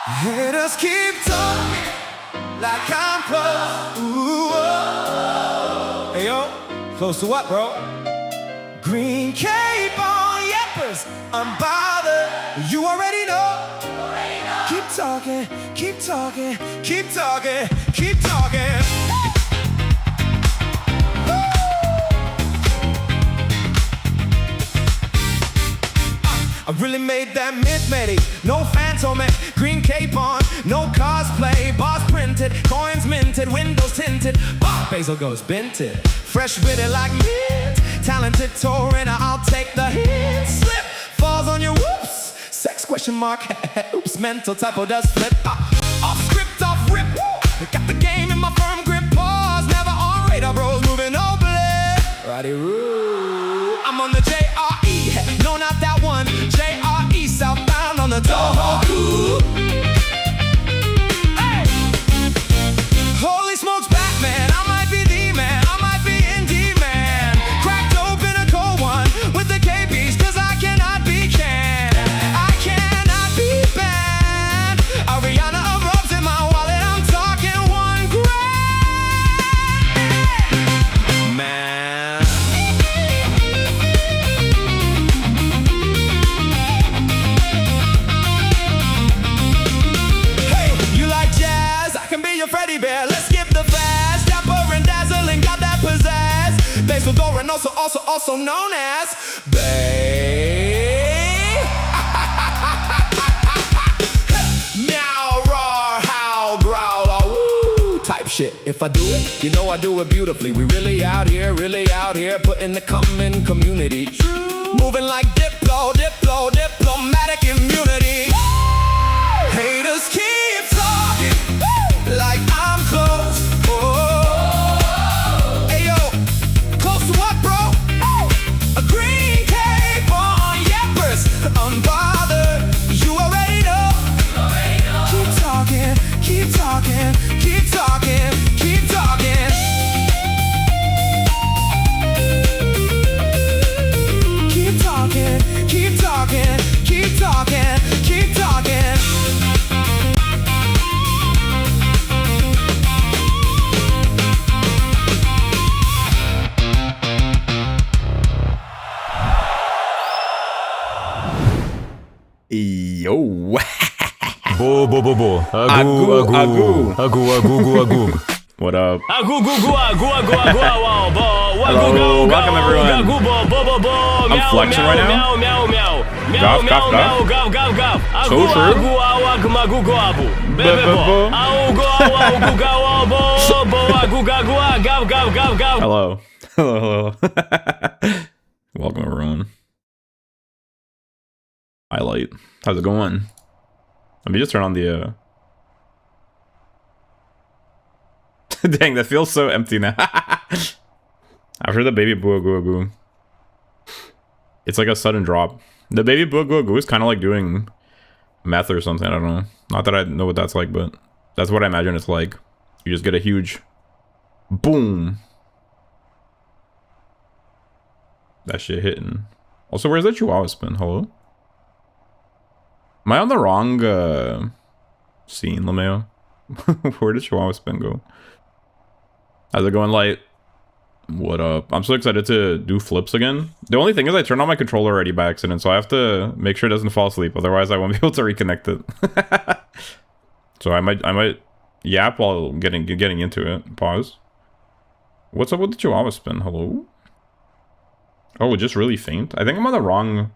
Haters keep talking like I'm close. Ooh, oh. Hey yo, close to what, bro? Green cape on yappers, unbothered. You already know. Keep talking, keep talking, keep talking, keep talking. I really made that mint-medi, no phantom, green cape on, no cosplay, boss printed, coins minted, windows tinted, Basil goes binted, fresh with it like mint, talented touring, I'll take the hit, slip, falls on your whoops, sex question mark, oops, mental typo does flip, off script, off rip, got the game in my firm grip, pause, never on radar, bros, moving no blip, righty-roo, I'm on the JRE, no not that one, JRE, southbound on the Toho. Hey! Holy smokes, Batman, I might be the man, I might be indie man. Cracked open a cold one with the KPs, cause I cannot be canned. I cannot be banned. Ariana of rubs in my wallet, I'm talking $1 grand. Man. Freddie Bear, let's skip the fast. Dapper and dazzling, got that pizzazz. Basil Goran, also known as Babe. Meow, roar, howl, growl, woo type shit. If I do it, you know I do it beautifully. We really out here, putting the common community. Moving like diplomatic immunity. Haters keep talking like I'm close. Oh, hey yo, close to what, bro? A green cape on yappers, unbothered. You already know. Keep talking, keep talking, keep talking, keep talking. Keep talking, keep talking, keep talking, keep talking. Yo. Bo. Agu. What up? Agu. Hello, welcome everyone. I'm flexing right now. Gav. So true. Hello. Welcome everyone. Highlight. How's it going? Let me just turn on the Dang, that feels so empty now. After the baby boo. It's like a sudden drop. The baby boo is kind of like doing meth or something. I don't know. Not that I know what that's like, but that's what I imagine it's like. You just get a huge boom. That shit hitting. Also, where's that Chihuahua spin? Hello? Am I on the wrong scene, LeMayo? Where did Chihuahua spin go? How's it going, Light? What up? I'm so excited to do flips again. The only thing is I turned on my controller already by accident, so I have to make sure it doesn't fall asleep. Otherwise, I won't be able to reconnect it. So I might yap while getting into it. Pause. What's up with the Chihuahua spin? Hello? Oh, just really faint? I think I'm on the wrong...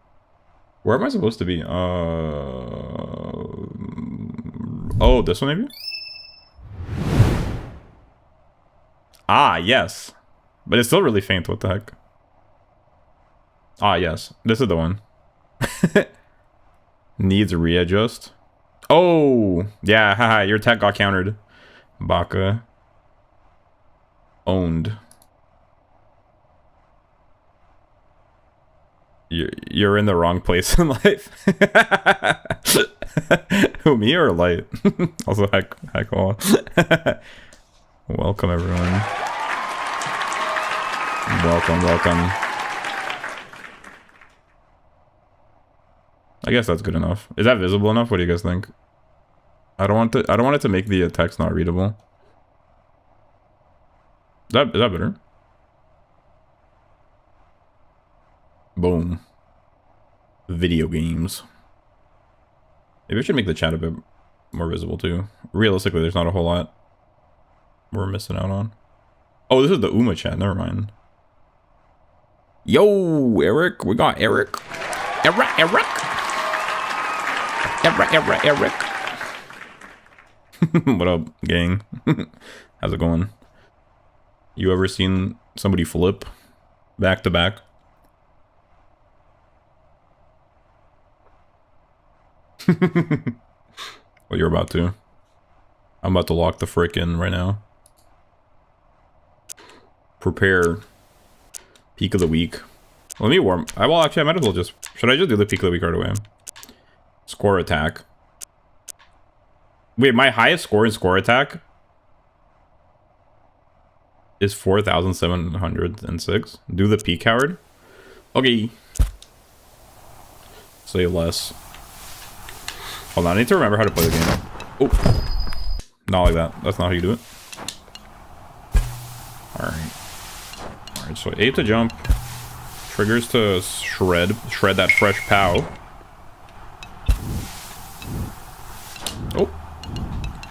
Where am I supposed to be? Oh, this one maybe? Ah, yes. But it's still really faint. What the heck? Ah, yes. This is the one. Needs readjust. Oh! Yeah, haha, your tech got countered. Baka. Owned. You're in the wrong place in life. Who, me or Light? Also, heck all. Welcome, everyone. Welcome. I guess that's good enough. Is that visible enough? What do you guys think? I don't want it to make the text not readable. Is that better? Boom. Video games. Maybe I should make the chat a bit more visible too. Realistically, there's not a whole lot we're missing out on. Oh, this is the Uma chat. Never mind. Yo, Eric. We got Eric. Eric. What up, gang? How's it going? You ever seen somebody flip back to back? Well, you're about to. I'm about to lock the frick in right now. Prepare. Peak of the week. Let me warm. I might as well just. Should I just do the peak of the week right away? Score attack. Wait, my highest score in score attack is 4,706. Do the peak, Howard. Okay. Say less. Hold on, I need to remember how to play the game. Oh. Not like that. That's not how you do it. Alright. Alright, so 8 to jump. Triggers to shred. Shred that fresh pow. Oh.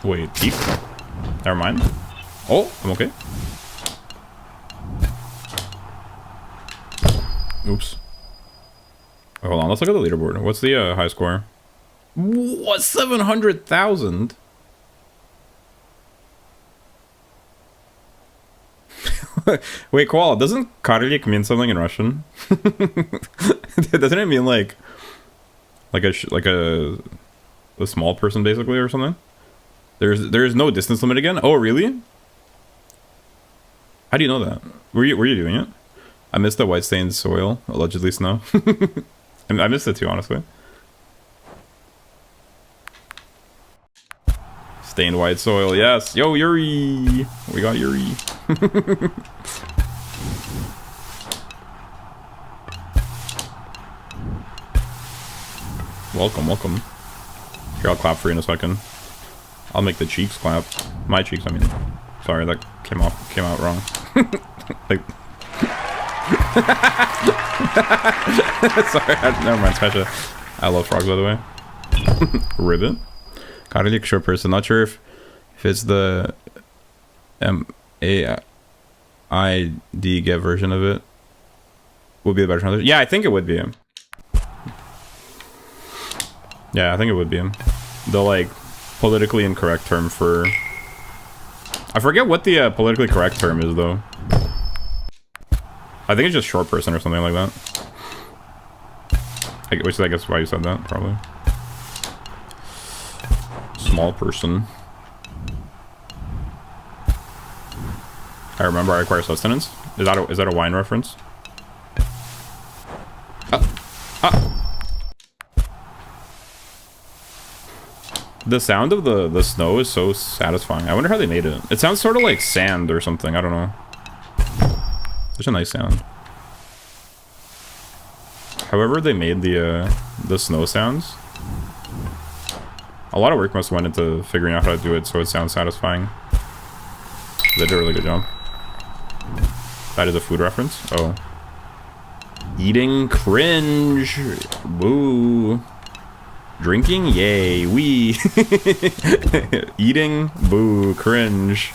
Wait, peak? Never mind. Oh, I'm okay. Oops. Oh, hold on, let's look at the leaderboard. What's the high score? What? 700,000? Wait, Koala, doesn't Karlik mean something in Russian? Doesn't it mean like a small person basically or something? There's no distance limit again? Oh, really? How do you know that? Were you doing it? I missed the white stained soil, allegedly snow. I missed it too, honestly. Stained white soil, yes. Yo, Yuri! We got Yuri. Welcome. Here, I'll clap for you in a second. I'll make the cheeks clap. My cheeks, I mean. Sorry, that came out wrong. Like... Sorry, never mind, Spatcha. I love frogs, by the way. Ribbit. Karlik short person. Not sure if it's the M-A-I-D get version of it. Would be the better translation. Yeah, I think it would be him. Yeah, I think it would be him. The, like, politically incorrect term for... I forget what the politically correct term is, though. I think it's just short person or something like that. Which is, I guess, why you said that, probably. Small person. I remember I require sustenance. Is that a wine reference? The sound of the snow is so satisfying. I wonder how they made it. It sounds sort of like sand or something. I don't know. Such a nice sound. However they made the snow sounds. A lot of work must have went into figuring out how to do it so it sounds satisfying. They did a really good job. That is a food reference? Oh. Eating cringe. Boo. Drinking? Yay. Wee. Eating? Boo. Cringe.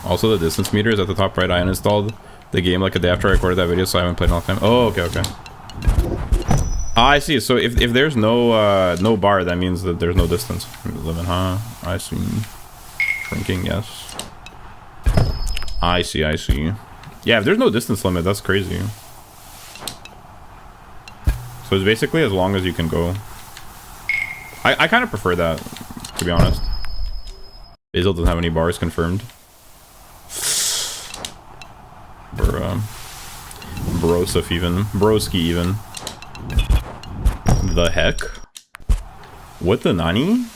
Also, the distance meter is at the top right. I uninstalled the game like a day after I recorded that video, so I haven't played in a long time. Oh, okay. I see. So if there's no no bar, that means that there's no distance limit, huh? I see. Drinking, yes. I see. Yeah, if there's no distance limit, that's crazy. So it's basically as long as you can go. I kind of prefer that, to be honest. Basil doesn't have any bars confirmed. Or Brosif even. Broski even. The heck? What the nani?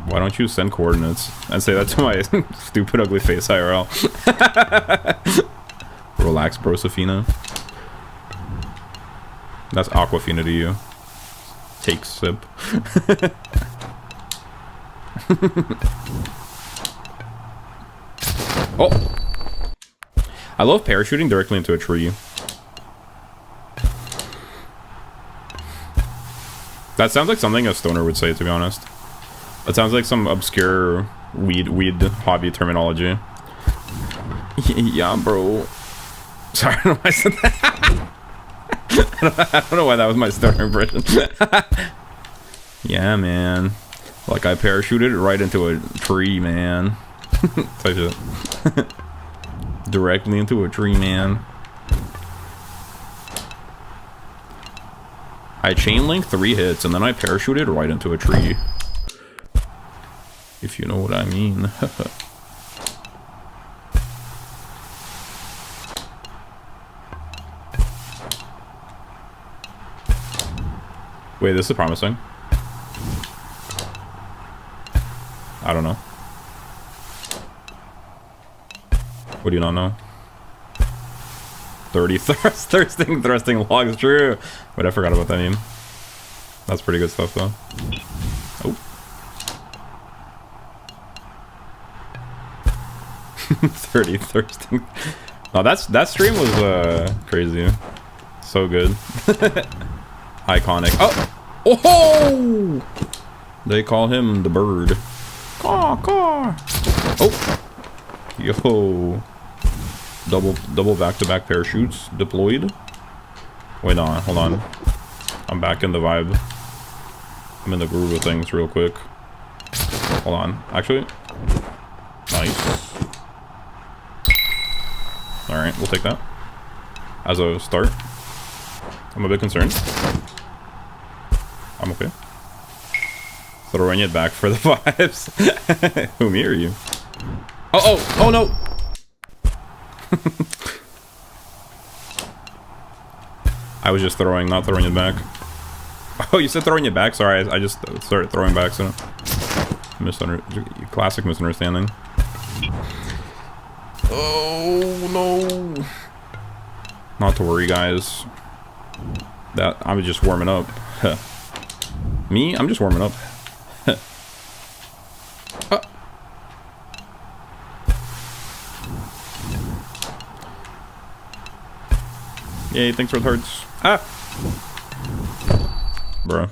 Why don't you send coordinates and say that to my stupid ugly face IRL? Relax, bro, Safina. That's Aquafina to you. Take sip. Oh! I love parachuting directly into a tree. That sounds like something a stoner would say, to be honest. That sounds like some obscure weed hobby terminology. Yeah, bro. Sorry, I don't know why I said that. I don't know why that was my stoner impression. Yeah, man. Like I parachuted right into a tree, man. Type shit. Directly into a tree, man. I chain link 3 hits and then I parachuted right into a tree. If you know what I mean. Wait, this is promising. I don't know. What do you not know? 30 thrusting logs, true. Wait, I forgot about that name. That's pretty good stuff, though. Oh. 30 thirsting. No, that stream was crazy. So good. Iconic. Oh! Oh! They call him the bird. Caw, caw. Oh! Yo. Double back-to-back parachutes deployed. Wait, no, hold on. I'm back in the vibe. I'm in the groove of things real quick. Hold on. Actually. Nice. Alright, we'll take that. As a start. I'm a bit concerned. I'm okay. Throwing it back for the vibes. Who, me or you? Oh no! I was just throwing, not throwing it back. Oh, you said throwing it back? Sorry, I just started throwing back, so... Classic misunderstanding. Oh, no! Not to worry, guys. I'm just warming up. Me? I'm just warming up. Yay, thanks for the hearts. Ah! Bro.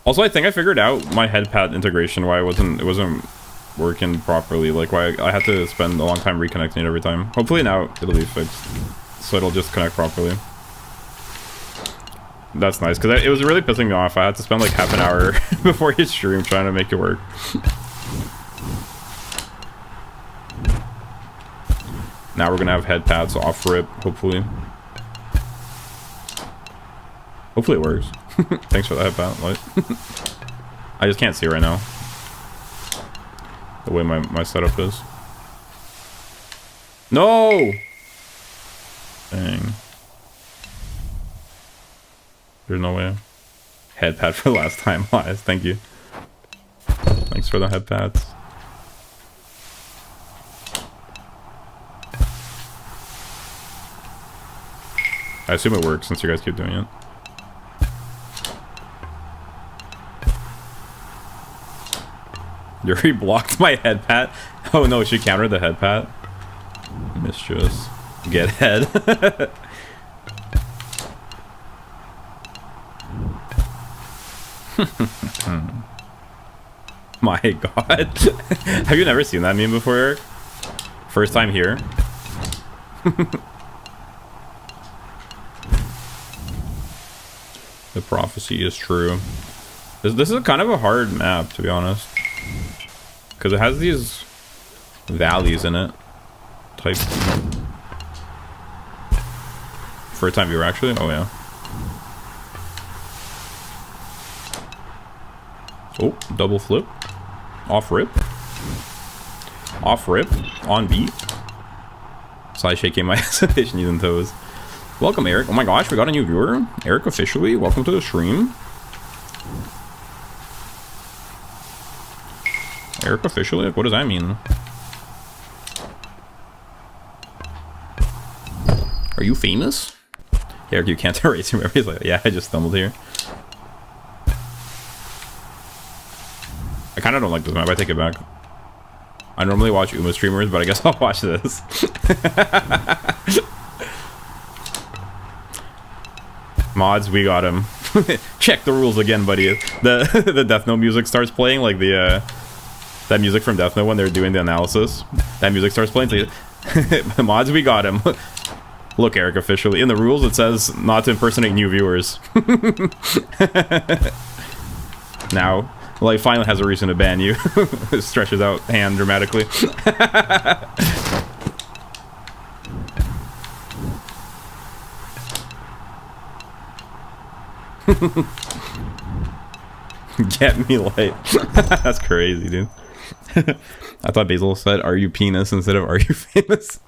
Also, I think I figured out my head pad integration, why it wasn't working properly. Like, why I had to spend a long time reconnecting it every time. Hopefully now it'll be fixed. So it'll just connect properly. That's nice, because it was really pissing me off. I had to spend like half an hour before each stream trying to make it work. Now we're gonna have head pads off rip, hopefully. Hopefully it works. Thanks for that, Bat. I just can't see right now. The way my setup is. No! Dang. There's no way. Head pad for last time. Lies. Thank you. Thanks for the head pads. I assume it works since you guys keep doing it. Yuri blocked my head pat. Oh no, she countered the head pat. Mistress. Get head. My god. Have you never seen that meme before, Eric? First time here? The prophecy is true. This is kind of a hard map, to be honest. Because it has these valleys in it. Type. First time viewer, actually? Oh, yeah. Oh, double flip. Off rip. Off rip. On beat. Sly shaking my hesitation using toes. Welcome, Eric. Oh my gosh, we got a new viewer. Eric officially. Welcome to the stream. Eric officially? What does that mean? you famous? Eric, you can't erase your memory. He's like, yeah, I just stumbled here. I kind of don't like this map. I take it back. I normally watch Uma streamers, but I guess I'll watch this. Mods, we got him. Check the rules again, buddy. The Death Note music starts playing, like the that music from Death Note when they're doing the analysis. That music starts playing. So mods, we got him. Look, Eric, officially in the rules it says not to impersonate new viewers. Now, like, finally has a reason to ban you. It stretches out hand dramatically. Get me light. That's crazy, dude. I thought Basil said, "Are you penis?" instead of "Are you famous?"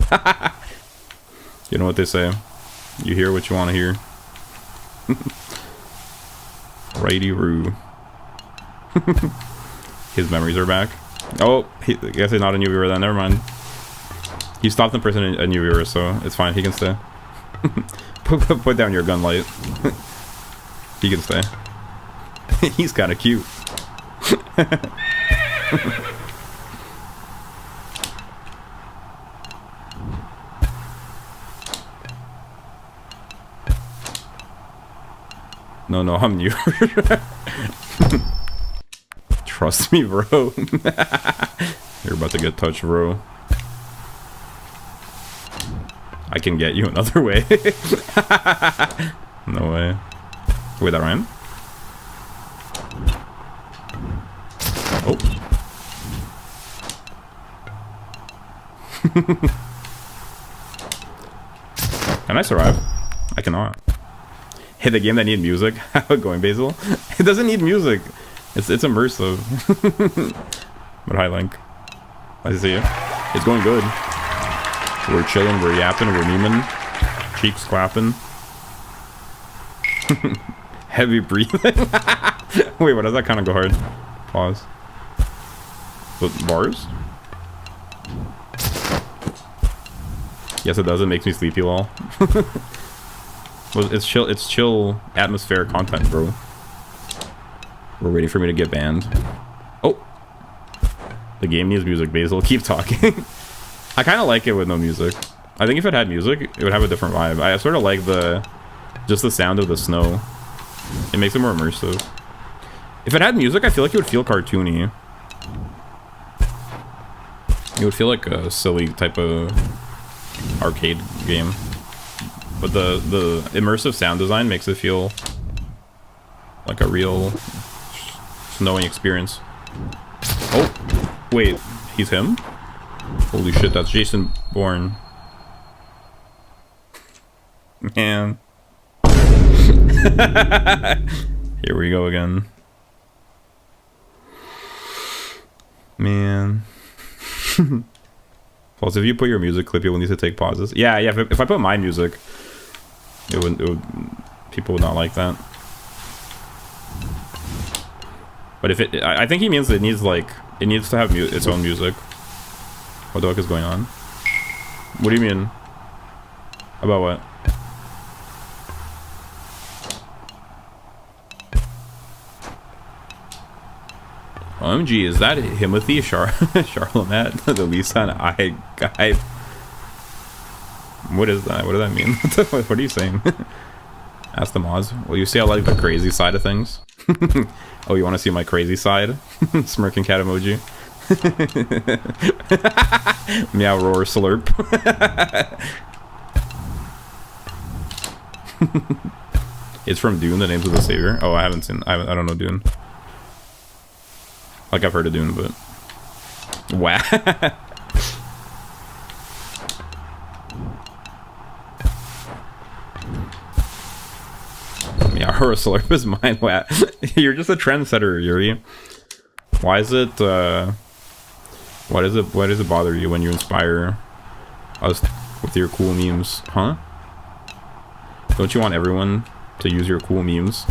You know what they say. You hear what you want to hear. Righty-roo. His memories are back. Oh, I guess he's not a new viewer then. Never mind. He stopped impersonating a new viewer, so it's fine. He can stay. Put down your gun light. He can stay. He's kind of cute. No, I'm new. Trust me, bro. You're about to get touched, bro. I can get you another way. No way. Wait, that rhyme? Oh. Can I survive? I cannot. Hey, the game that needs music. How it going, Basil? It doesn't need music. It's immersive. But hi, Link. Nice to see you. It's going good. We're chilling, we're yapping, we're memeing. Cheeks clapping. Heavy breathing. Wait, what does that kind of go hard? Pause. What, bars? Yes, it does. It makes me sleepy, lol. Well, it's chill atmospheric content, bro. We're waiting for me to get banned. Oh! The game needs music, Basil. Keep talking. I kind of like it with no music. I think if it had music, it would have a different vibe. I sort of like just the sound of the snow. It makes it more immersive. If it had music, I feel like it would feel cartoony. It would feel like a silly type of arcade game. But the immersive sound design makes it feel like a real snowing experience. Oh, wait, he's him? Holy shit, that's Jason Bourne. Man. Here we go again. Man. Plus, if you put your music clip, you will need to take pauses. Yeah, if I put my music, it would people would not like that. But if I think he means it needs to have its own music. What the fuck is going on? What do you mean? About what? OMG, is that Himothy Charlemagne? The Lisa and I. What is that? What does that mean? What are you saying? Ask the mods. Well, you see I like the crazy side of things. Oh, you want to see my crazy side? Smirking cat emoji. Meow roar slurp. It's from Dune, the names of the savior. Oh, I haven't seen. I don't know Dune. Like, I've heard of Dune, but... Wow. Yeah, her slurp is mine. Wow. You're just a trendsetter, Yuri. Why does it bother you when you inspire us with your cool memes? Huh? Don't you want everyone to use your cool memes?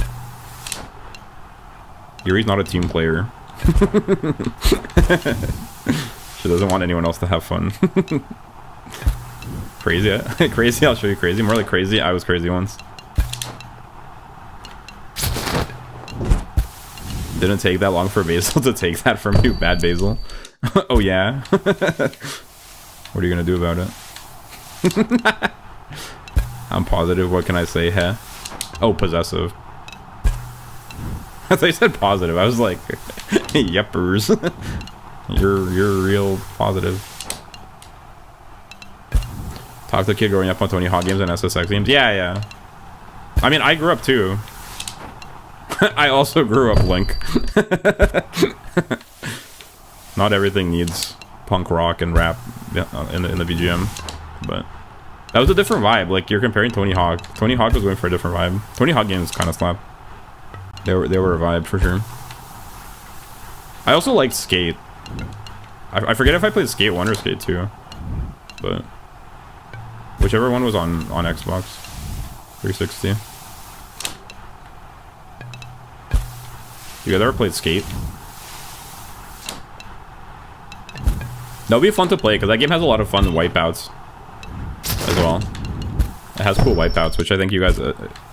Yuri's not a team player. She doesn't want anyone else to have fun. Crazy, crazy. I'll show you crazy. More like crazy. I was crazy once. Didn't take that long for Basil to take that from you, bad Basil. Oh yeah. What are you gonna do about it? I'm positive. What can I say? Heh. Oh, possessive. I thought you said positive. I was like, yeppers. You're real positive. Talk to a kid growing up on Tony Hawk games and SSX games. Yeah, yeah. I mean, I grew up too. I also grew up Link. Not everything needs punk rock and rap in the BGM, but that was a different vibe. Like, you're comparing Tony Hawk. Tony Hawk was going for a different vibe. Tony Hawk games kind of slap. They were a vibe for sure. I also liked Skate. I forget if I played Skate 1 or Skate 2, but whichever one was on Xbox 360. You guys ever played Skate? That would be fun to play because that game has a lot of fun wipeouts as well. It has cool wipeouts, which I think you guys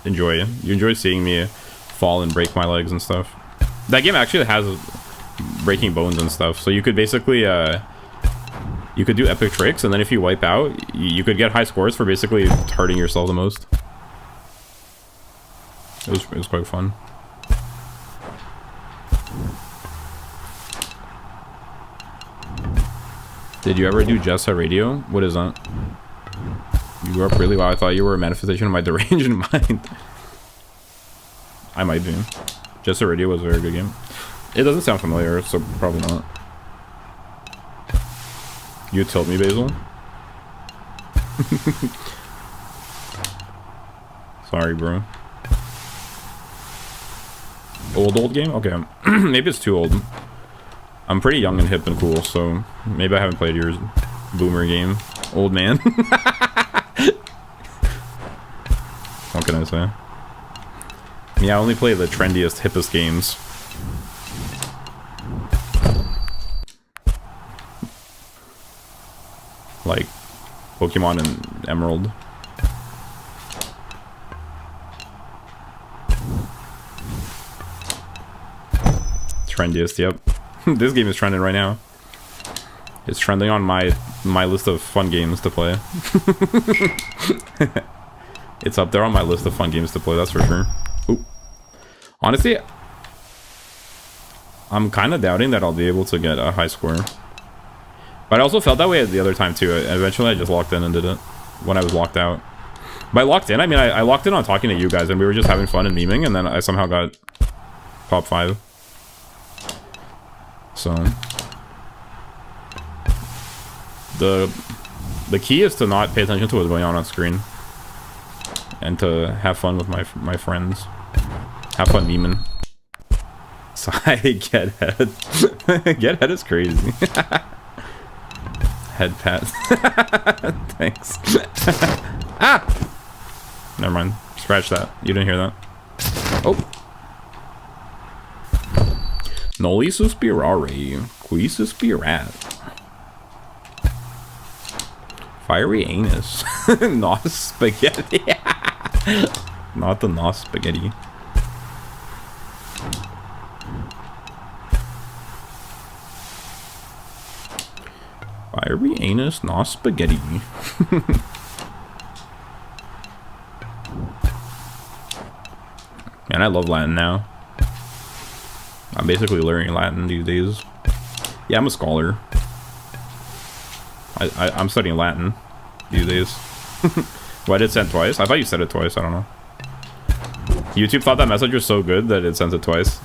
enjoy. You enjoy seeing me fall and break my legs and stuff. That game actually has breaking bones and stuff, so you could basically you could do epic tricks, and then if you wipe out, you could get high scores for basically hurting yourself the most. It was quite fun. Did you ever do Jessa Radio? What is that? You grew up really well. I thought you were a manifestation of my deranged mind. I might be. Jessa Radio was a very good game. It doesn't sound familiar, so probably not. You tilt me, Basil? Sorry, bro. Old game? Okay. Maybe it's too old. I'm pretty young and hip and cool, so maybe I haven't played your boomer game. Old man. What can I say? Yeah, I only play the trendiest, hippest games. Like Pokemon and Emerald. Trendiest, yep. This game is trending right now. It's trending on my list of fun games to play. It's up there on my list of fun games to play, that's for sure. Ooh. Honestly, I'm kind of doubting that I'll be able to get a high score. But I also felt that way the other time too. Eventually I just locked in and did it when I was locked out. By locked in, I mean I locked in on talking to you guys and we were just having fun and memeing, and then I somehow got top 5. So the key is to not pay attention to what's going on screen and to have fun with my friends. Have fun memeing. So I get head. Get head is crazy. Head pat. Thanks. Ah! Never mind. Scratch that. You didn't hear that. Oh. Noli suspirare. Qui suspirat. Fiery anus. Nos spaghetti. Not the nos spaghetti. Fiery anus, nos spaghetti. Man, I love Latin now. I'm basically learning Latin these days. Yeah, I'm a scholar. I'm studying Latin these days. Why did it send twice? I thought you said it twice, I don't know. YouTube thought that message was so good that it sent it twice.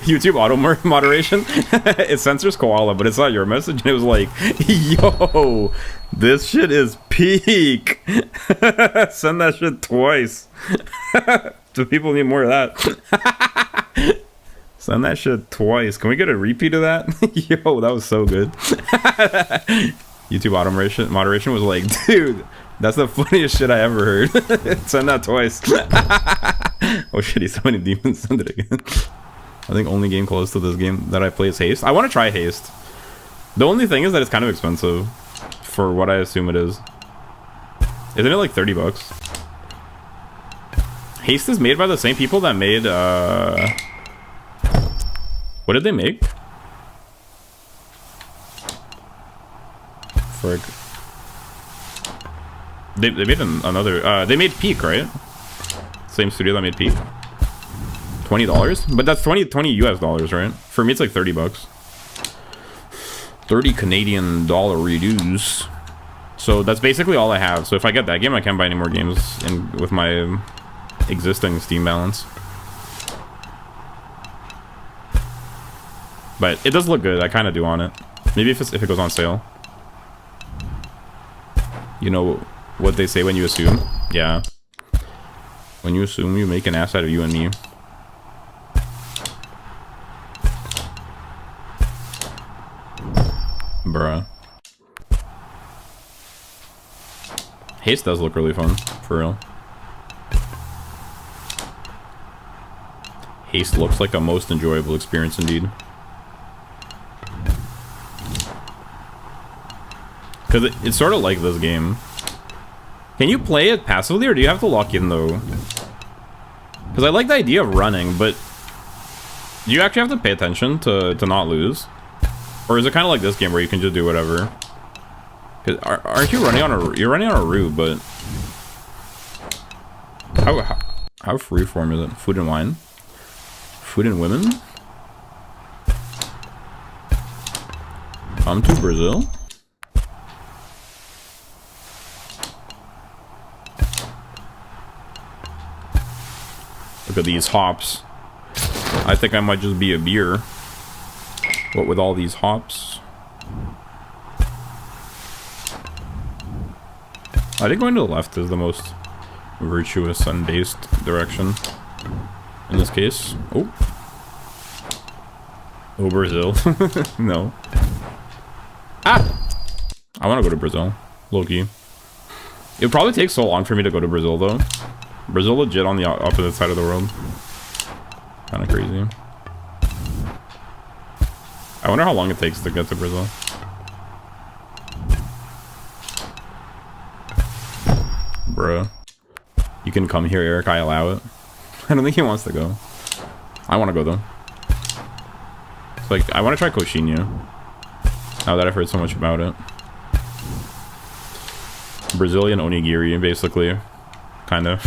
YouTube auto moderation. It censors koala, but it's not your message. And it was like, yo, this shit is peak. Send that shit twice. Do people need more of that? Send that shit twice. Can we get a repeat of that? Yo, that was so good. YouTube auto moderation was like, dude, that's the funniest shit I ever heard. Send that twice. Oh shit, he's so many demons. Send it again. I think only game close to this game that I play is Haste. I want to try Haste. The only thing is that it's kind of expensive for what I assume it is. Isn't it like 30 bucks? Haste is made by the same people that made, what did they make? Frick. They made another, they made Peak, right? Same studio that made Peak. $20? But that's 20 US dollars, right? For me, it's like 30 bucks. 30 Canadian dollar reduce. So that's basically all I have. So if I get that game, I can't buy any more games with my existing Steam balance. But it does look good. I kind of do on it. Maybe if it goes on sale. You know what they say when you assume? Yeah. When you assume, you make an ass out of you and me. Bruh. Haste does look really fun, for real. Haste looks like a most enjoyable experience indeed. Because it's sort of like this game. Can you play it passively, or do you have to lock in, though? Because I like the idea of running, but do you actually have to pay attention to not lose? Or is it kind of like this game where you can just do whatever? Cause aren't you running on you're running on a route, but how freeform is it? Food and wine? Food and women? Come to Brazil? Look at these hops. I think I might just be a beer. What with all these hops? I think going to the left is the most virtuous and based direction in this case. Oh. Oh, Brazil. No. Ah! I want to go to Brazil. Low-key. It would probably take so long for me to go to Brazil, though. Brazil legit on the opposite side of the world. Kind of crazy. I wonder how long it takes to get to Brazil. Bruh. You can come here, Eric. I allow it. I don't think he wants to go. I want to go, though. It's like, I want to try Coxinha. Now that I've heard so much about it. Brazilian onigiri, basically. Kind of.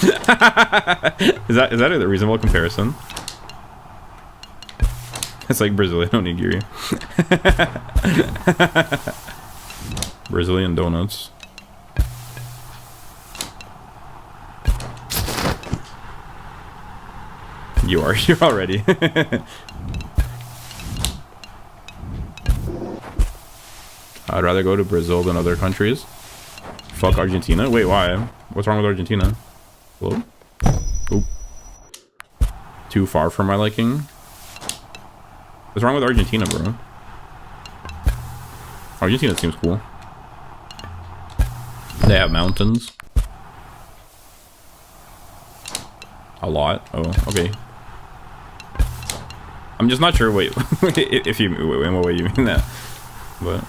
Is that a reasonable comparison? It's like Brazilian onigiri. Brazilian donuts. You're already. I'd rather go to Brazil than other countries. Fuck Argentina. Wait, why? What's wrong with Argentina? Hello? Oop. Too far for my liking. What's wrong with Argentina, bro? Argentina seems cool. They have mountains. A lot. Oh, okay. I'm just not sure. Wait, if you in what way you mean that, but.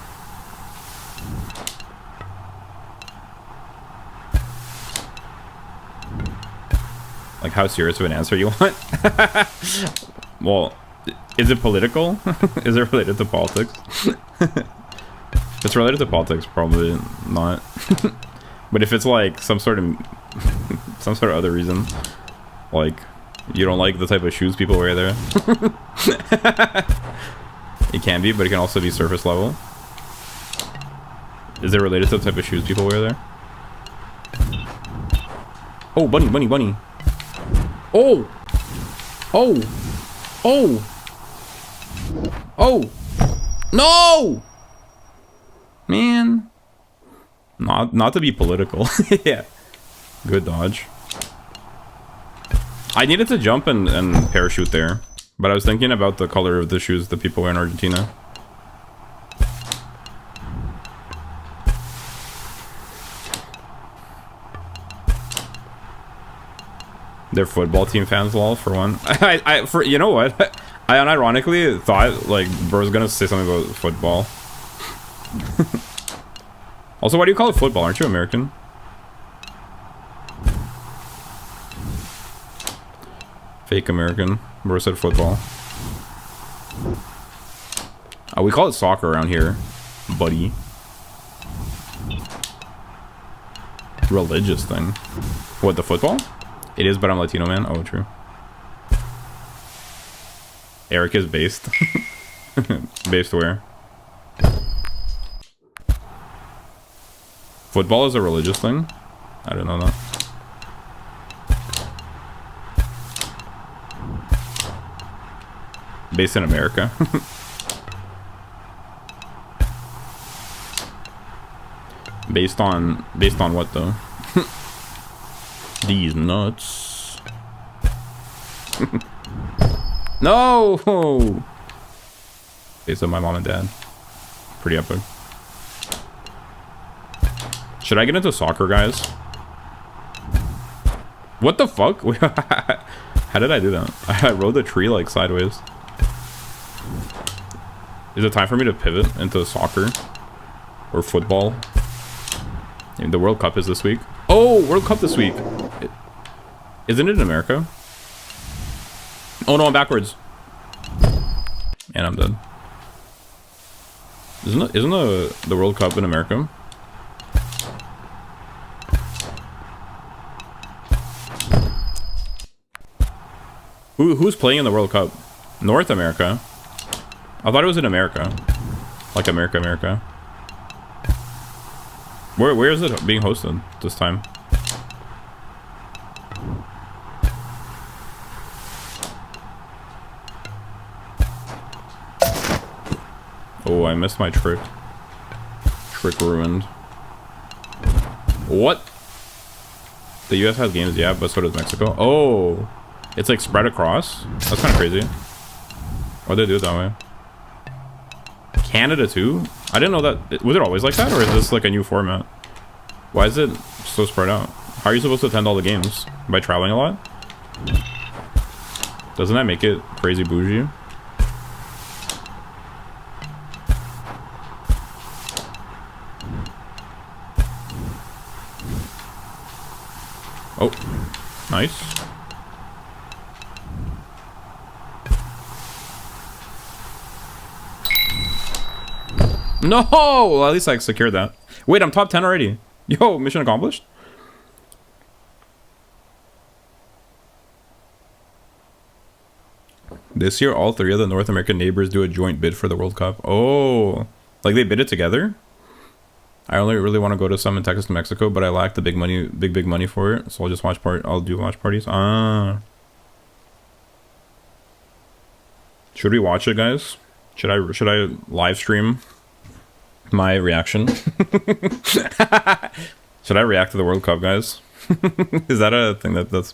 Like, how serious of an answer you want? Well, is it political? Is it related to politics? If it's related to politics, probably not. But if it's like some sort of other reason, like you don't like the type of shoes people wear there, it can be, but it can also be surface level. Is it related to the type of shoes people wear there? Oh, bunny, bunny, bunny. Oh! Oh! Oh! Oh! No! Man. Not to be political. Yeah. Good dodge. I needed to jump and parachute there. But I was thinking about the color of the shoes that people wear in Argentina. They're football team fans, lol, for one. For you know what? I unironically thought like bro's gonna say something about football. Also, why do you call it football? Aren't you American? Fake American. Bro said football. We call it soccer around here, buddy. Religious thing. What, the football? It is, but I'm Latino, man. Oh, true. Eric is based. Based where? Football is a religious thing? I don't know that. Based in America. Based on what though? These nuts. No! Based on my mom and dad. Pretty epic. Should I get into soccer, guys? What the fuck? How did I do that? I rode the tree like sideways. Is it time for me to pivot into soccer? Or football? The World Cup is this week. Oh, World Cup this week. Isn't it in America? Oh no, I'm backwards. And I'm dead. Isn't the World Cup in America? Who's playing in the World Cup? North America? I thought it was in America. Like America. Where is it being hosted this time? Oh, I missed my trick. Trick ruined. What? The US has games, yeah, but so does Mexico. Oh, it's like spread across? That's kind of crazy. Why'd they do it that way? Canada too? I didn't know that. Was it always like that, or is this like a new format? Why is it so spread out? How are you supposed to attend all the games? By traveling a lot? Doesn't that make it crazy bougie? Oh, nice. No! Well, at least I secured that. Wait, I'm top 10 already. Yo, mission accomplished? This year, all three of the North American neighbors do a joint bid for the World Cup. Oh, like they bid it together? I only really want to go to some in Texas and Mexico, but I lack the big money for it. So I'll just I'll do watch parties. Ah. Should we watch it, guys? Should I live stream my reaction? Should I react to the World Cup, guys? Is that a thing that's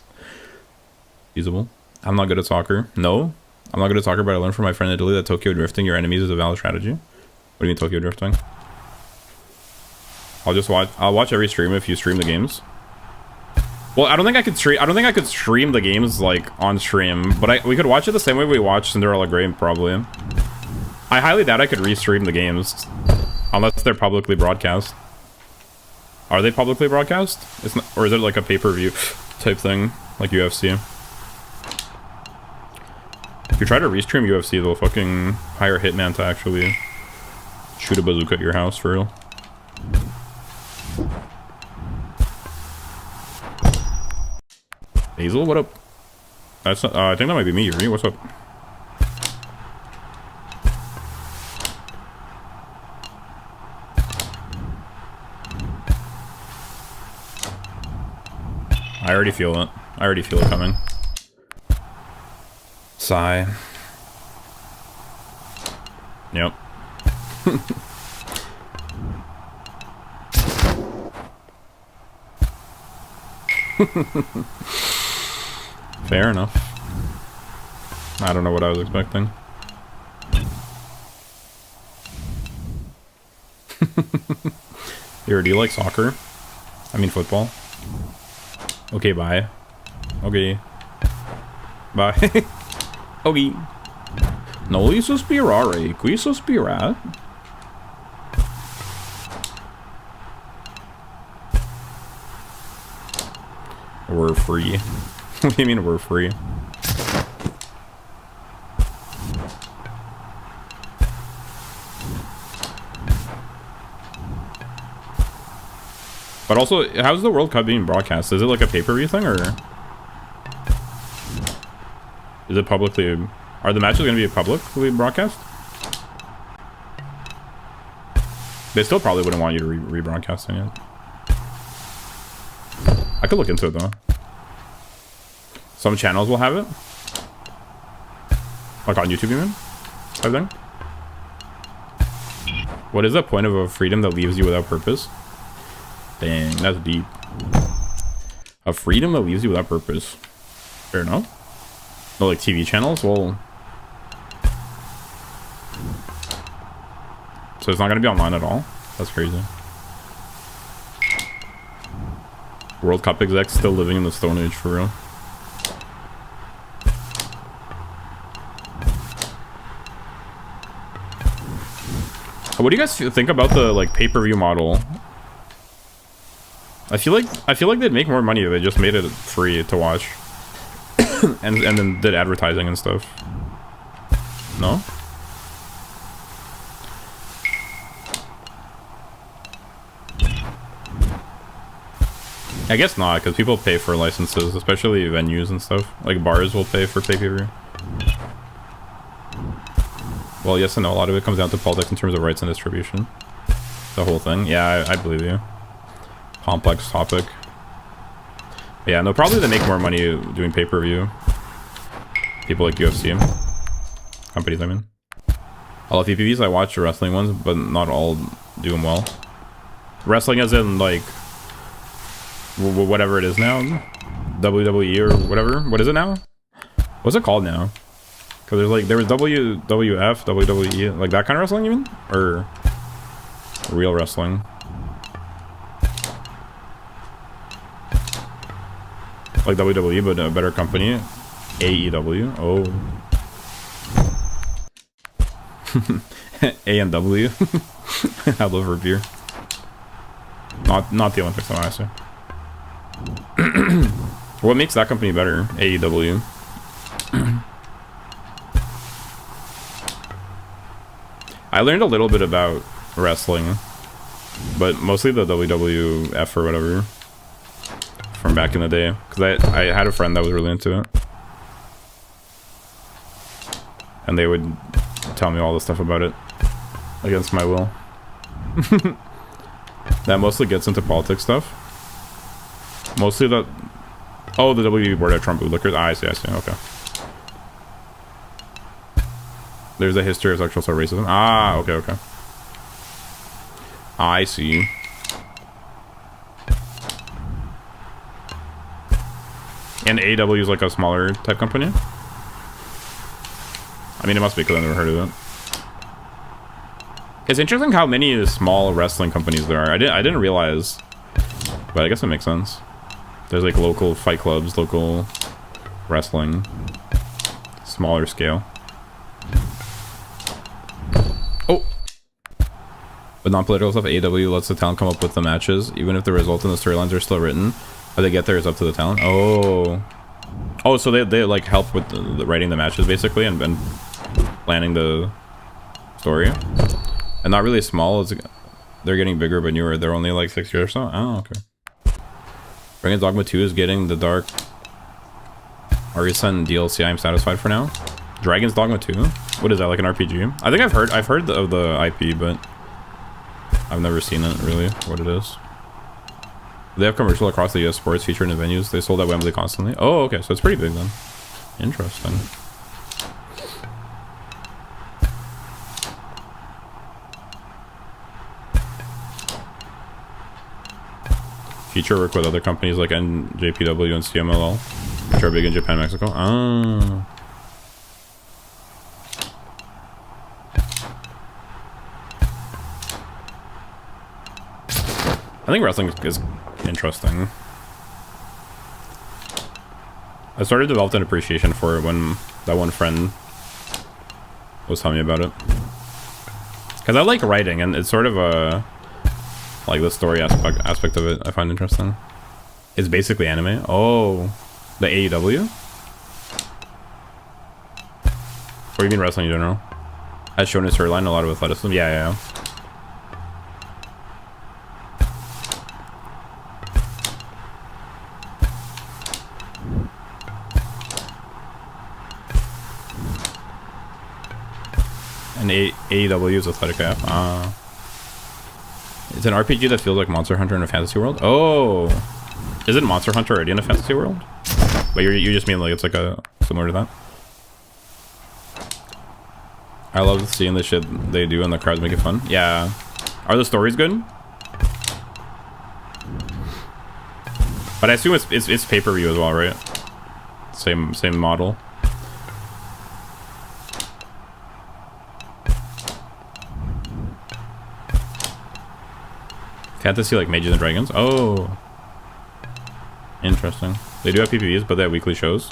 feasible? I'm not good at soccer. No, I'm not good at soccer, but I learned from my friend in Italy that Tokyo drifting your enemies is a valid strategy. What do you mean Tokyo drifting? I'll watch every stream if you stream the games. Well, I don't think I could stream the games like on stream, but we could watch it the same way we watch Cinderella Game probably. I highly doubt I could restream the games unless they're publicly broadcast. Are they publicly broadcast? It's not, or is it like a pay-per-view type thing like UFC? If you try to restream UFC, they'll fucking hire a hitman to actually shoot a bazooka at your house for real. Basil, what up? That's not, I think that might be me, Yuri. What's up? I already feel it. I already feel it coming. Sigh. Yep. Fair enough. I don't know what I was expecting. Here, do you like soccer? I mean football. Okay, bye. Okay. Bye. Okay. Non li sospirare, qui sospirare. We're free. What do you mean we're free? But also, how's the World Cup being broadcast? Is it like a pay-per-view thing, or is it publicly? Are the matches going to be publicly broadcast? They still probably wouldn't want you to rebroadcast it. I could look into it though. Some channels will have it, like on YouTube, you mean? I think. What is the point of a freedom that leaves you without purpose? Dang, that's deep. A freedom that leaves you without purpose. Fair enough. No, like TV channels? Well, so it's not going to be online at all? That's crazy. World Cup execs still living in the Stone Age, for real. What do you guys think about the like pay-per-view model? I feel like they'd make more money if they just made it free to watch, and then did advertising and stuff. No? I guess not, because people pay for licenses, especially venues and stuff. Like bars will pay for pay-per-view. Well, yes and no. A lot of it comes down to politics in terms of rights and distribution. The whole thing. Yeah, I believe you. Complex topic. Yeah, no, probably they make more money doing pay-per-view. People like UFC. Companies, I mean. All the PPVs I watch are wrestling ones, but not all do them well. Wrestling as in, like, whatever it is now. WWE or whatever. What is it now? What's it called now? Because there's like, there was WWF, WWE, like that kind of wrestling, you mean? Or real wrestling? Like WWE, but a better company. AEW. Oh. A and W. I love her beer. Not the Olympics, though, I say. What makes that company better? AEW. I learned a little bit about wrestling, but mostly the WWF or whatever from back in the day, because I had a friend that was really into it, and they would tell me all the stuff about it against my will. That mostly gets into politics stuff. Mostly the WWE board of Trump bootlickers. I see, okay. There's a history of sexual assault racism. Ah, okay. I see. And AEW is like a smaller type company? I mean, it must be because I've never heard of it. It's interesting how many small wrestling companies there are. I didn't realize, but I guess it makes sense. There's like local fight clubs, local wrestling, smaller scale. Oh! But non-political stuff, AEW lets the talent come up with the matches, even if the result and the storylines are still written. How they get there is up to the talent. Oh, so they like help with the writing the matches basically, and planning the story. And not really small, they're getting bigger but newer. They're only like 6 years or so. Oh, okay. Dragon's Dogma 2 is getting the Dark Arisen DLC. I'm satisfied for now. Dragon's Dogma 2? What is that, like an RPG? I think I've heard of the IP, but I've never seen it really, what it is. They have commercial across the US sports featured in venues. They sold at Wembley constantly. Oh, okay, so it's pretty big then. Interesting. Feature work with other companies like NJPW and CMLL, which are big in Japan and Mexico. Ah. I think wrestling is interesting. I started to develop an appreciation for it when that one friend was telling me about it. Because I like writing, and it's sort of a... like the story aspect of it, I find interesting. It's basically anime. Oh, the AEW? Or you mean wrestling in general? Has shown his storyline, a lot of athleticism. Yeah, yeah. And AEW is athletic app. It's an RPG that feels like Monster Hunter in a fantasy world. Oh, is it Monster Hunter already in a fantasy world? But you just mean like it's like a similar to that? I love seeing the shit they do and the crowds make it fun. Yeah. Are the stories good? But I assume it's pay-per-view as well, right? Same model. Fantasy like Mages and Dragons. Oh, interesting. They do have PPVs, but they have weekly shows,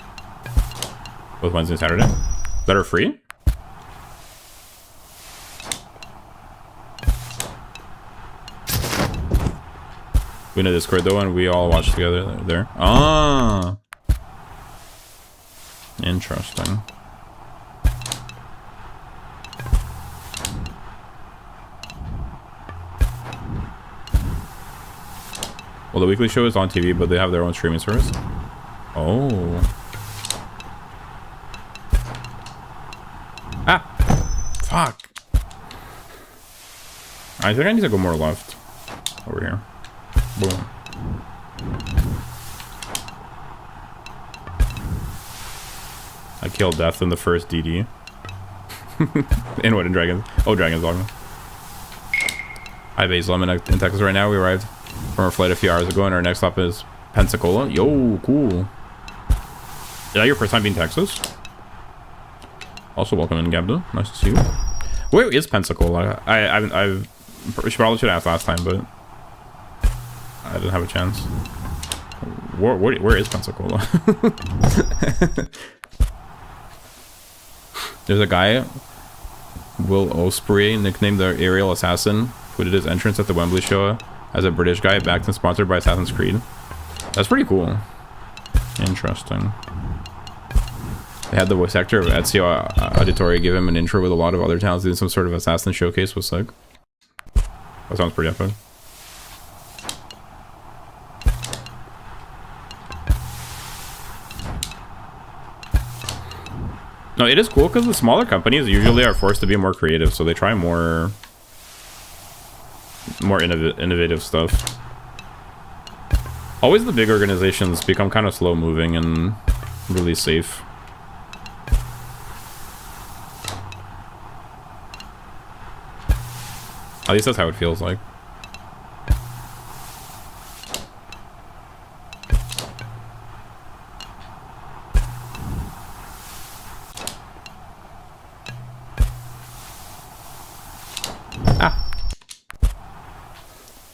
both Wednesday and Saturday, that are free. We in a Discord though, and we all watch together there. Ah, interesting. Well, the weekly show is on TV, but they have their own streaming service. Oh. Ah. Fuck. I think I need to go more left. Over here. Boom. I killed Death in the first DD. In what, in Dragons? Oh, Dragons Dogma. Hi, Basil. I'm in Texas right now. We arrived from our flight a few hours ago, and our next stop is Pensacola. Yo, cool. Is that your first time being Texas? Also, welcome in, Gabdo. Nice to see you. Where is Pensacola? I probably should have asked last time, but I didn't have a chance. Where is Pensacola? There's a guy, Will Osprey, nicknamed the Aerial Assassin, who did his entrance at the Wembley show as a British guy, backed and sponsored by Assassin's Creed. That's pretty cool. Interesting. They had the voice actor of Ezio Auditore give him an intro with a lot of other talents doing some sort of assassin showcase. Was sick. That sounds pretty epic. No, it is cool because the smaller companies usually are forced to be more creative, so they try more innovative stuff. Always the big organizations become kind of slow moving and really safe. At least that's how it feels like.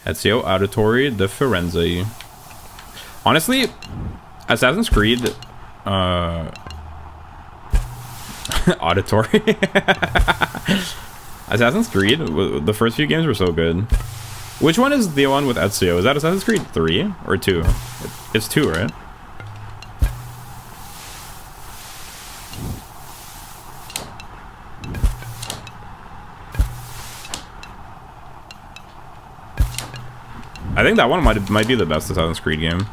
Ezio Auditore de Firenze. Honestly, Assassin's Creed Auditory. Assassin's Creed, the first few games were so good. Which one is the one with Ezio? Is that Assassin's Creed 3 or 2? It's 2, right? I think that one might be the best Assassin's Creed game.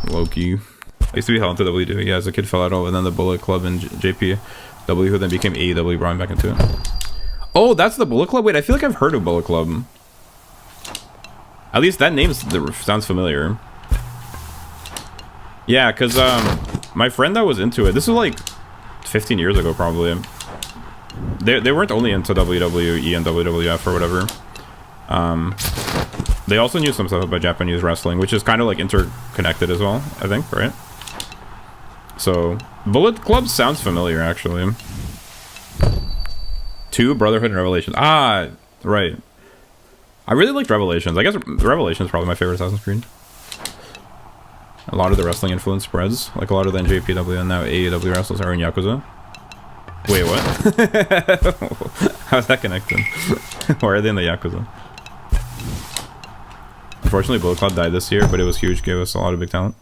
Loki. I used to be hell into WWE. Yeah, as a kid fell out of, and then the Bullet Club and JPW, who then became AEW, brought him back into it. Oh, that's the Bullet Club? Wait, I feel like I've heard of Bullet Club. At least that name sounds familiar. Yeah, because my friend that was into it, this was like 15 years ago probably. They weren't only into WWE and WWF or whatever. They also knew some stuff about Japanese wrestling, which is kind of like interconnected as well, I think, right? So, Bullet Club sounds familiar, actually. 2, Brotherhood and Revelations. Ah, right. I really liked Revelations. I guess Revelations is probably my favorite Assassin's Creed. A lot of the wrestling influence spreads. Like a lot of the NJPW and now AEW wrestlers are in Yakuza. Wait, what? How's that connected? Why are they in the Yakuza? Unfortunately, Bullet Club died this year, but it was huge. Gave us a lot of big talent.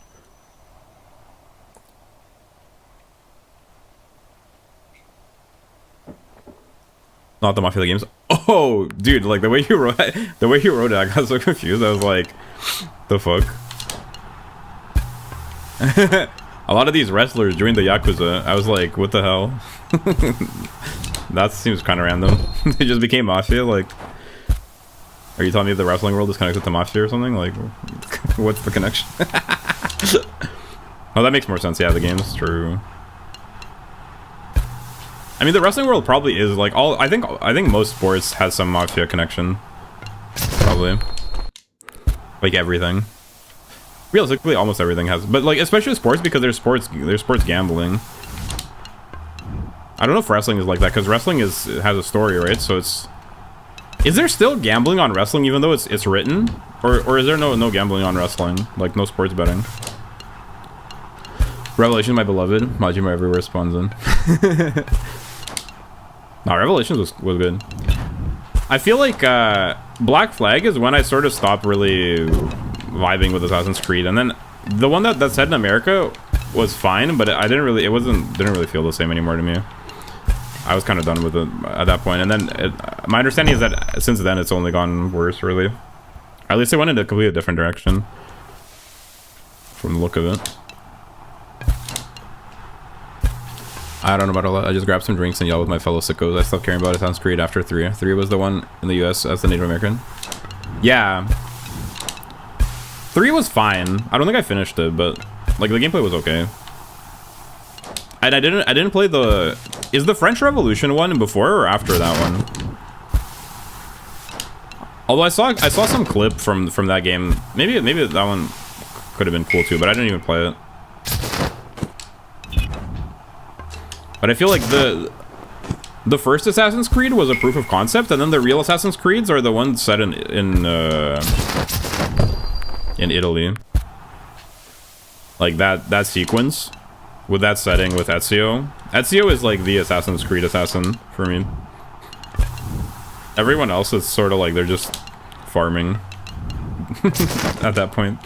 Not the Mafia games. Oh, dude, like the way you wrote it, I got so confused. I was like, the fuck? A lot of these wrestlers joined the Yakuza. I was like, what the hell? That seems kind of random. They just became Mafia, like... Are you telling me the wrestling world is connected to Mafia or something? Like, what's the connection? Oh, that makes more sense. Yeah, the game's true. I mean, the wrestling world probably is like all. I think most sports has some Mafia connection. Probably. Like everything. Realistically, almost everything has. But like, especially sports, because there's sports gambling. I don't know if wrestling is like that, because wrestling has a story, right? So it's... Is there still gambling on wrestling even though it's written? Or is there no gambling on wrestling? Like no sports betting? Revelation, my beloved. Majima everywhere spawns in. Nah, Revelations was good. I feel like Black Flag is when I sort of stopped really vibing with Assassin's Creed, and then the one that's set in America was fine, but it didn't really feel the same anymore to me. I was kind of done with it at that point, and then my understanding is that since then it's only gone worse, really. At least it went in a completely different direction from the look of it. I don't know about a lot. I just grabbed some drinks and yelled with my fellow sickos. I stopped caring about Assassin's Creed after 3. 3 was the one in the US as the Native American. Yeah. 3 was fine. I don't think I finished it, but like the gameplay was okay. And I didn't play the... Is the French Revolution one before or after that one? Although I saw some clip from that game. Maybe that one could have been cool too, but I didn't even play it. But I feel like the first Assassin's Creed was a proof of concept, and then the real Assassin's Creeds are the ones set in Italy. Like that sequence with that setting with Ezio. Ezio is like the Assassin's Creed assassin for me. Everyone else is sort of like they're just farming at that point.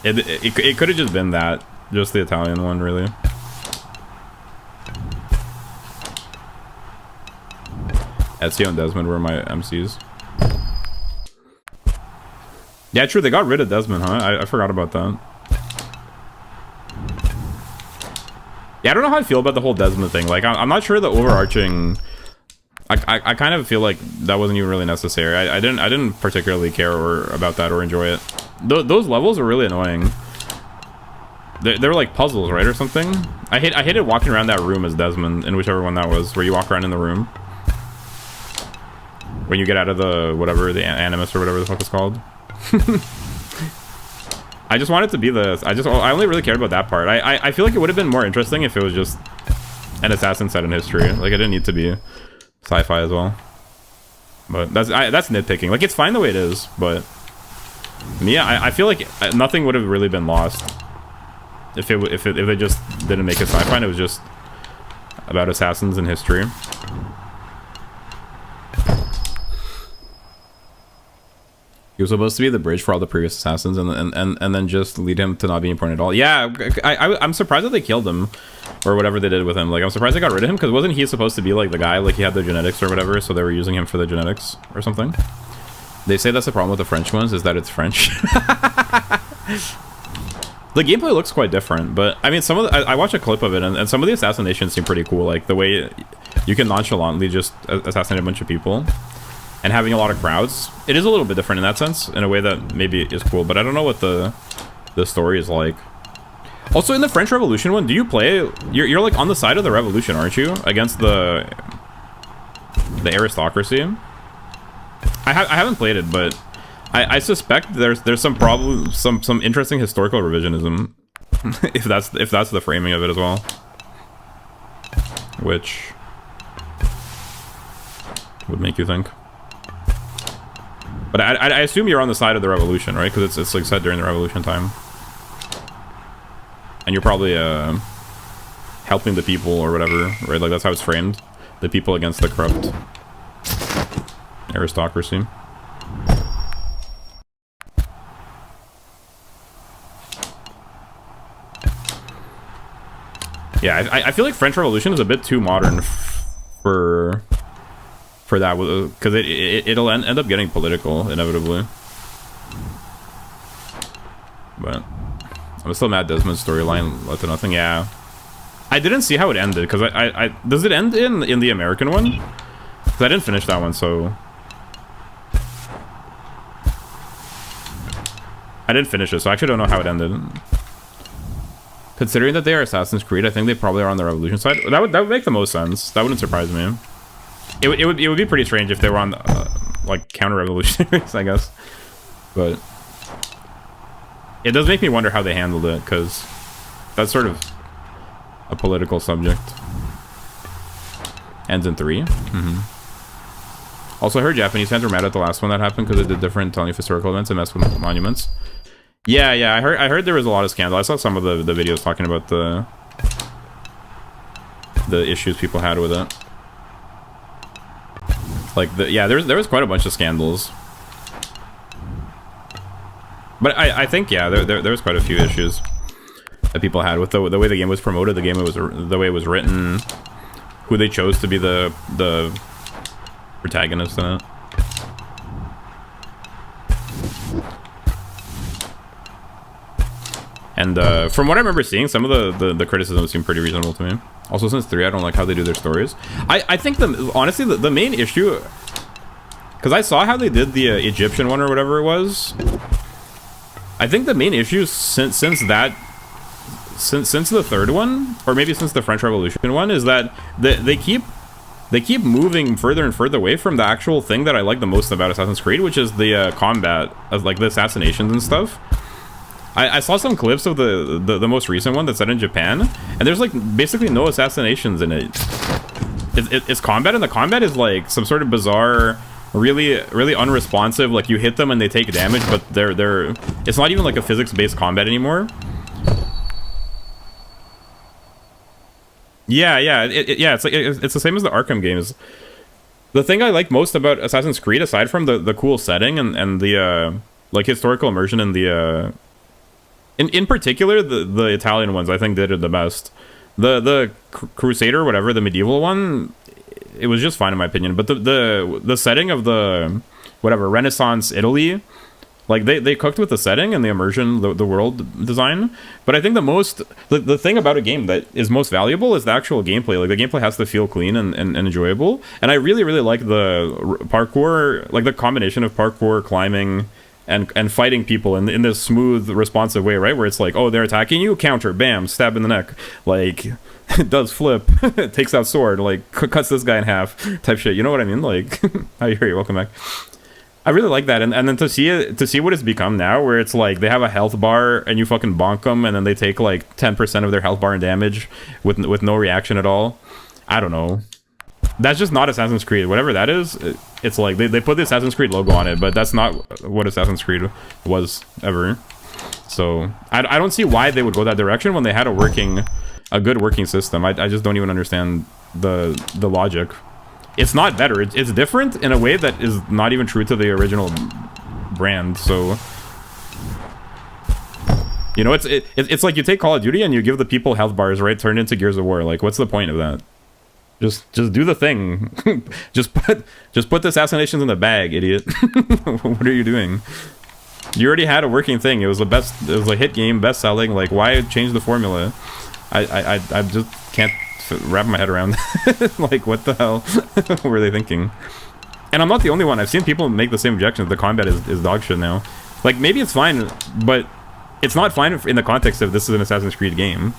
It could have just been that, just the Italian one, really. Ezio and Desmond were my MCs. Yeah, true. They got rid of Desmond, huh? I forgot about that. Yeah, I don't know how I feel about the whole Desmond thing. Like, I'm not sure the overarching... I kind of feel like that wasn't even really necessary. I didn't particularly care about that or enjoy it. Those levels are really annoying. They're like puzzles, right, or something? I hated walking around that room as Desmond, in whichever one that was, where you walk around in the room. When you get out of the, whatever, the Animus or whatever the fuck it's called. I just wanted to be I only really cared about that part. I feel like it would have been more interesting if it was just an assassin set in history. Like, it didn't need to be sci-fi as well. But that's nitpicking. Like, it's fine the way it is, but... Yeah, I feel like nothing would have really been lost if they just didn't make it sci-fi and it was just about assassins in history. He was supposed to be the bridge for all the previous assassins, and then just lead him to not be important at all. Yeah, I'm surprised that they killed him, or whatever they did with him. Like, I'm surprised they got rid of him, because wasn't he supposed to be like the guy? Like, he had the genetics or whatever, so they were using him for the genetics or something. They say that's the problem with the French ones, is that it's French. The gameplay looks quite different, but I mean, I watched a clip of it, and some of the assassinations seem pretty cool. Like the way you can nonchalantly just assassinate a bunch of people. And having a lot of crowds, it is a little bit different in that sense, in a way that maybe is cool, but I don't know what the story is like. Also, in the French Revolution one, do you play... You're like on the side of the revolution, aren't you? Against the aristocracy? I haven't played it, but I suspect there's some problem, some interesting historical revisionism, if that's the framing of it as well. Which would make you think. But I assume you're on the side of the revolution, right? Because it's like set during the revolution time. And you're probably helping the people or whatever, right? Like that's how it's framed. The people against the corrupt aristocracy. Yeah, I feel like French Revolution is a bit too modern for that, because it'll end up getting political inevitably. But I'm still mad Desmond's storyline led to nothing. Yeah, I didn't see how it ended, because I does it end in the American one? Because I didn't finish that one, so I didn't finish it, so I actually don't know how it ended. Considering that they are Assassin's Creed, I think they probably are on the Revolution side. That would make the most sense. That wouldn't surprise me. It would be pretty strange if they were on the, like, counter-revolutionaries, I guess. But it does make me wonder how they handled it, because that's sort of a political subject. Ends in 3. Also, I heard Japanese fans were mad at the last one that happened because it did different, telling you historical events and messed with monuments. Yeah, I heard there was a lot of scandal. I saw some of the videos talking about the issues people had with it. Like, there was quite a bunch of scandals. But I think, yeah, there was quite a few issues that people had with the way the game was promoted, the way it was written, who they chose to be the protagonist in it. And from what I remember seeing, some of the criticisms seem pretty reasonable to me. Also, since 3, I don't like how they do their stories. I think honestly the main issue, because I saw how they did the Egyptian one or whatever it was. I think the main issue since the third one, or maybe since the French Revolution one, is that they keep moving further and further away from the actual thing that I like the most about Assassin's Creed, which is the combat of, like, the assassinations and stuff. I saw some clips of the most recent one that's set in Japan, and there's, like, basically no assassinations in it. It's combat, and the combat is, like, some sort of bizarre, really unresponsive, like, you hit them and they take damage, but it's not even, like, a physics-based combat anymore. Yeah, it's like it's the same as the Arkham games. The thing I like most about Assassin's Creed, aside from the cool setting and the like historical immersion and the in particular the Italian ones, I think did it the best. The Crusader, whatever, the medieval one, it was just fine in my opinion. But the setting of the whatever Renaissance Italy, like they cooked with the setting and the immersion, the world design. But I think the thing about a game that is most valuable is the actual gameplay. Like, the gameplay has to feel clean and enjoyable. And I really like the parkour, like the combination of parkour, climbing, and fighting people in this smooth, responsive way, right? Where it's like, oh, they're attacking you, counter, bam, stab in the neck, like it does flip, takes out sword, like cuts this guy in half, type shit. You know what I mean? Like, how you hear you? Welcome back. I really like that, and then to see what it's become now, where it's like they have a health bar and you fucking bonk them, and then they take like 10% of their health bar in damage with no reaction at all. I don't know. That's just not Assassin's Creed. Whatever that is, it's like they put the Assassin's Creed logo on it, but that's not what Assassin's Creed was ever. So I don't see why they would go that direction when they had a good working system. I just don't even understand the logic. It's not better. It's different in a way that is not even true to the original brand. So, you know, it's like you take Call of Duty and you give the people health bars, right? Turn into Gears of War. Like, what's the point of that? Just do the thing. just put the assassinations in the bag, idiot. What are you doing? You already had a working thing. It was a hit game, best selling. Like, why change the formula? I just can't wrap my head around like, what the hell were they thinking? And I'm not the only one. I've seen people make the same objections. The combat is dog shit now. Like, maybe it's fine, but it's not fine in the context of this is an Assassin's Creed game.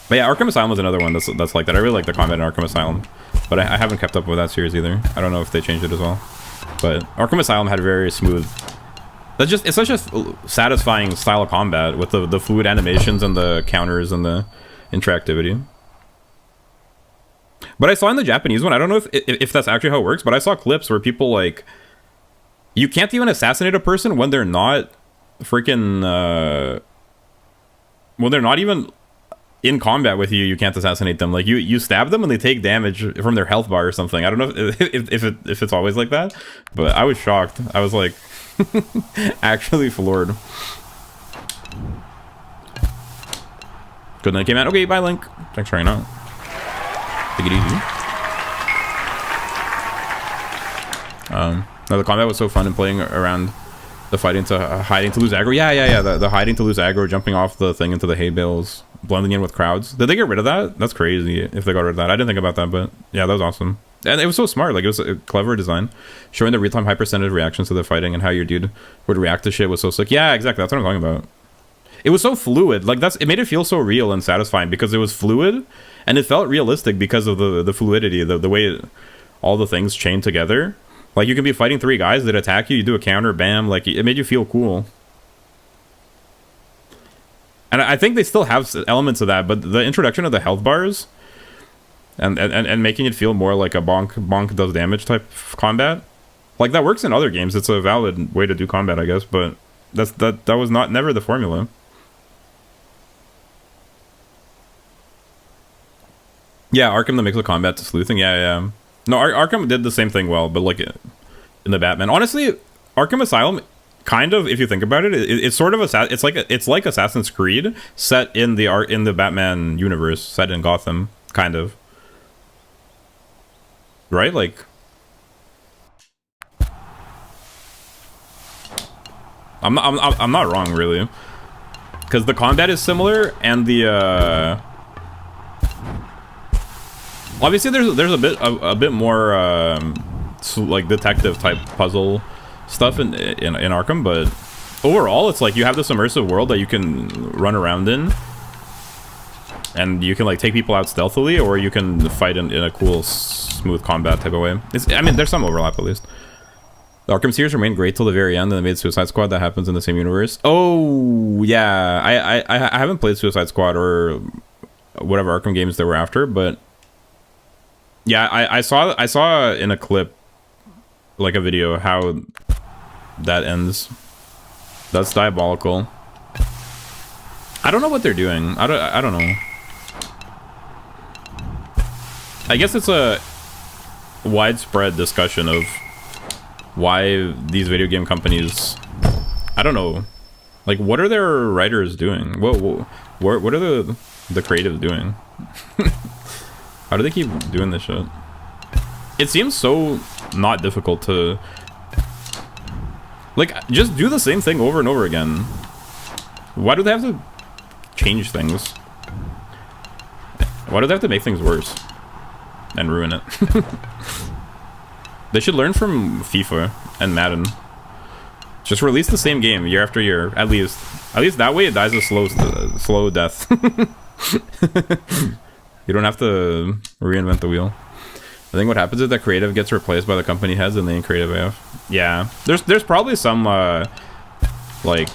But yeah, Arkham Asylum was another one that's like that. I really like the combat in Arkham Asylum, but I haven't kept up with that series either. I don't know if they changed it as well. But Arkham Asylum had very smooth. It's such a satisfying style of combat with the fluid animations and the counters and the interactivity. But I saw in the Japanese one, I don't know if that's actually how it works, but I saw clips where people, like, you can't even assassinate a person when they're not freaking when they're not even in combat with you. You can't assassinate them. Like, you stab them and they take damage from their health bar or something. I don't know if it's always like that, but I was shocked. I was like Good night, man. Okay, bye, Link. Thanks for hanging out. Take it easy. No, the combat was so fun and playing around the hiding to lose aggro. Yeah. The hiding to lose aggro, jumping off the thing into the hay bales, blending in with crowds. Did they get rid of that? That's crazy if they got rid of that. I didn't think about that, but yeah, that was awesome. And it was so smart. Like, it was a clever design. Showing the real-time high percentage reactions to the fighting and how your dude would react to shit was so slick. Yeah, exactly. That's what I'm talking about. It was so fluid. Like, it made it feel so real and satisfying because it was fluid and it felt realistic because of the fluidity, the way all the things chain together. Like, you can be fighting 3 guys that attack you, you do a counter, bam, like, it made you feel cool. And I think they still have elements of that, but the introduction of the health bars and making it feel more like a bonk does damage type of combat, like, that works in other games. It's a valid way to do combat, I guess, but that was never the formula. Yeah, Arkham, the mix of combat to sleuthing. Yeah. No, Arkham did the same thing well, but like in the Batman. Honestly, Arkham Asylum, kind of, if you think about it, it's sort of it's like Assassin's Creed set in the Batman universe, set in Gotham, kind of. Right? Like, I'm not wrong, really, because the combat is similar and the obviously there's a bit more like detective type puzzle stuff in Arkham, but overall it's like you have this immersive world that you can run around in, and you can like take people out stealthily, or you can fight in a cool smooth combat type of way. I mean, there's some overlap at least. The Arkham series remained great till the very end, and they made Suicide Squad that happens in the same universe. Oh yeah, I haven't played Suicide Squad or whatever Arkham games they were after, but yeah, I saw in a clip, like a video, how that ends. That's diabolical. I don't know what they're doing. I don't know. I guess it's a widespread discussion of why these video game companies, I don't know, like, what are their writers doing? What are the creatives doing? How do they keep doing this shit? It seems so not difficult to, like, just do the same thing over and over again. Why do they have to change things? Why do they have to make things worse and ruin it? They should learn from FIFA and Madden. Just release the same game year after year, at least. At least that way it dies a slow death. You don't have to reinvent the wheel. I think what happens is that creative gets replaced by the company heads and they ain't creative AF. Yeah, there's probably some like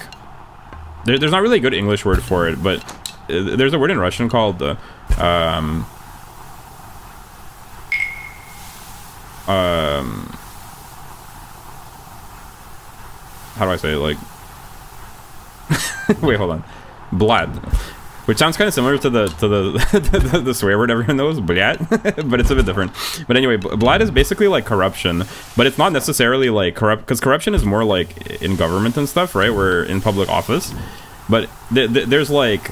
there's not really a good English word for it, but there's a word in Russian called how do I say it? Like, wait, hold on, blad, which sounds kind of similar to the swear word everyone knows, blad, but it's a bit different. But anyway, blad is basically like corruption, but it's not necessarily like corrupt, because corruption is more like in government and stuff, right? We're in public office, but there's like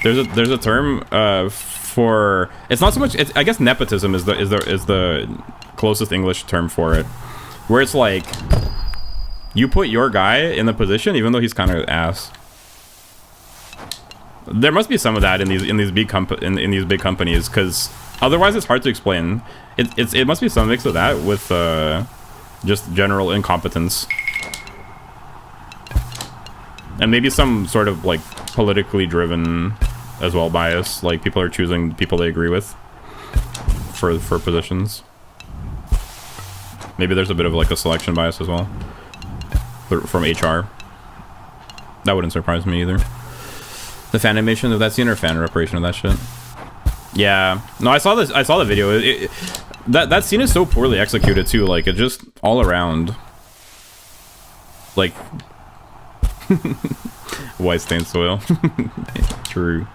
there's a term for, it's not so much, it's, I guess nepotism is the closest English term for it, where it's like you put your guy in the position even though he's kind of ass. There must be some of that in these big companies, because otherwise it's hard to explain. It must be some mix of that with just general incompetence, and maybe some sort of like politically driven as well bias, like people are choosing people they agree with for positions. Maybe there's a bit of like a selection bias as well from HR. That wouldn't surprise me either. The fan animation of that scene or fan reparation of that shit? Yeah. No, I saw the video. That scene is so poorly executed too. Like, it just all around. Like, white stained soil. True.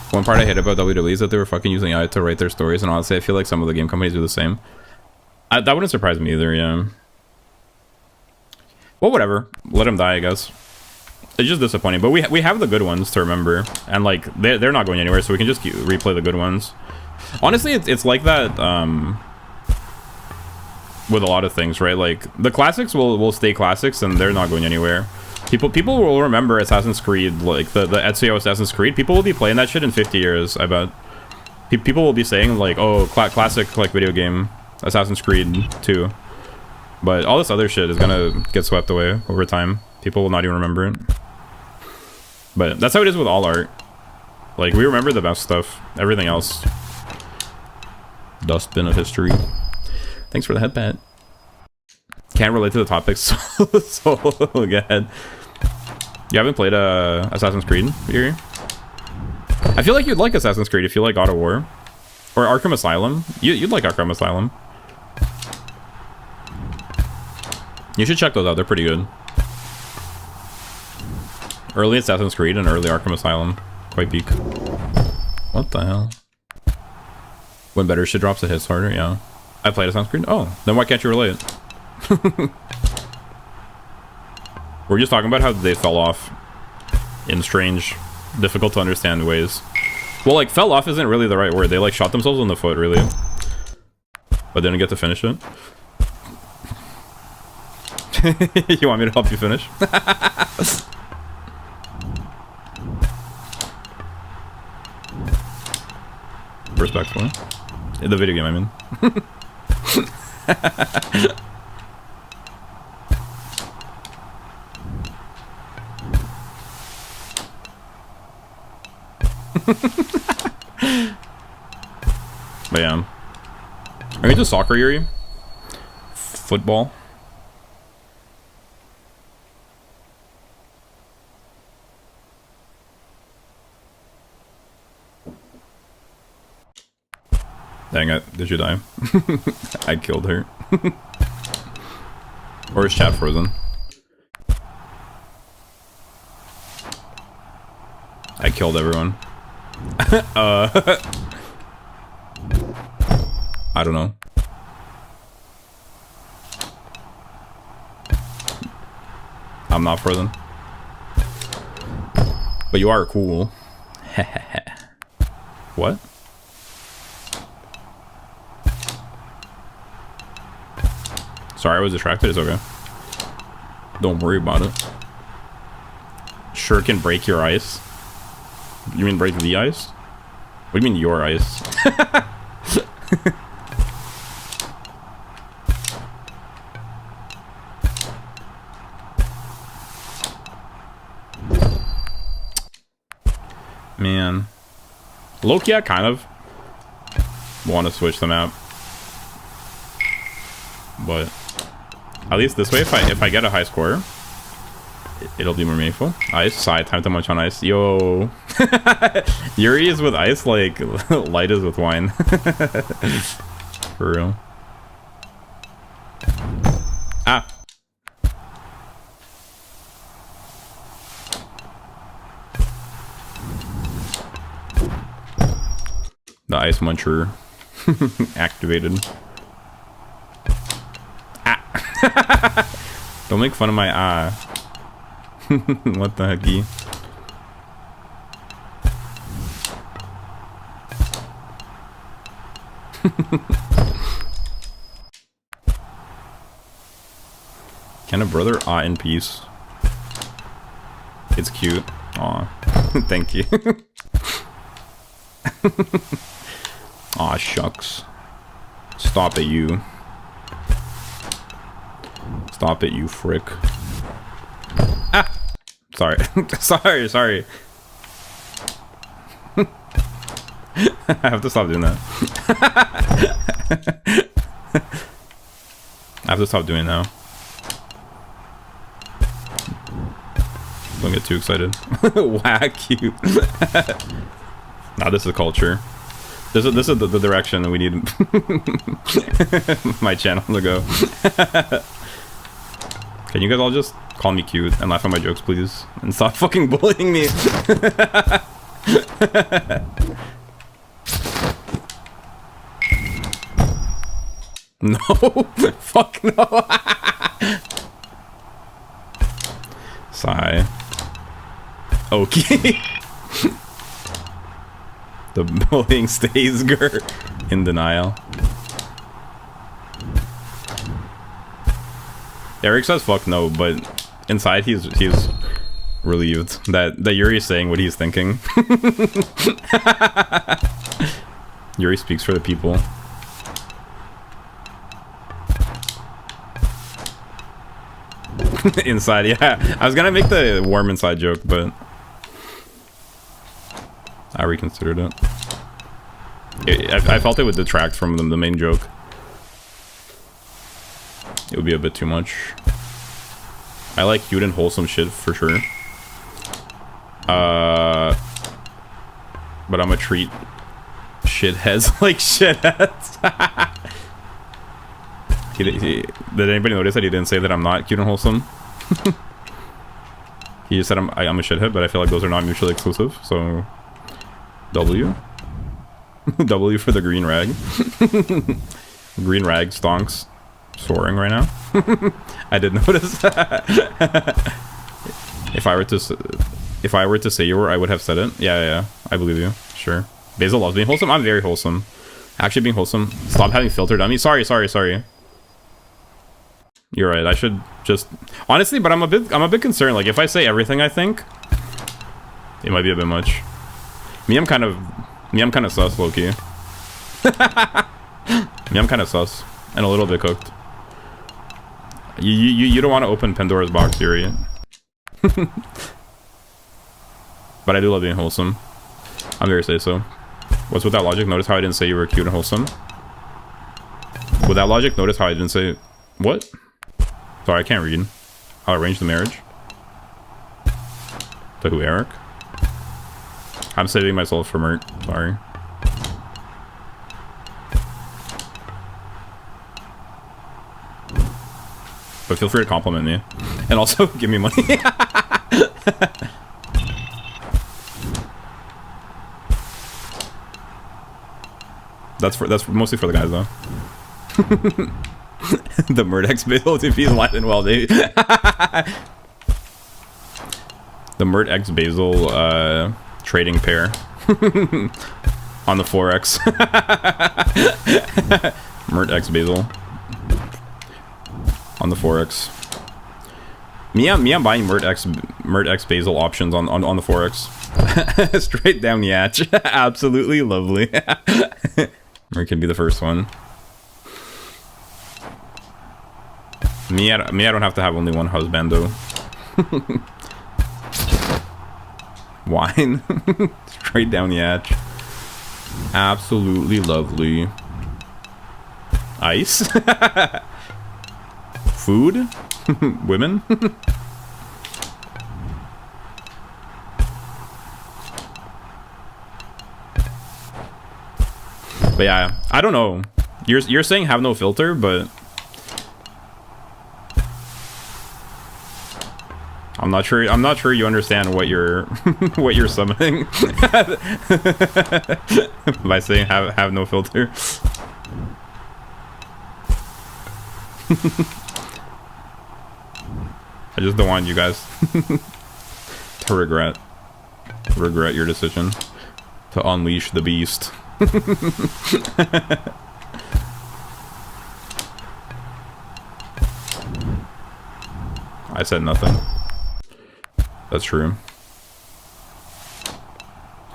One part I hate about WWE is that they were fucking using AI to write their stories, and honestly, I feel like some of the game companies do the same. That wouldn't surprise me either. Yeah. Well, whatever. Let him die, I guess. It's just disappointing, but we have the good ones to remember, and like they're not going anywhere, so we can just replay the good ones. Honestly, it's like that with a lot of things, right? Like the classics will stay classics, and they're not going anywhere. People will remember Assassin's Creed, like the Ezio Assassin's Creed. People will be playing that shit in 50 years, I bet. People will be saying like, oh, classic like video game Assassin's Creed 2, but all this other shit is gonna get swept away over time. People will not even remember it. But that's how it is with all art. Like, we remember the best stuff. Everything else, dustbin of history. Thanks for the headband. Can't relate to the topics, so go ahead. You haven't played Assassin's Creed, Yuri? I feel like you'd like Assassin's Creed if you like God of War. Or Arkham Asylum. You'd like Arkham Asylum. You should check those out, they're pretty good. Early Assassin's Creed and early Arkham Asylum. Quite peak. What the hell? When better shit drops, it hits harder, yeah. I played Assassin's Creed? Oh, then why can't you relate? We're just talking about how they fell off in strange, difficult to understand ways. Well, like, fell off isn't really the right word. They, like, shot themselves in the foot, really. But didn't get to finish it. You want me to help you finish? Respectfully. In the video game, I mean. But yeah. Are you into soccer, Yuri? Football? Dang it, did you die? I killed her. Or is chat frozen? I killed everyone. I don't know. I'm not frozen. But you are cool. What? Sorry, I was distracted. It's okay. Don't worry about it. Sure can break your ice. You mean break the ice? What do you mean your ice? Man. Loki, I kind of want to switch the map. But at least this way, if I get a high score, it'll be more meaningful. Ice, side, time to munch on ice. Yo. Yuri is with ice like Light is with wine. For real. Ah. The ice muncher activated. Ah. Don't make fun of my eye. What the hecky? Can a brother in peace? It's cute. Aw. Thank you. Aw, shucks. Stop it, you. Stop it, you frick. Ah! Sorry. sorry. I have to stop doing that. I have to stop doing now. Don't get too excited. Whack you. Nah, this is culture. This is the direction we need my channel to go. Can you guys all just call me cute and laugh at my jokes, please? And stop fucking bullying me. No. Fuck no. Sigh. Okay. The bullying stays in denial. Eric says fuck no, but inside he's relieved that Yuri is saying what he's thinking. Yuri speaks for the people. Inside, yeah. I was gonna make the warm inside joke, but I reconsidered it. I felt it would detract from the main joke. It would be a bit too much. I like cute and wholesome shit for sure. But I'm a treat shitheads like shitheads. Did anybody notice that he didn't say that I'm not cute and wholesome? He just said I'm a shithead, but I feel like those are not mutually exclusive. So W. W for the green rag. Green rag stonks. Soaring right now. I did notice. If I were to say you were, I would have said it. Yeah, I believe you. Sure. Basil loves being wholesome. I'm very wholesome. Actually being wholesome. Stop having filtered on me. Sorry. You're right. I should just honestly, but I'm a bit concerned. Like if I say everything I think, it might be a bit much. Me, I'm kind of sus, low-key. Me, I'm kind of sus and a little bit cooked. You don't want to open Pandora's box, Yuri. But I do love being wholesome. I'm very say so. What's with that logic? Notice how I didn't say you were cute and wholesome. With that logic, notice how I didn't say what? Sorry, I can't read. I'll arrange the marriage. To who, Eric? I'm saving myself for Mert. Sorry. But feel free to compliment me. And also, give me money. That's mostly for the guys, though. The Murdex Basil TP is alive and well, baby. The Murdex Basil trading pair on the Forex. Murdex Basil on the Forex. Me, I'm buying Murdex Basil options on the Forex. Straight down the hatch. Absolutely lovely. Mert can be the first one. Me, I don't have to have only one husband though. Wine. Straight down the hatch. Absolutely lovely. Ice. Food. Women. But yeah, I don't know. You're saying have no filter, but I'm not sure you understand what you're what you're summoning by saying have no filter. I just don't want you guys to regret your decision to unleash the beast. I said nothing. That's true.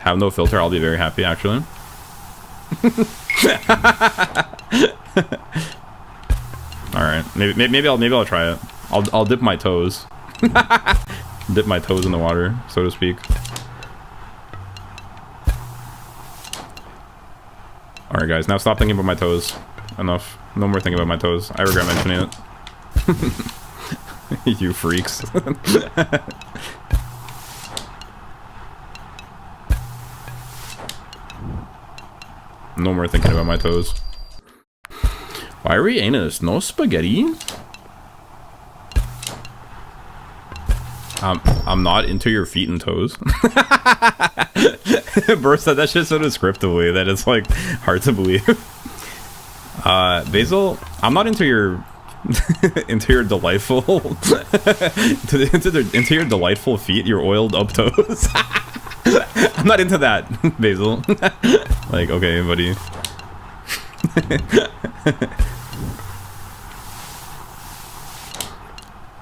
Have no filter, I'll be very happy, actually. Alright, maybe I'll try it. I'll dip my toes. Dip my toes in the water, so to speak. Alright guys, now stop thinking about my toes. Enough. No more thinking about my toes. I regret mentioning it. You freaks. No more thinking about my toes. Fiery anus, no spaghetti. I'm not into your feet and toes. Bro said that shit so descriptively that it's like hard to believe. Basil, I'm not into your into your delightful into your delightful feet, your oiled up toes. I'm not into that, Basil. Like, okay, buddy.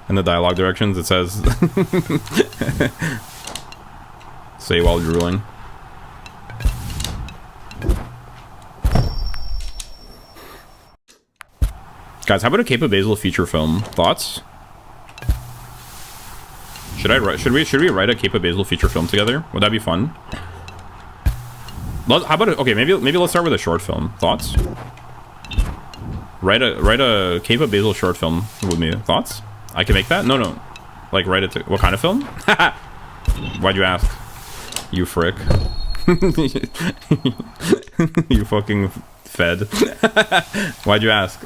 In the dialogue directions, it says, say while drooling. Guys, how about a Cape of Basil feature film? Thoughts? Should we write a Cape of Basil feature film together? Would that be fun? How about okay, maybe let's start with a short film. Thoughts? Write a Cape of Basil short film with me. Thoughts? I can make that? No. Like, write it to... What kind of film? Why'd you ask? You frick. You fucking fed. Why'd you ask?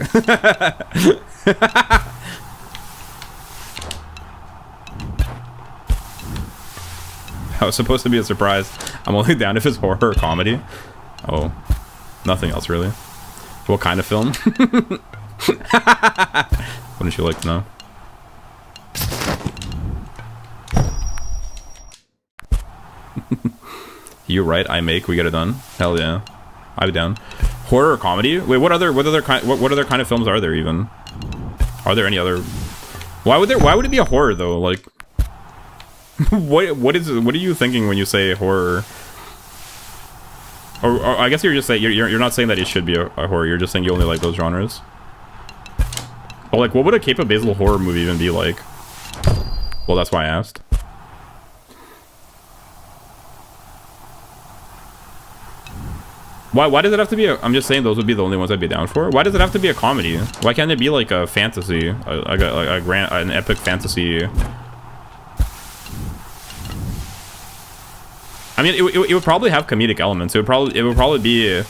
That was supposed to be a surprise. I'm only down if it's horror or comedy. Oh. Nothing else, really. What kind of film? Wouldn't you like to know? You right, I make, we get it done. Hell yeah. I'd be down. Horror or comedy? Wait, what other kind of films are there even? Are there any other? Why would it be a horror though? Like what are you thinking when you say horror? Or I guess you're just saying you're not saying that it should be a horror, you're just saying you only like those genres. But like, what would a Cape of Basil horror movie even be like? Well, that's why I asked. Why does it have to be I'm just saying those would be the only ones I'd be down for. Why does it have to be a comedy? Why can't it be like a fantasy, an epic fantasy? I mean, it would probably have comedic elements. It would probably be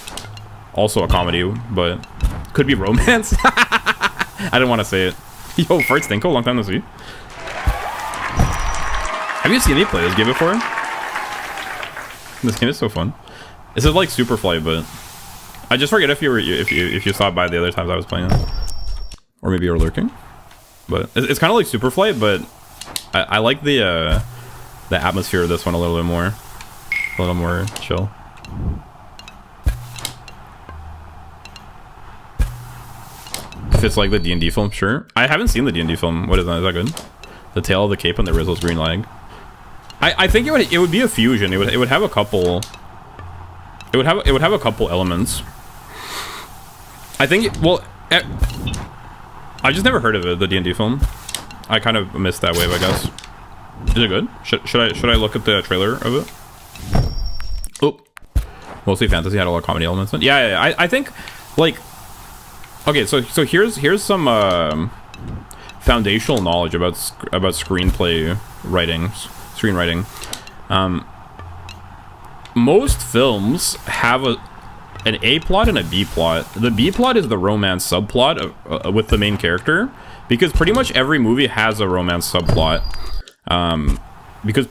also a comedy, but could be romance. I didn't want to say it. Yo, First Stinko, long time no see. Have you seen me play this game before? This game is so fun. This is like Super Flight, but I just forget if you saw it by the other times I was playing it, or maybe you're lurking. But it's kind of like Super Flight, but I like the atmosphere of this one a little bit more, chill. If it's like the D&D film, sure. I haven't seen the D&D film. What is that? Is that good? The Tale of the Cape and the Rizzle's Green Lag. I think it would be a fusion. It would have a couple. It would have a couple elements. I think. I just never heard of it. The D&D film. I kind of missed that wave, I guess. Is it good? Should I look at the trailer of it? Oh, mostly fantasy, had a lot of comedy elements. Yeah. I think like. Okay, so here's some foundational knowledge about screenplay screenwriting. Most films have an A plot and a B plot. The B plot is the romance subplot with the main character, because pretty much every movie has a romance subplot, because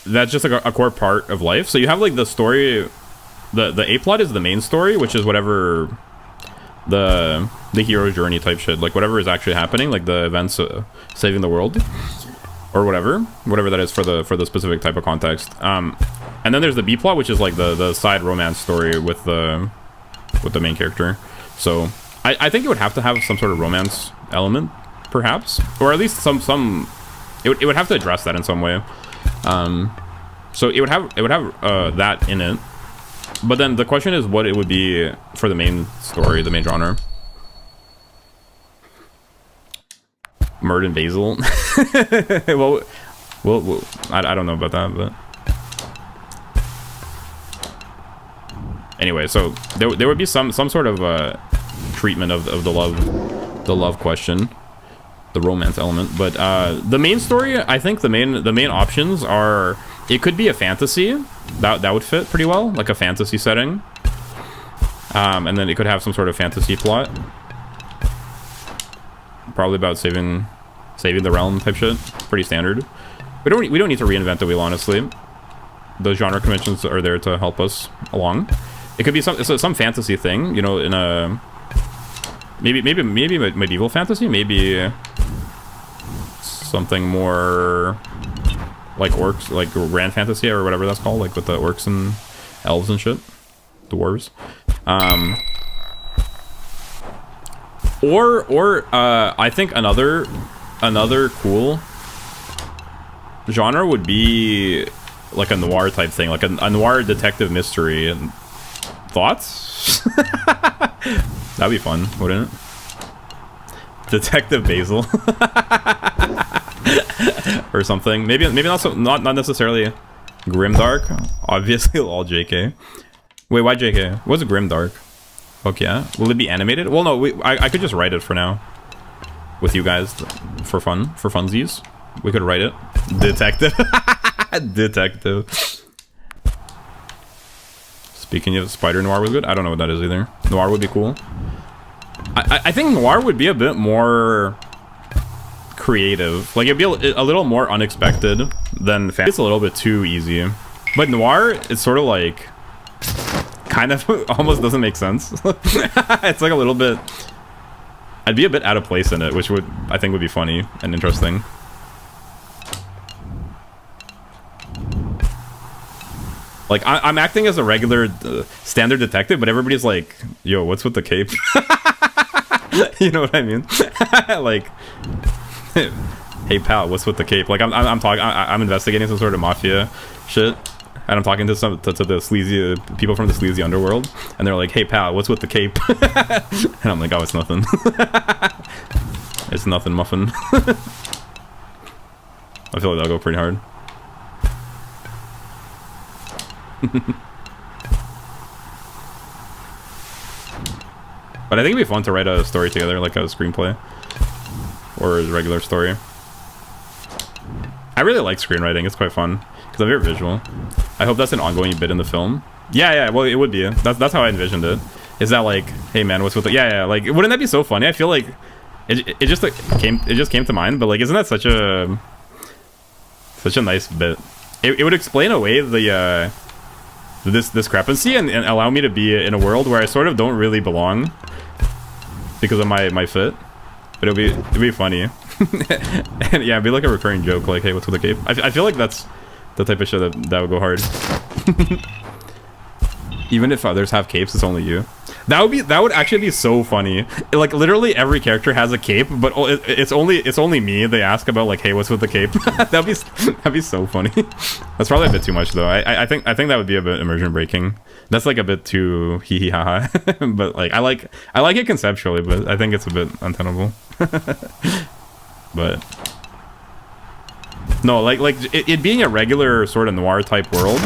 that's just like a core part of life. So you have like the story, the A plot is the main story, which is whatever the hero's journey type shit, like whatever is actually happening, like the events saving the world or whatever that is for the specific type of context. And then there's the B plot, which is like the side romance story with the main character. So I think it would have to have some sort of romance element, perhaps, or at least some it would have to address that in some way. So it would have that in it. But then the question is what it would be for the main story, the main genre. Murd and Basil. well, I don't know about that, but anyway, so there would be some sort of treatment of the love question, the romance element. But the main story, I think the main options are, it could be a fantasy that would fit pretty well, like a fantasy setting, and then it could have some sort of fantasy plot, probably about saving the realm type shit. Pretty standard. We don't need to reinvent the wheel, honestly. Those genre conventions are there to help us along. It could be some fantasy thing, you know, in a maybe medieval fantasy, maybe something more like orcs, like grand fantasy or whatever that's called, like with the orcs and elves and shit, dwarves. Or I think another cool genre would be like a noir type thing, like a noir detective mystery. And thoughts? That'd be fun, wouldn't it? Detective Basil. Or something. Maybe not necessarily grimdark. Obviously all JK. Wait, why JK? What's grimdark? Fuck yeah. Will it be animated? Well, no, I could just write it for now. With you guys for fun, for funsies. We could write it. Detective. Detective. Speaking of Spider Noir was good. I don't know what that is either. Noir would be cool. I think Noir would be a bit more creative. Like, it'd be a little more unexpected than fantasy. It's a little bit too easy. But Noir, it's sort of like... kind of almost doesn't make sense. It's like a little bit... I'd be a bit out of place in it, which would, I think, would be funny and interesting. Like, I'm acting as a regular standard detective, but everybody's like, yo, what's with the cape? You know what I mean? Like, hey pal, what's with the cape? Like, I'm investigating some sort of mafia shit, and I'm talking to the sleazy people from the sleazy underworld, and they're like, hey pal, what's with the cape? And I'm like, oh, it's nothing. It's nothing, muffin. I feel like that'll go pretty hard. But I think it'd be fun to write a story together, like a screenplay or a regular story. I really like screenwriting. It's quite fun because I'm very visual. I hope that's an ongoing bit in the film. Yeah, well, it would be. That's how I envisioned it. Is that like, hey man, what's with the... Yeah, like, wouldn't that be so funny? I feel like it just like came to mind, but like, isn't that such a nice bit? It would explain away the this discrepancy and allow me to be in a world where I sort of don't really belong because of my fit. But it'd be funny. And yeah, it'd be like a recurring joke, like, hey, what's with the cape? I feel like that's the type of shit that would go hard. Even if others have capes, it's only you. That would actually be so funny. Like, literally every character has a cape, but it's only me. They ask about, like, hey, what's with the cape? that'd be so funny. That's probably a bit too much though. I think that would be a bit immersion breaking. That's like a bit too hee hee ha ha. But like I like it conceptually, but I think it's a bit untenable. But no, like it being a regular sort of noir type world.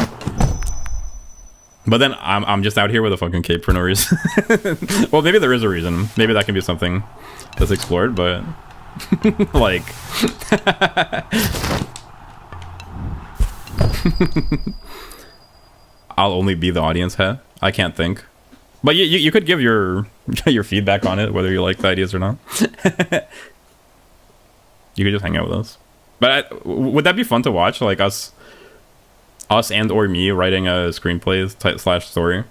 But then I'm just out here with a fucking cape for no reason. Well, maybe there is a reason. Maybe that can be something that's explored, but like I'll only be the audience head. I can't think. But you could give your feedback on it, whether you like the ideas or not. You could just hang out with us. But would that be fun to watch? Like us and or me writing a screenplay / story?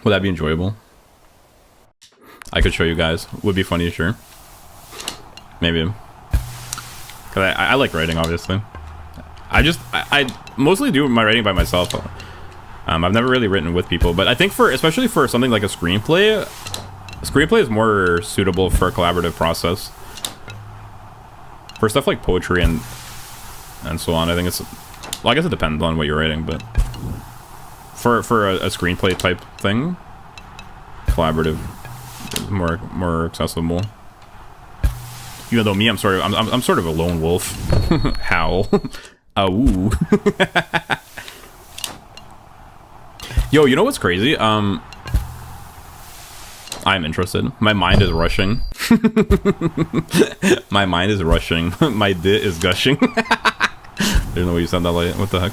Would that be enjoyable? I could show you guys. Would be funny, sure. Maybe. Because I like writing, obviously. I mostly do my writing by myself. I've never really written with people, but I think especially for something like a screenplay is more suitable for a collaborative process. For stuff like poetry and so on, I think it's... Well, I guess it depends on what you're writing, but... For a screenplay type thing, collaborative is more accessible. Even though me, I'm sort of a lone wolf. How? Ooh. Yo, you know what's crazy? I'm interested. My mind is rushing. My mind is rushing. My dit is gushing. There's no way you sound that light. What the heck?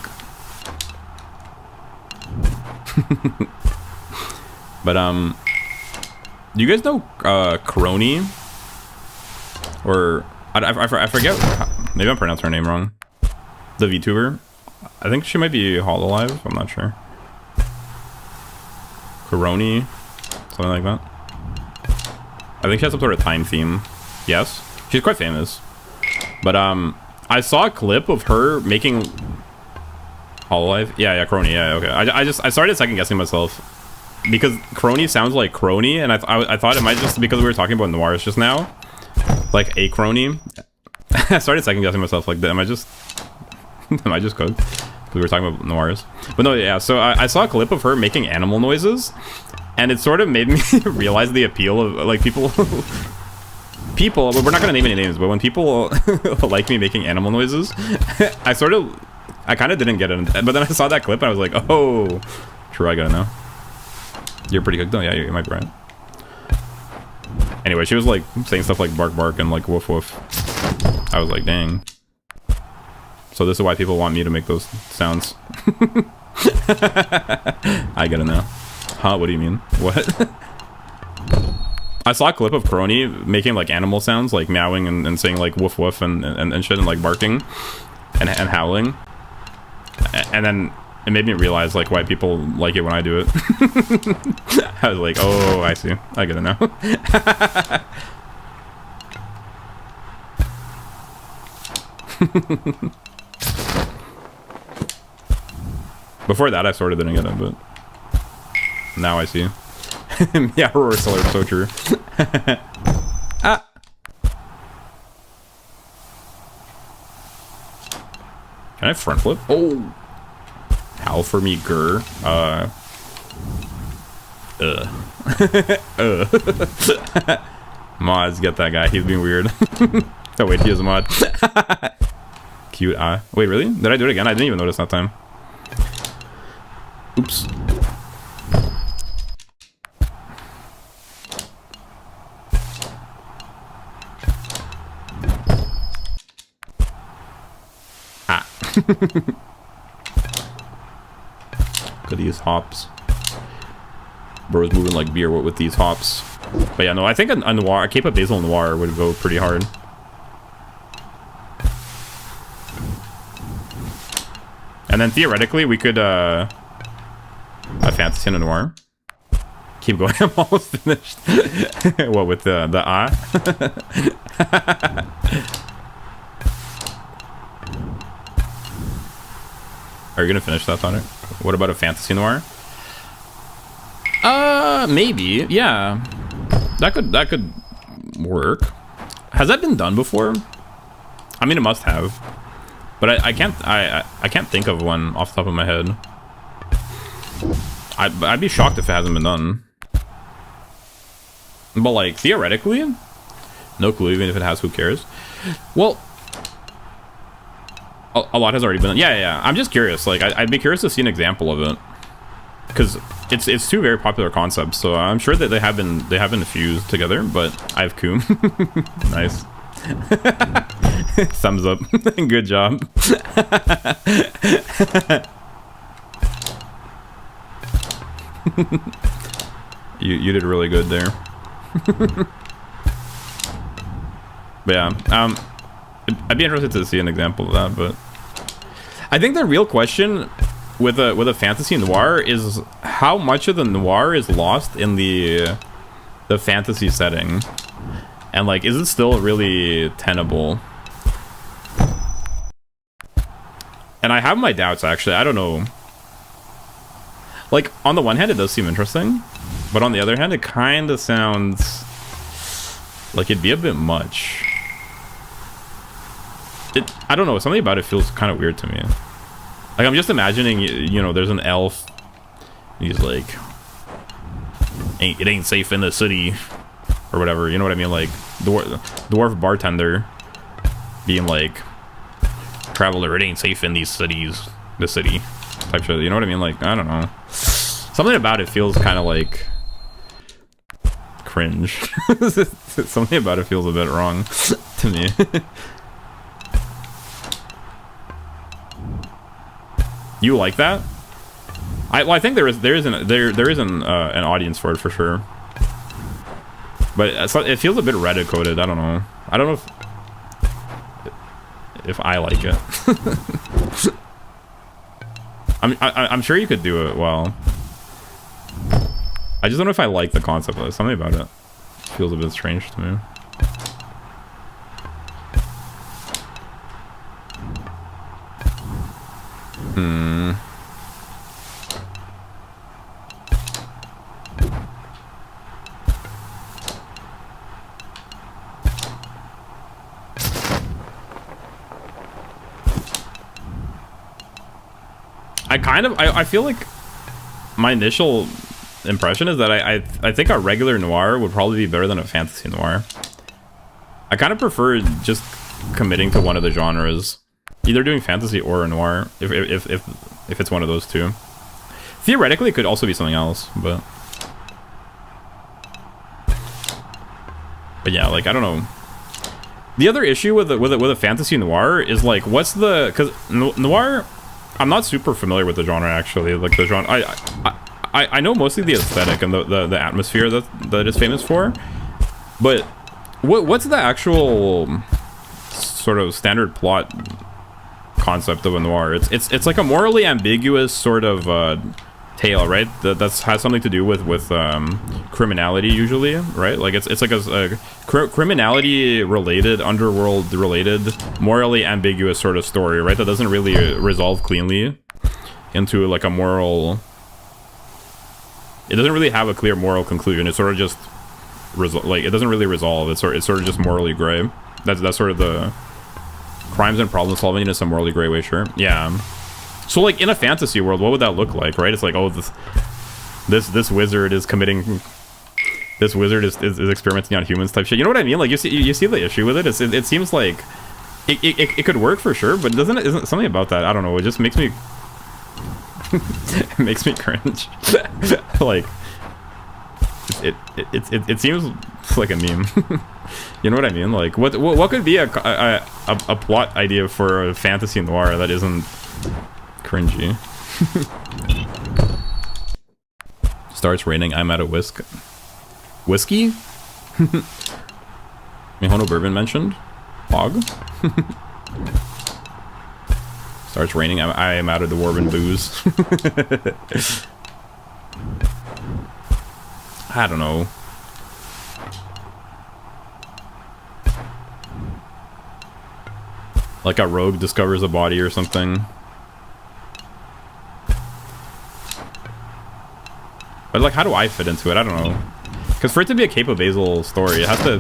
But do you guys know Crony? Or I forget. Maybe I'm pronouncing her name wrong. The VTuber. I think she might be Hololive. I'm not sure. Coroni, something like that. I think she has some sort of time theme. Yes, she's quite famous. But I saw a clip of her making Hololive. Yeah, Crony. Yeah, okay. I started second guessing myself because Crony sounds like Crony, and I thought it might just because we were talking about noirs just now, like a Crony. I started second guessing myself like, am I just cooked? We were talking about noirs, but no, yeah. So I saw a clip of her making animal noises, and it sort of made me realize the appeal of like people. Well, we're not gonna name any names, but when people like me making animal noises, I kind of didn't get it. But then I saw that clip and I was like, oh, true, I gotta know. You're pretty good though. Yeah, you might be right. Anyway, she was like saying stuff like bark bark and like woof woof. I was like, dang. So this is why people want me to make those sounds. I gotta know. Huh? What do you mean? What? I saw a clip of Crony making like animal sounds, like meowing and saying like woof woof and shit, and like barking and howling. And then it made me realize like why people like it when I do it. I was like, oh, I see. I get it now. Before that, I sort of didn't get it, but now I see. Yeah, roar seller, so true. Ah. Can I front flip? Oh. Howl for me, grr. Mods, get that guy. He's being weird. Oh, wait, he is a mod. Cute. Wait, really? Did I do it again? I didn't even notice that time. Oops. Look at these hops. Bro's moving like beer with these hops. But yeah, no, I think a noir, a Cape of Basil noir would go pretty hard. And then theoretically, we could a fantasy and a noir. Keep going. I'm almost finished. What with the Are you gonna finish that, Thunder? What about a fantasy noir? Maybe. Yeah, that could work. Has that been done before? I mean, it must have, but I can't think of one off the top of my head. I'd be shocked if it hasn't been done. But like theoretically, no clue. Even if it has, who cares? Well. A lot has already been done. Yeah. I'm just curious. Like, I'd be curious to see an example of it, because it's two very popular concepts. So I'm sure that they have been fused together. But I have Coom. Nice. Thumbs up. Good job. You did really good there. But yeah. I'd be interested to see an example of that, but I think the real question with a fantasy noir is how much of the noir is lost in the fantasy setting, and like, is it still really tenable? And I have my doubts, actually. I don't know. Like, on the one hand, it does seem interesting, but on the other hand, it kind of sounds like it'd be a bit much. I don't know, something about it feels kind of weird to me. Like, I'm just imagining, you know, there's an elf. He's like, it ain't safe in the city, or whatever. You know what I mean? Like, dwarf bartender being like, traveler, it ain't safe in these cities, the city type shit. You know what I mean? Like, I don't know. Something about it feels kind of like cringe. Something about it feels a bit wrong to me. You like that? Well, I think there is an audience for it for sure. But it feels a bit Reddit coded. I don't know. I don't know if I like it. I'm sure you could do it well. I just don't know if I like the concept of it. Something about it feels a bit strange to me. I feel like my initial impression is that I think a regular noir would probably be better than a fantasy noir. I kind of prefer just committing to one of the genres, either doing fantasy or a noir, if it's one of those two. Theoretically, it could also be something else, but yeah, like I don't know. The other issue with a fantasy noir is like, what's the, because noir, I'm not super familiar with the genre actually. Like the genre, I know mostly the aesthetic and the atmosphere that it's famous for, but what's the actual sort of standard plot concept of a noir? It's like a morally ambiguous sort of tale, right? That has something to do with criminality usually, right? Like it's like a criminality related, underworld related, morally ambiguous sort of story, right? That doesn't really resolve cleanly into like a moral. It doesn't really have a clear moral conclusion. It's sort of just like it doesn't really resolve. It's sort of just morally gray. That's sort of the crimes and problem solving in some morally gray way. Sure, yeah. So like in a fantasy world, what would that look like, right? It's like, oh, this wizard is committing, this wizard is experimenting on humans type shit. You know what I mean? Like you see the issue with it. It seems like it could work for sure, but isn't something about that? I don't know. It just makes me it makes me cringe. Like it seems like a meme. You know what I mean? Like what could be a plot idea for a fantasy noir that isn't cringy? Starts raining. I'm at a whiskey. Mihono bourbon mentioned. Hog. Starts raining. I am out of the dwarven booze. I don't know. Like a rogue discovers a body or something. But like, how do I fit into it? I don't know. Because for it to be a Cape of Basil story, it has to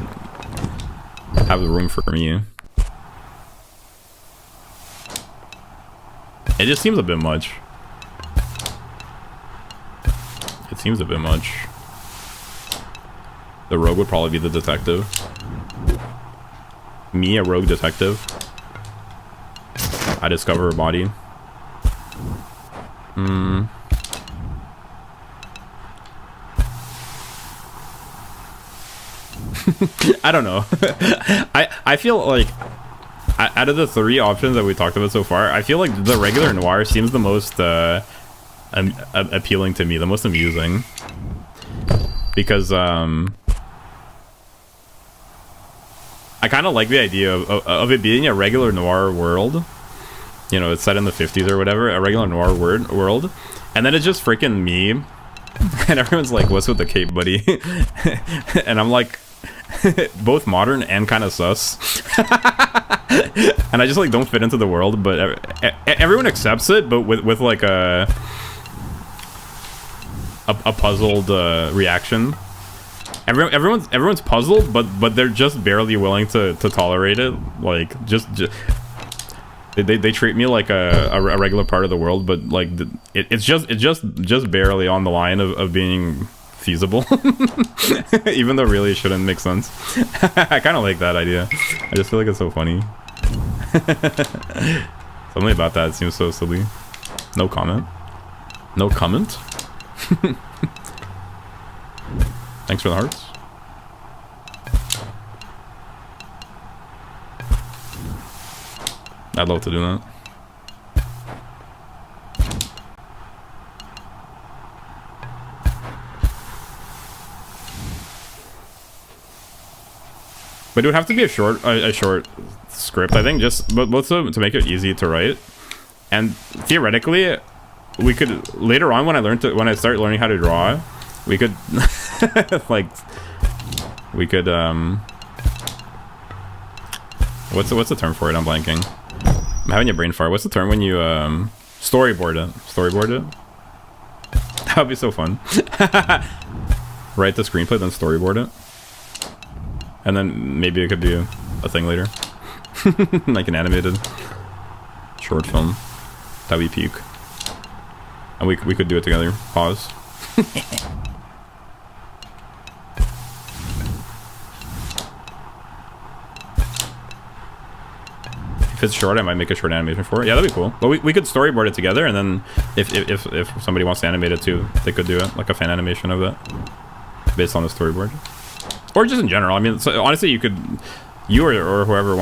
have the room for me. It just seems a bit much. It seems a bit much. The rogue would probably be the detective. Me, a rogue detective. I discover a body. I don't know. I feel like out of the three options that we talked about so far, I feel like the regular noir seems the most appealing to me, the most amusing, because I kind of like the idea of it being a regular noir world. You know, it's set in the 50s or whatever, a regular noir world, and then it's just freaking me, and everyone's like, "What's with the cape, buddy?" And I'm like, both modern and kind of sus. And I just like don't fit into the world, but everyone accepts it, but with like a puzzled reaction. Everyone's puzzled, but they're just barely willing to tolerate it. Like just they treat me like a regular part of the world, but like it's just barely on the line of being feasible. Even though really it shouldn't make sense. I kind of like that idea. I just feel like it's so funny. Something about that seems so silly. No comment. No comment. Thanks for the hearts. I'd love to do that. But it would have to be a short script, I think, just but to make it easy to write. And theoretically, we could later on when I start learning how to draw, We could like we could what's the term for it? I'm blanking. I'm having a brain fart. What's the term when you storyboard it? Storyboard it? That would be so fun. Write the screenplay, then storyboard it. And then maybe it could be a thing later. Like an animated short film. That we puke. And we could do it together. Pause. If it's short, I might make a short animation for it. Yeah, that'd be cool. But we could storyboard it together, and then if somebody wants to animate it too, they could do it, like a fan animation of it, based on the storyboard. Or just in general. I mean, so honestly, you could, or whoever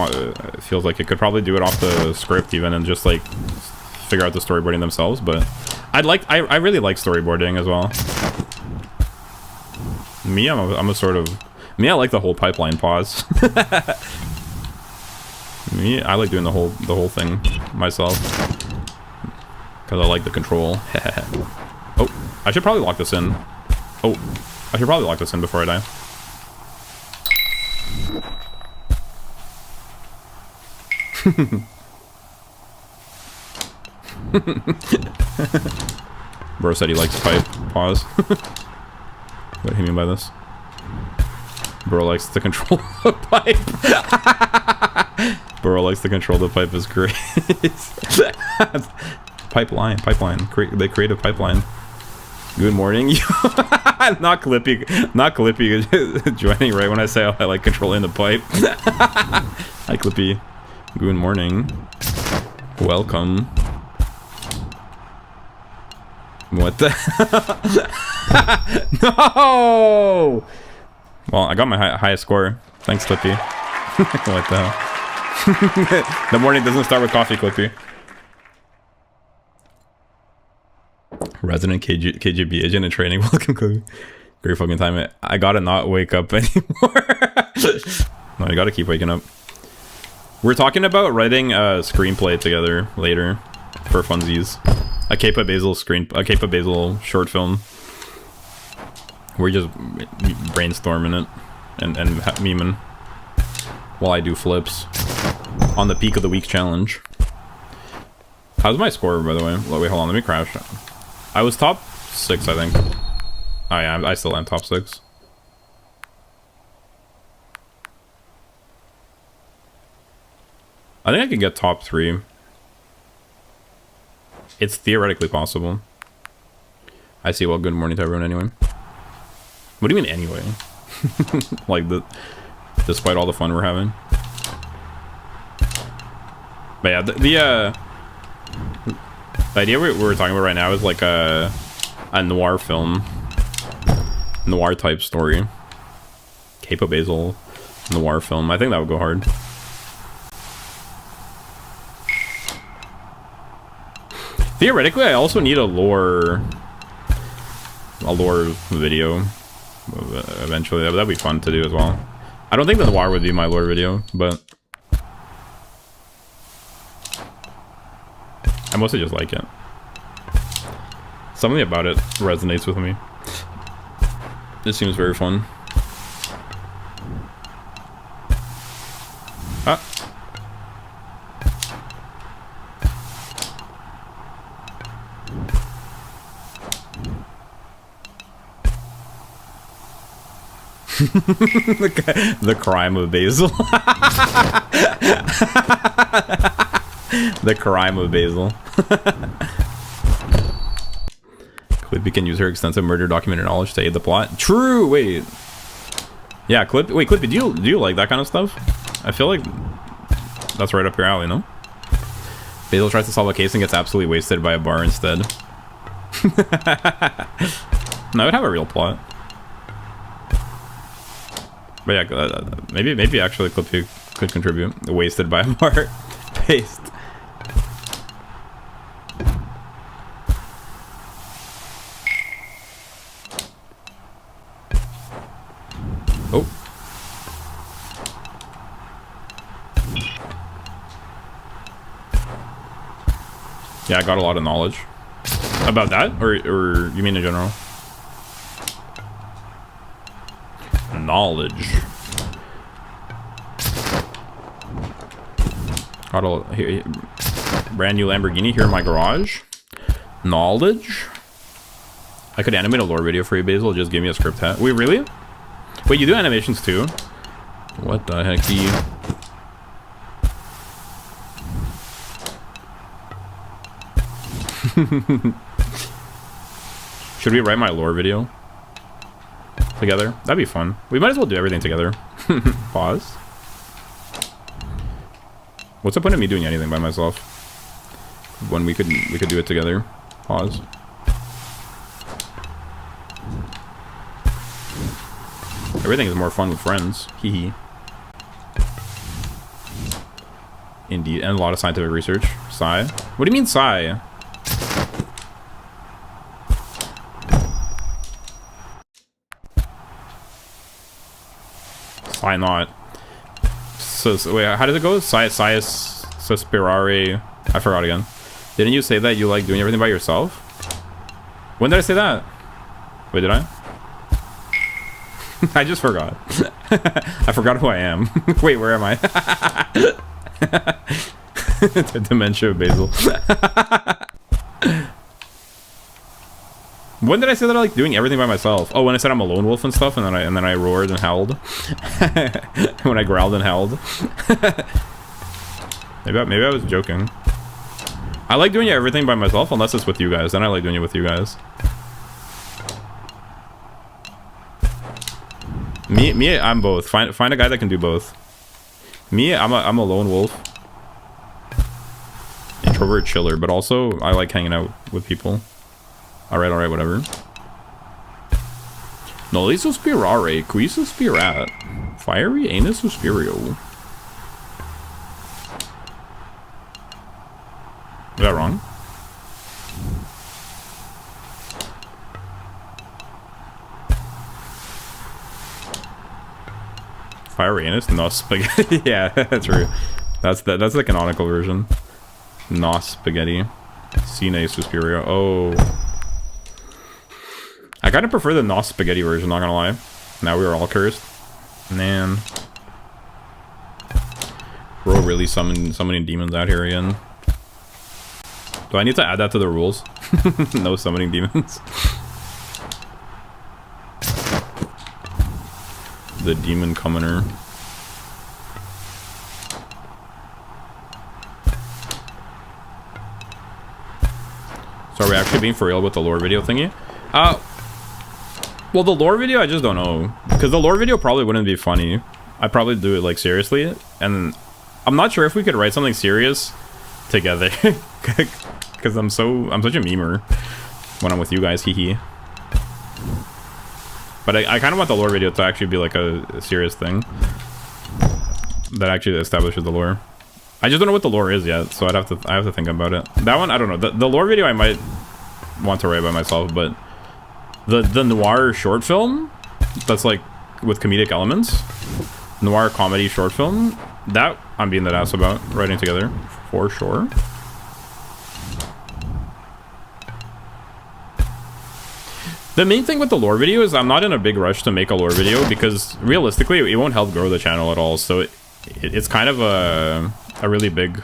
feels like it could probably do it off the script even, and just like figure out the storyboarding themselves. But I really like storyboarding as well. Me, I'm a sort of, I like the whole pipeline pause. Me, I like doing the whole thing myself because I like the control. Oh, I should probably lock this in. Oh, I should probably lock this in before I die. Bro said he likes pipe. Pause. What do you mean by this? Bro likes to control the pipe. Bro likes to control the pipe is great. Pipeline. They create a pipeline. Good morning. Not Clippy joining right when I say I like controlling the pipe. Hi Clippy. Good morning. Welcome. What the? No! Well, I got my highest score. Thanks, Clippy. What the hell? The morning doesn't start with coffee, Clippy. Resident KGB agent in training. Welcome, Clippy. Great fucking time. I gotta not wake up anymore. No, I gotta keep waking up. We're talking about writing a screenplay together later for funsies. A Cape of Basil short film. We're just brainstorming it and memeing while I do flips on the peak of the week challenge. How's my score, by the way? Wait, hold on, let me crash. I was top 6, I think. Oh yeah, I still am top 6. I think I could get top 3. It's theoretically possible. I see. Well, good morning to everyone anyway. What do you mean anyway? Like, despite all the fun we're having. But yeah, the idea we were talking about right now is like a noir film. Noir type story. Cape of Basil noir film. I think that would go hard. Theoretically, I also need a lore video eventually. That'd be fun to do as well. I don't think the noir would be my lore video, but I mostly just like it. Something about it resonates with me. This seems very fun. Ah. The crime of Basil. The crime of Basil. Clippy can use her extensive murder documentary knowledge to aid the plot. True. Wait. Yeah, Clippy. Do you like that kind of stuff? I feel like that's right up your alley, no? Basil tries to solve a case and gets absolutely wasted by a bar instead. No, I would have a real plot. But yeah, maybe actually Clippy could contribute. Wasted by a bar. Paste. Oh. Yeah, I got a lot of knowledge. About that? Or you mean in general? Knowledge. Auto here, brand new Lamborghini here in my garage. Knowledge. I could animate a lore video for you, Basil. Just give me a script hat. Wait, really? Wait, you do animations too? What the heck? Should we write my lore video together? That'd be fun. We might as well do everything together. Pause. What's the point of me doing anything by myself when we could do it together? Pause. Everything is more fun with friends. Hee hee. Indeed, and a lot of scientific research. Sigh. What do you mean sigh? Sigh not. So wait, how does it go? Scius suspirare. I forgot again. Didn't you say that you like doing everything by yourself? When did I say that? Wait, did I? I just forgot. I forgot who I am. Wait, where am I? The dementia of Basil. When did I say that I like doing everything by myself? Oh, when I said I'm a lone wolf and stuff, and then I roared and howled. When I growled and howled. maybe I was joking. I like doing everything by myself unless it's with you guys. Then I like doing it with you guys. Me, I'm both. Find a guy that can do both. Me, I'm a lone wolf. Introvert chiller, but also I like hanging out with people. Alright, whatever. Noli suspirare, qui suspirat. Fiery anus suspirio. Is that wrong? Fiery anus? No spaghetti. Yeah, that's true. That's the canonical version. No spaghetti. Sine suspirio. Oh. I kind of prefer the no spaghetti version, not gonna lie. Now we are all cursed. Man. Bro really summoning demons out here again. Do I need to add that to the rules? No summoning demons. The demon commoner. So are we actually being for real with the lore video thingy? Well, the lore video, I just don't know. Because the lore video probably wouldn't be funny. I'd probably do it, like, seriously. And I'm not sure if we could write something serious together. Because I'm such a memer when I'm with you guys, hee hee. But I kind of want the lore video to actually be, like, a serious thing. That actually establishes the lore. I just don't know what the lore is yet, so I have to think about it. That one, I don't know. The lore video I might want to write by myself, but the noir short film that's like with comedic elements, noir comedy short film, that I'm being that ass about writing together for sure. The main thing with the lore video is I'm not in a big rush to make a lore video because realistically it won't help grow the channel at all, so it's kind of a really big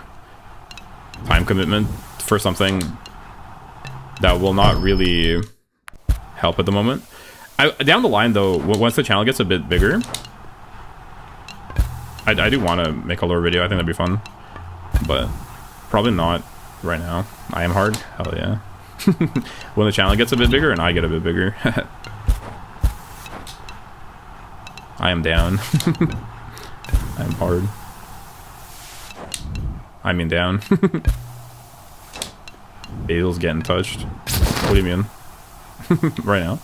time commitment for something that will not really help at the moment. Down the line though, once the channel gets a bit bigger, I do want to make a lore video. I think that'd be fun, but probably not right now. I am hard, hell yeah. When the channel gets a bit bigger and I get a bit bigger. I am down. I am hard. I mean down. Basil's getting touched. What do you mean? Right now?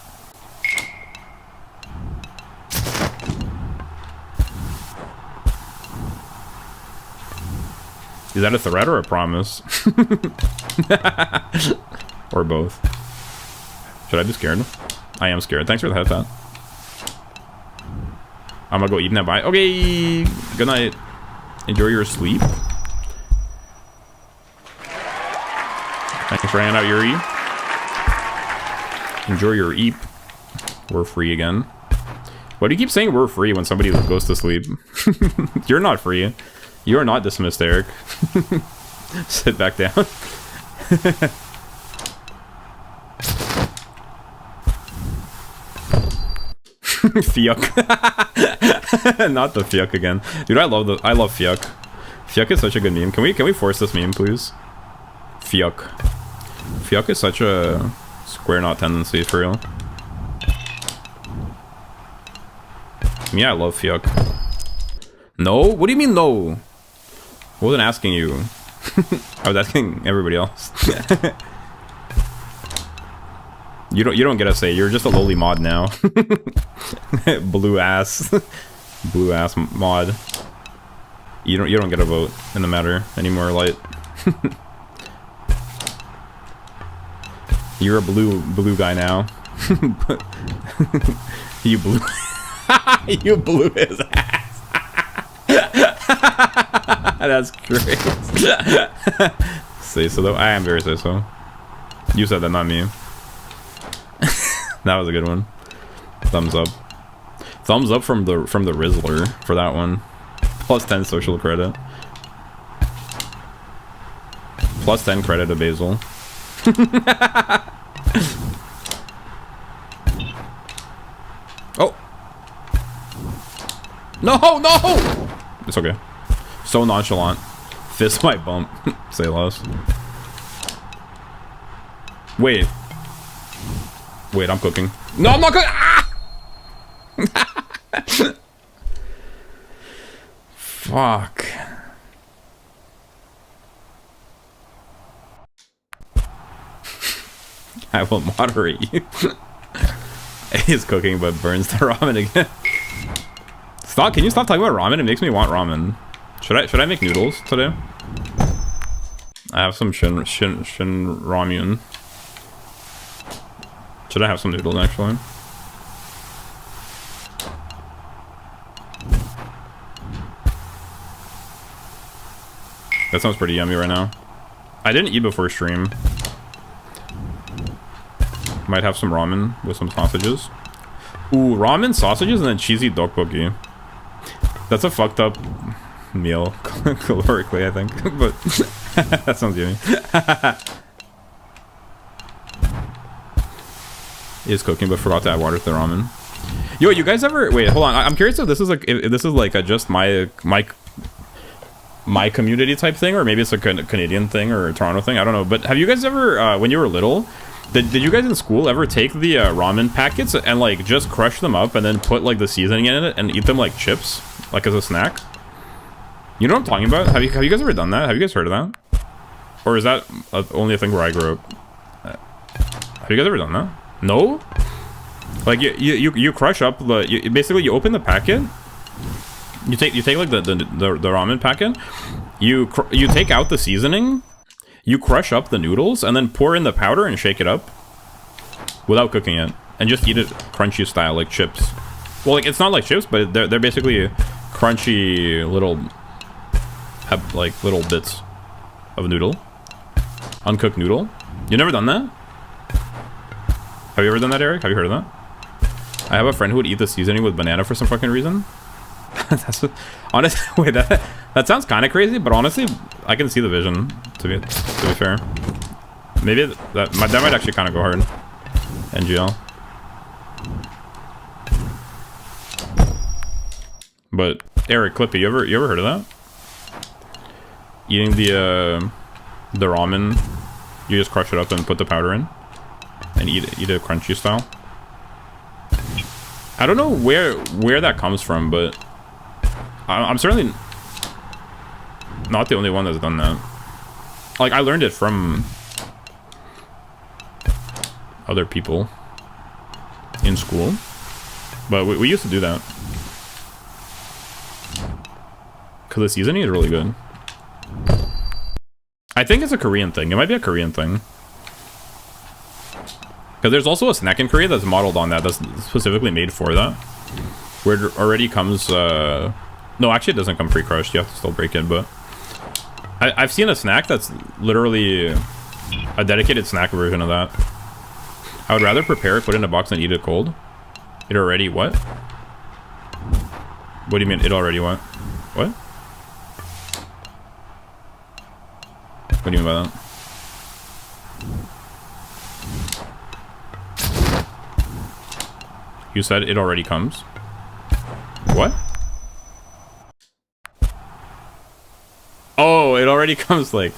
Is that a threat or a promise? Or both? Should I be scared? I am scared. Thanks for the head pat. I'm gonna go eat now. Bye. Okay. Good night. Enjoy your sleep. Thanks for hanging out, Yuri. Enjoy your eep. We're free again. Why do you keep saying we're free when somebody goes to sleep? You're not free. You are not dismissed, Eric. Sit back down. Fiuk. Not the Fiuk again. Dude, I love Fiuk. Fiuk is such a good meme. Can we force this meme, please? Fiuk. Fiuk is such a square knot tendency for real. Yeah, I love Fiuk. No? What do you mean no? I wasn't asking you. I was asking everybody else. You don't get a say. You're just a lowly mod now. Blue ass mod. You don't get a vote in the matter anymore, Light. You're a blue guy now. You blew you blew his ass. That's great. Say so though. I am very say so. You said that, not me. That was a good one. Thumbs up. Thumbs up from the Rizzler for that one. Plus 10 social credit. Plus 10 credit to Basil. Oh! No! It's okay. So nonchalant. Fist my bump. Say less. Wait, I'm cooking. No, I'm not cooking! Ah! Fuck. I will moderate you. He's cooking but burns the ramen again. Stop, can you stop talking about ramen? It makes me want ramen. Should I make noodles today? I have some shin ramen. Should I have some noodles actually? That sounds pretty yummy right now. I didn't eat before stream. Might have some ramen with some sausages. Ooh, ramen, sausages, and then cheesy tteokbokki. That's a fucked up meal, calorically, I think. But that sounds yummy. Is cooking, but forgot to add water to the ramen. Yo, you guys ever? Wait, hold on. I'm curious if this is like a just my community type thing, or maybe it's a Canadian thing or a Toronto thing. I don't know. But have you guys ever, when you were little, did you guys in school ever take the ramen packets and like just crush them up and then put like the seasoning in it and eat them like chips, like as a snack? You know what I'm talking about? Have you guys ever done that? Have you guys heard of that? Or is that only a thing where I grew up? Have you guys ever done that? No? Like you crush up the basically you open the packet. You take like the ramen packet. You take out the seasoning. You crush up the noodles and then pour in the powder and shake it up without cooking it, and just eat it crunchy style like chips. Well, like it's not like chips, but they're basically crunchy little little bits of noodle, uncooked noodle. You never done that? Have you ever done that, Eric? Have you heard of that? I have a friend who would eat the seasoning with banana for some fucking reason. That's what, honestly, wait, that sounds kind of crazy, but honestly, I can see the vision. To be fair, maybe that might actually kind of go hard. NGL. But Eric, Clippy, you ever heard of that? Eating the ramen, you just crush it up and put the powder in, and eat it crunchy style. I don't know where that comes from, but I'm certainly not the only one that's done that. Like, I learned it from other people in school, but we used to do that because the seasoning is really good. I think it's a Korean thing. It might be a Korean thing. Because there's also a snack in Korea that's modeled on that, that's specifically made for that. Where it already comes, no, actually it doesn't come pre-crushed, you have to still break it, but... I've seen a snack that's literally a dedicated snack version of that. I would rather prepare it, put it in a box, and eat it cold. It already, what? What do you mean, it already went? What? What do you mean by that? You said it already comes? What? Oh, it already comes like...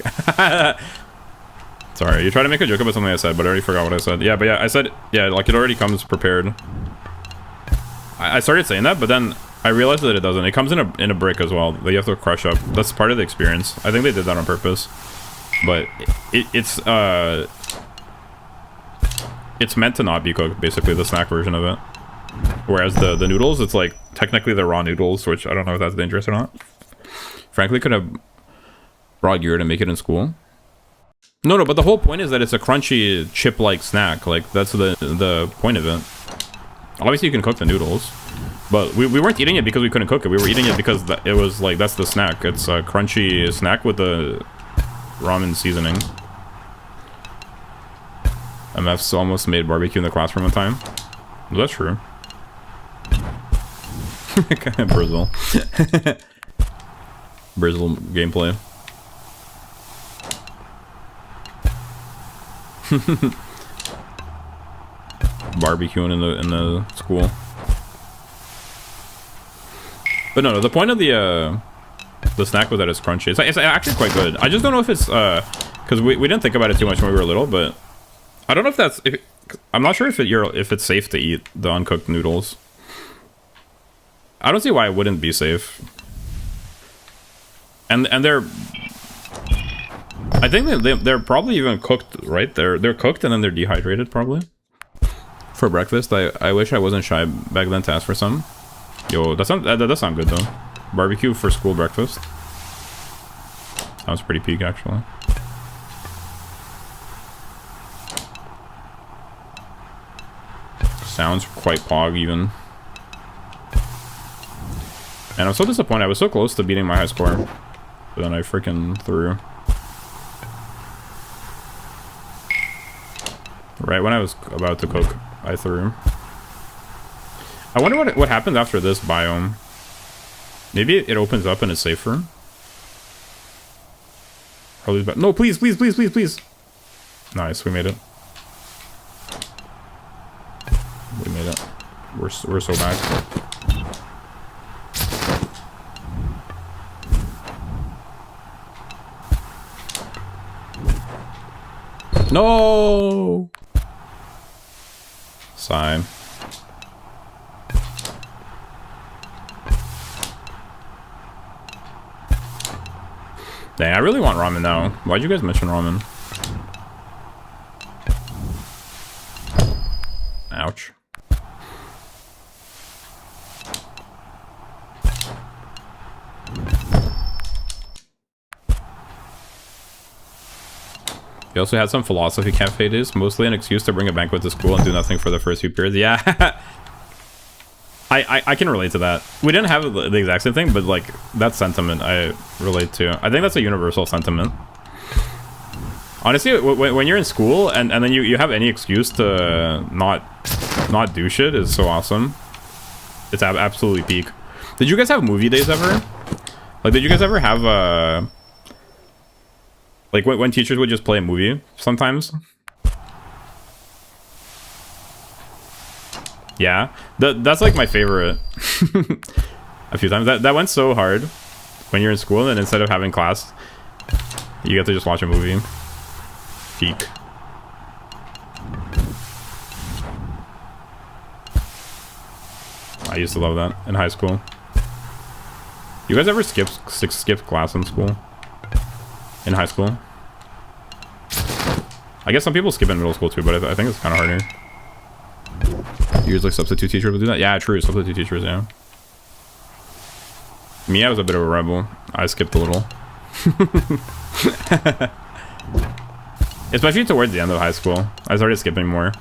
Sorry, you tried to make a joke about something I said, but I already forgot what I said. Yeah, but yeah, I said, yeah, like it already comes prepared. I started saying that, but then I realized that it doesn't. It comes in a brick as well that you have to crush up. That's part of the experience. I think they did that on purpose. But it's meant to not be cooked, basically, the snack version of it. Whereas the noodles, it's like technically the raw noodles, which I don't know if that's dangerous or not. Frankly, could have brought gear to make it in school. No, but the whole point is that it's a crunchy chip-like snack. Like that's the point of it. Obviously, you can cook the noodles, but we weren't eating it because we couldn't cook it. We were eating it because it was like that's the snack. It's a crunchy snack with the ramen seasoning. MF's almost made barbecue in the classroom one time. Was that true? Brazil. Brazil gameplay. Barbecuing in the school. But no, the point of the snack was that it's crunchy. It's actually quite good. I just don't know if it's because we didn't think about it too much when we were little, but I don't know if that's I'm not sure if it's safe to eat the uncooked noodles. I don't see why it wouldn't be safe. And they're I think they're probably even cooked, right? They're cooked and then they're dehydrated probably. For breakfast, I wish I wasn't shy back then to ask for some. Yo, that does sound good though. Barbecue for school breakfast. Sounds pretty peak actually. Sounds quite pog even. And I'm so disappointed. I was so close to beating my high score, but then I freaking threw. Right when I was about to cook, I threw. I wonder what happens after this biome. Maybe it opens up and it's safer. No, please, please, please, please, please. Nice, we made it. We made it. We're so back. No. Sigh. Dang, I really want ramen now. Why'd you guys mention ramen? Ouch. We also had some philosophy cafe days, mostly an excuse to bring a banquet to school and do nothing for the first few periods. Yeah. I can relate to that. We didn't have the exact same thing, but like that sentiment I relate to. I think that's a universal sentiment. Honestly, when you're in school and then you have any excuse to not do shit is so awesome. It's absolutely peak. Did you guys have movie days ever? Like, did you guys ever have like when teachers would just play a movie sometimes? Yeah, that's like my favorite. A few times that went so hard when you're in school, and instead of having class, you get to just watch a movie. Peak. I used to love that in high school. You guys ever skip class in school? In high school? I guess some people skip in middle school too, but I think it's kind of harder. Usually substitute teachers would do that. Yeah, true. Substitute teachers, yeah. Me, I was a bit of a rebel. I skipped a little. Especially towards the end of high school. I started skipping more.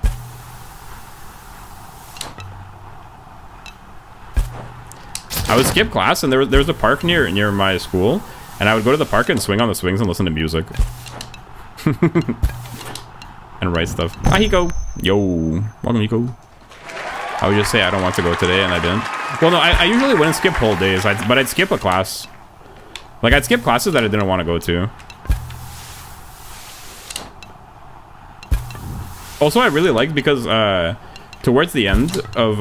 I would skip class, and there was a park near my school, and I would go to the park and swing on the swings and listen to music. And write stuff. Hi, Hiko. Yo. Welcome, Hiko. I would just say I don't want to go today, and I didn't. Well, no, I usually wouldn't skip whole days, but I'd skip a class. Like, I'd skip classes that I didn't want to go to. Also, I really liked because towards the end of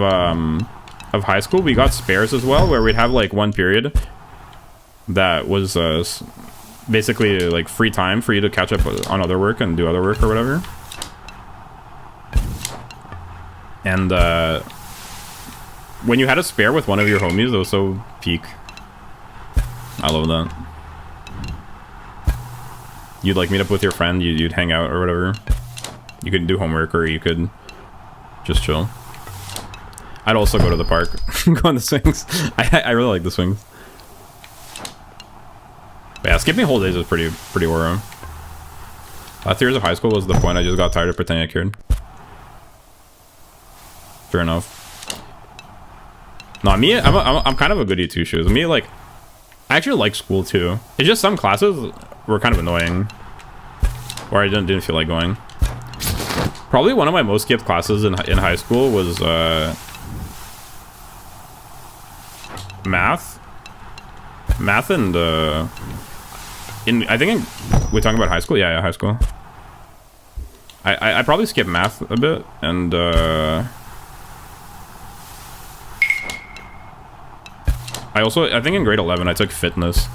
high school, we got spares as well, where we'd have like one period that was basically like free time for you to catch up on other work and do other work or whatever. And when you had a spare with one of your homies, it was so peak. I love that. You'd like meet up with your friend, you'd hang out or whatever. You could do homework or you could just chill. I'd also go to the park, go on the swings. I really like the swings. But yeah, skipping whole days was pretty horror. Last years of high school was the point I just got tired of pretending I cared. Fair enough. No, me, I'm kind of a goody two shoes. Me, like, I actually like school too. It's just some classes were kind of annoying, or I didn't feel like going. Probably one of my most skipped classes in high school was math and I think we're talking about high school. Yeah, high school. I probably skipped math a bit, and I think in grade 11 I took fitness,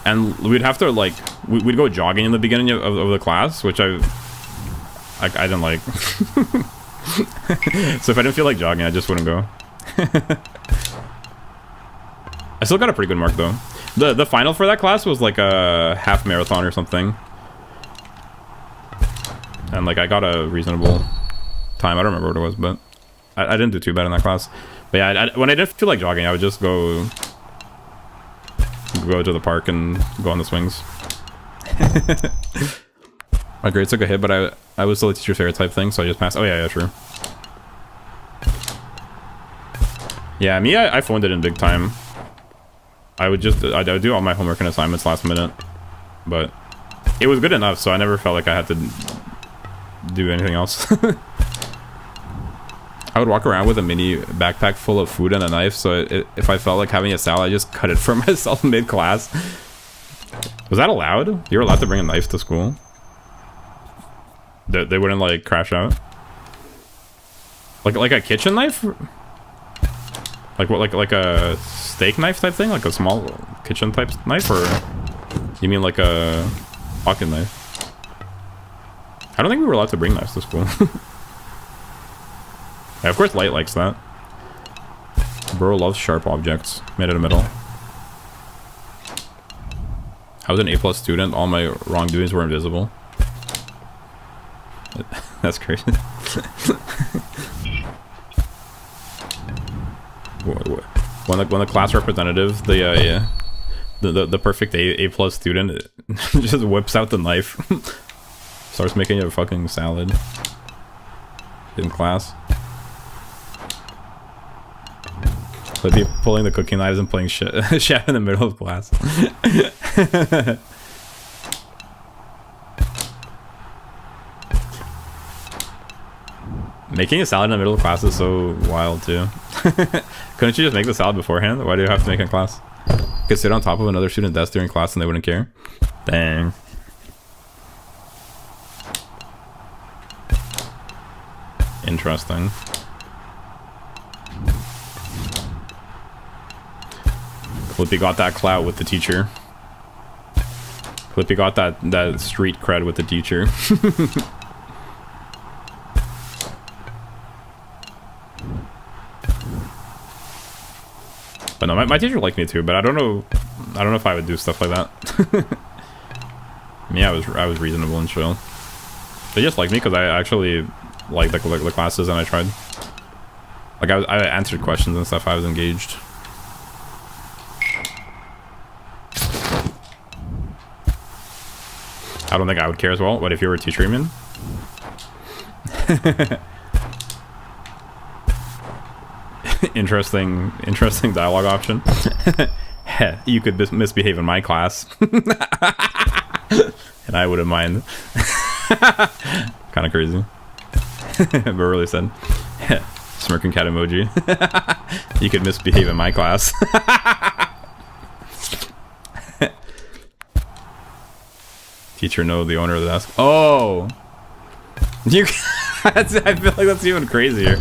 and we'd have to like we'd go jogging in the beginning of the class, which I didn't like. So if I didn't feel like jogging, I just wouldn't go. I still got a pretty good mark though. The final for that class was like a half marathon or something, and like I got a reasonable time. I don't remember what it was, but I didn't do too bad in that class. But yeah, when I didn't feel like jogging, I would just go to the park and go on the swings. My grades took a hit, but I was still a teacher's favorite type thing, so I just passed. Oh yeah, true. Yeah, me, I phoned it in big time. I would do all my homework and assignments last minute, but it was good enough, so I never felt like I had to do anything else. I would walk around with a mini backpack full of food and a knife, so if I felt like having a salad, I just cut it for myself mid-class. Was that allowed? You were allowed to bring a knife to school? They wouldn't, like, crash out? Like a kitchen knife? Like what? Like a steak knife type thing? Like a small kitchen type knife? Or you mean like a pocket knife? I don't think we were allowed to bring knives to school. Yeah, of course Light likes that. Bro loves sharp objects. Made it a middle. I was an A+ student. All my wrongdoings were invisible. That's crazy. When the class representative, the perfect A+ student, just whips out the knife, starts making a fucking salad in class. They'd be pulling the cooking knives and playing chef in the middle of class. Making a salad in the middle of class is so wild too. Couldn't you just make the salad beforehand? Why do you have to make it in class? You could sit on top of another student desk during class and they wouldn't care. Dang. Interesting. Clippy got that clout with the teacher. Clippy got that street cred with the teacher. But no, my teacher liked me too, but I don't know if I would do stuff like that. Yeah, I was reasonable and chill. They just liked me because I actually liked the classes and I tried. Like I answered questions and stuff. I was engaged. I don't think I would care as well. What if you were a teacher, you mean? Interesting dialogue option. You could misbehave in my class. And I wouldn't mind. Kind of crazy. But really said. Smirking cat emoji. You could misbehave in my class. Teacher, no, the owner of the desk. Oh! You... I feel like that's even crazier.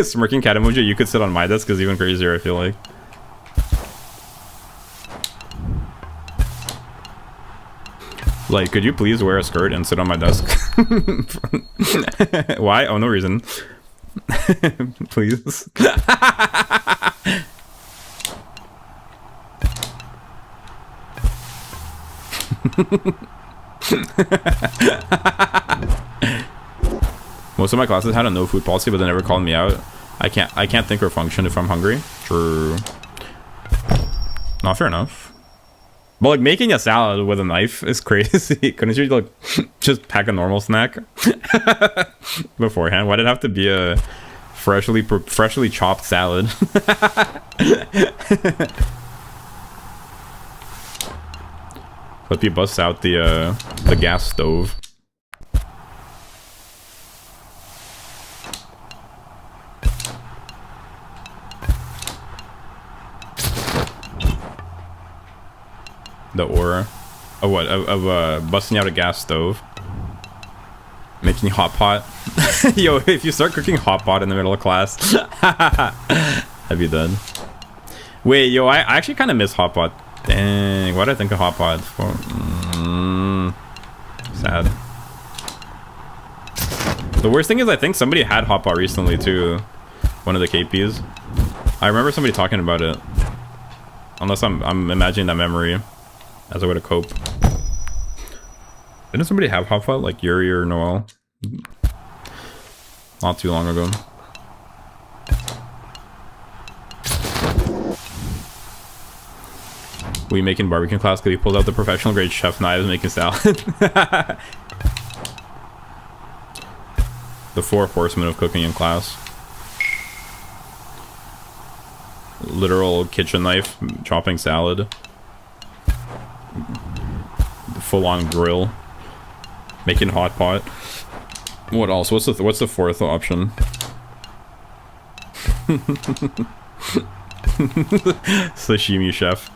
Smirking cat emoji, you could sit on my desk is even crazier, I feel like. Like, could you please wear a skirt and sit on my desk? Why? Oh, no reason. Please. Most of my classes had a no food policy, but they never called me out. I can't think or function if I'm hungry. True. Not fair enough. But like making a salad with a knife is crazy. Couldn't you like just pack a normal snack beforehand? Why did it have to be a freshly chopped salad? Let me bust out the gas stove. The aura of what? Of busting out a gas stove. Making hot pot. Yo, if you start cooking hot pot in the middle of class, I'd be dead. Wait, yo, I actually kind of miss hot pot. Dang, why did I think of hot pot for? Sad. The worst thing is I think somebody had hot pot recently too. One of the KPs. I remember somebody talking about it. Unless I'm imagining that memory as a way to cope. Didn't somebody have hot pot like Yuri or Noel? Not too long ago. We making barbecue class because he pulled out the professional grade chef knives making salad. The 4 horsemen of cooking in class. Literal kitchen knife chopping salad. Full-on grill. Making hot pot. What else? What's the 4th option? Sashimi chef.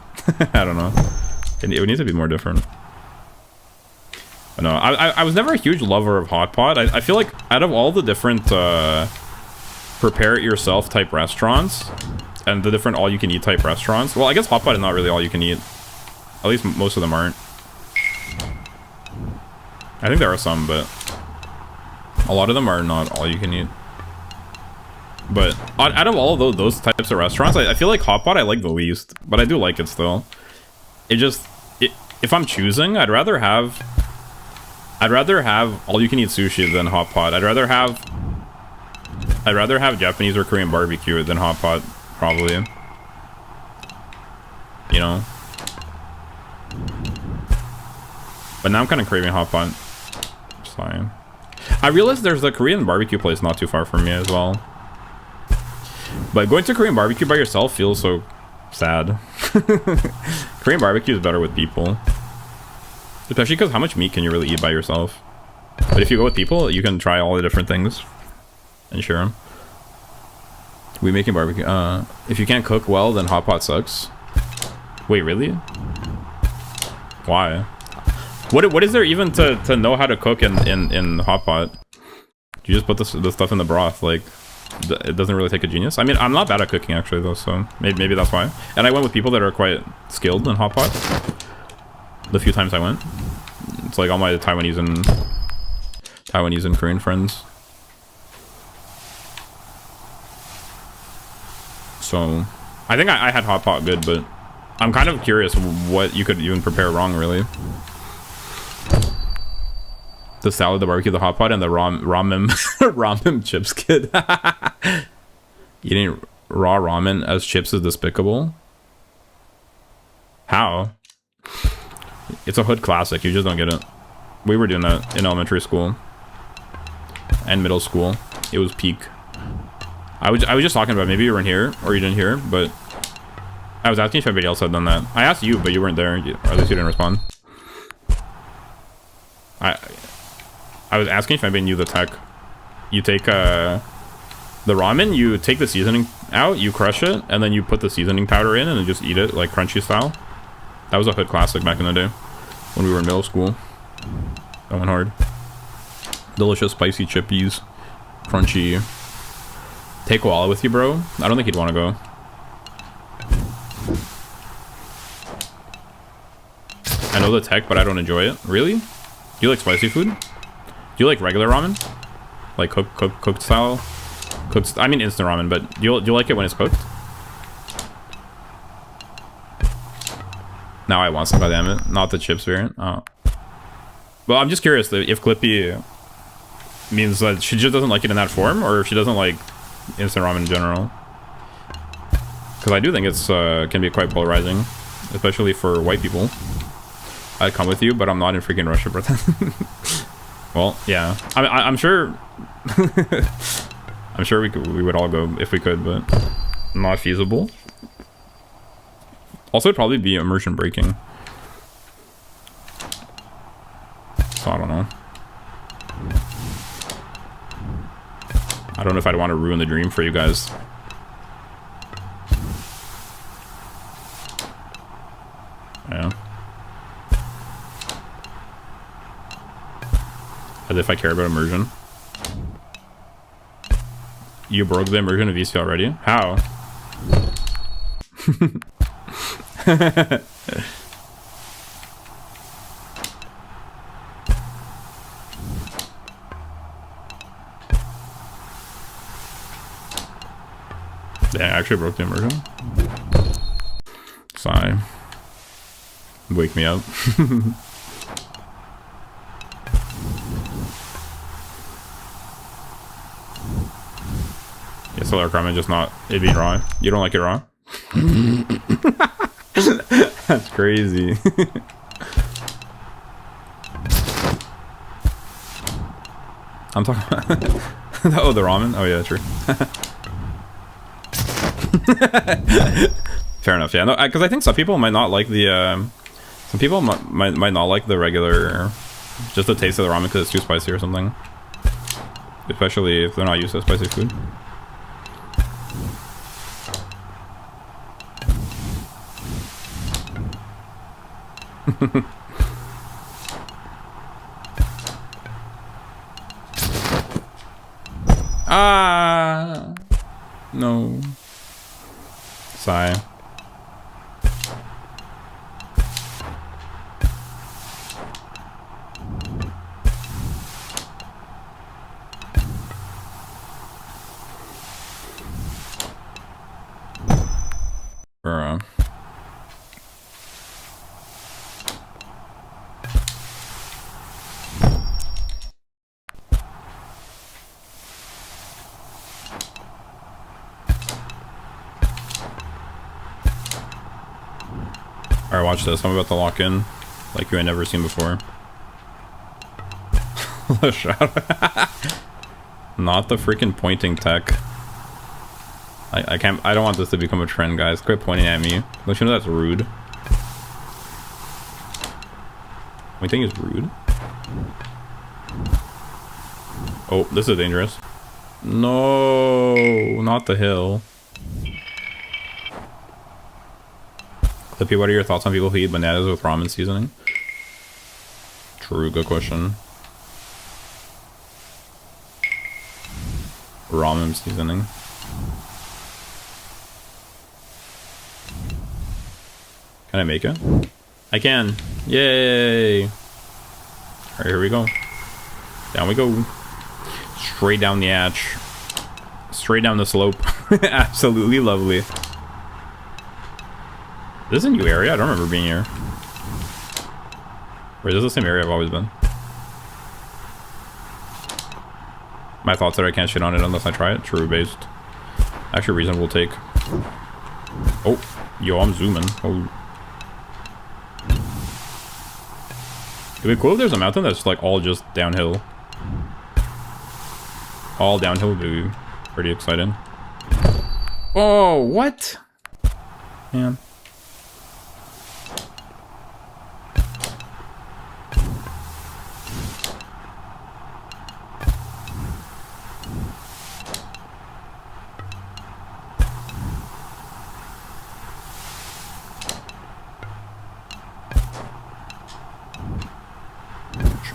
I don't know. It would need to be more different. But no, I was never a huge lover of hot pot. I feel like out of all the different prepare it yourself type restaurants and the different all you can eat type restaurants, well, I guess hot pot is not really all you can eat. At least most of them aren't. I think there are some, but a lot of them are not all you can eat. But out of all of those types of restaurants, I feel like hot pot I like the least, but I do like it still. If I'm choosing, I'd rather have all you can eat sushi than hot pot. I'd rather have Japanese or Korean barbecue than hot pot, probably. You know. But now I'm kind of craving hot pot. Just fine. I realized there's a Korean barbecue place not too far from me as well. But going to Korean barbecue by yourself feels so sad. Korean barbecue is better with people. Especially because how much meat can you really eat by yourself? But if you go with people, you can try all the different things. And share them. We making barbecue. If you can't cook well, then hot pot sucks. Wait, really? Why? What is there even to know how to cook in hot pot? You just put the stuff in the broth, like... It doesn't really take a genius. I mean, I'm not bad at cooking actually though, so maybe that's why. And I went with people that are quite skilled in hot pot. The few times I went, it's like all my Taiwanese and Korean friends. So I think I had hot pot good, but I'm kind of curious what you could even prepare wrong, really. The salad, the barbecue, the hot pot, and the ramen ramen chips kid. Eating raw ramen as chips is despicable. How? It's a hood classic. You just don't get it. We were doing that in elementary school and middle school. It was peak. I was just talking about, maybe you weren't here or you didn't hear, but I was asking if anybody else had done that. I asked you, but you weren't there, or at least you didn't respond. I was asking if anybody knew the tech. You take the ramen, you take the seasoning out, you crush it, and then you put the seasoning powder in and then just eat it like crunchy style. That was a hood classic back in the day when we were in middle school. That went hard. Delicious spicy chippies, crunchy. Take Koala with you, bro? I don't think he'd want to go. I know the tech, but I don't enjoy it. Really? Do you like spicy food? Do you like regular ramen? Like cooked style? Cooked, I mean instant ramen, but do you like it when it's cooked? Now I want some, goddammit. Not the chips variant. Oh. Well, I'm just curious if Clippy means that she just doesn't like it in that form, or if she doesn't like instant ramen in general. Because I do think it's can be quite polarizing, especially for white people. I'd come with you, but I'm not in freaking Russia, bro. Well, yeah. I'm sure... I'm sure we would all go if we could, but not feasible. Also, it'd probably be immersion breaking. So I don't know. I don't know if I'd want to ruin the dream for you guys. Yeah. As if I care about immersion. You broke the immersion of VC already? How? Yeah, I actually broke the immersion. Sigh. Wake me up. Yeah, solar ramen just not, it'd be raw. You don't like it raw? That's crazy. I'm talking about oh, the ramen? Oh yeah, true. Fair enough, yeah. No, because I think some people might not like the some people might not like the regular, just the taste of the ramen because it's too spicy or something. Especially if they're not used to spicy food. Ah, no. Sigh. Bruh. Alright, watch this. I'm about to lock in like you had never seen before. Not the freaking pointing tech. I can't. I don't want this to become a trend, guys. Quit pointing at me. Don't you know that's rude? Pointing is rude. Oh, this is dangerous. No, not the hill. Clippy, what are your thoughts on people who eat bananas with ramen seasoning? True, good question. Ramen seasoning. Can I make it? I can. Yay! Alright, here we go. Down we go. Straight down the hatch. Straight down the slope. Absolutely lovely. This is a new area? I don't remember being here. Or is this the same area I've always been? My thoughts are I can't shit on it unless I try it. True based. Actually reasonable take. Oh, yo, I'm zooming. Oh. It'd be cool if there's a mountain that's like all just downhill. All downhill would be pretty exciting. Oh, what? Man.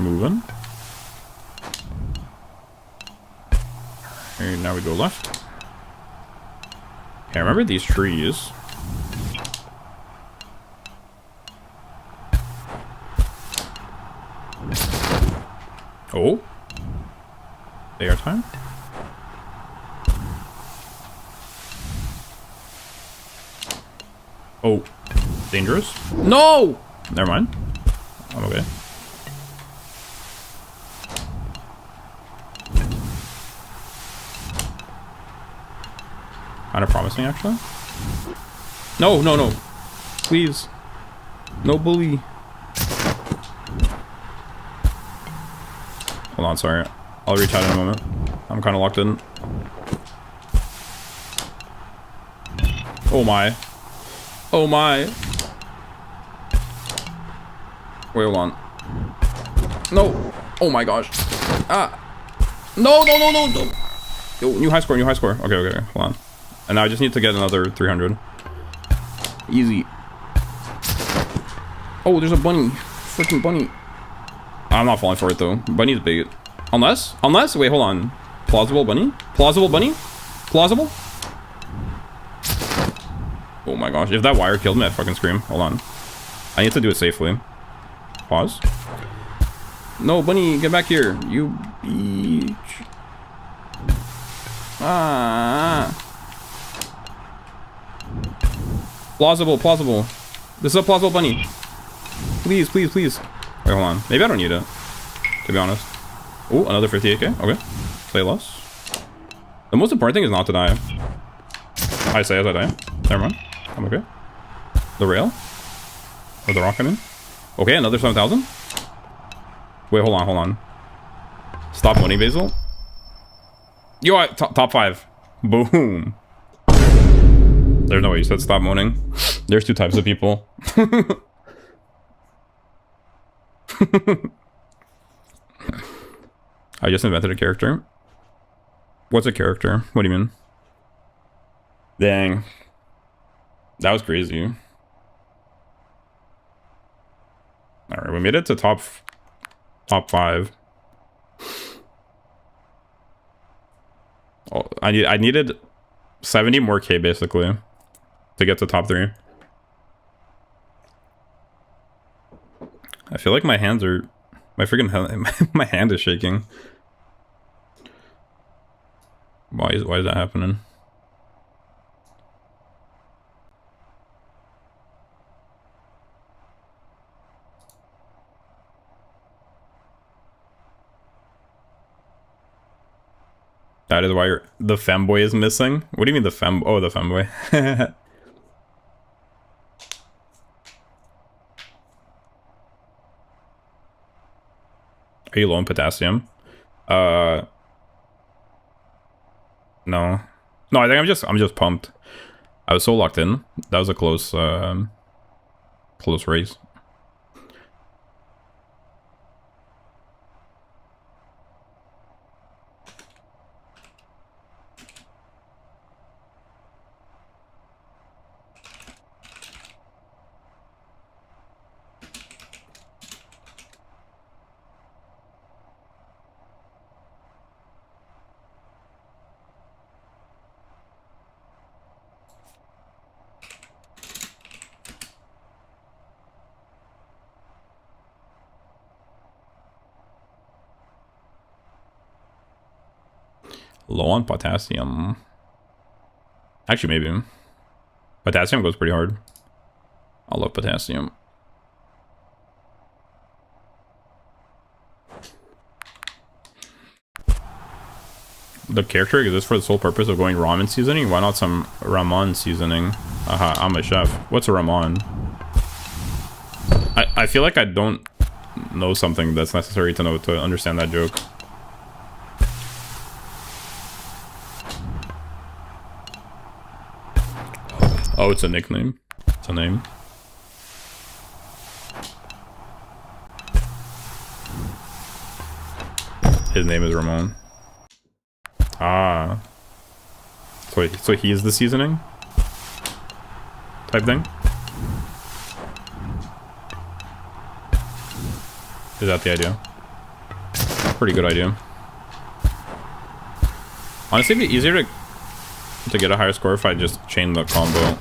moving. Okay, now we go left. Okay, I remember these trees. Oh. They are time. Oh. Dangerous. No! Never mind. I'm okay. Kind of promising, actually. No, no, no. Please. No bully. Hold on, sorry. I'll reach out in a moment. I'm kind of locked in. Oh my. Oh my. Wait, hold on. No. Oh my gosh. Ah. No, no, no, no, no. Yo, new high score, new high score. Okay, okay, hold on. And now I just need to get another 300. Easy. Oh, there's a bunny. Freaking bunny. I'm not falling for it though. Bunny's bait. Unless, wait, hold on. Plausible bunny? Plausible bunny? Plausible? Oh my gosh. If that wire killed me, I'd fucking scream. Hold on. I need to do it safely. Pause. No, bunny, get back here. You bitch. Ah. Plausible, plausible. This is a plausible bunny. Please, please, please. Wait, hold on. Maybe I don't need it, to be honest. Oh, another 58k. Okay. Play less. The most important thing is not to die. I say as I die. Never mind. I'm okay. The rail? Or the rock, I mean. Okay, another 7,000. Wait, hold on, hold on. Stop money, Basil. Yo, top 5. Boom. There's no way you said stop moaning. There's two types of people. I just invented a character. What's a character? What do you mean? Dang. That was crazy. Alright, we made it to top 5. Oh, I needed 70 more K basically to get to top 3. I feel like my hands are... My freaking hand, my hand is shaking. Why is that happening? That is why the femboy is missing? What do you mean the fem... Oh, the femboy. Are you low in potassium? No. No, I think I'm just pumped. I was so locked in. That was a close race. Low on potassium. Actually, maybe. Potassium goes pretty hard. I love potassium. The character exists for the sole purpose of going ramen seasoning? Why not some ramen seasoning? Aha, I'm a chef. What's a ramen? I feel like I don't know something that's necessary to know to understand that joke. Oh, it's a nickname. It's a name. His name is Ramon. Ah. So he is the seasoning? Type thing? Is that the idea? pretty good idea. Honestly, it'd be easier to get a higher score if I just chain the combo.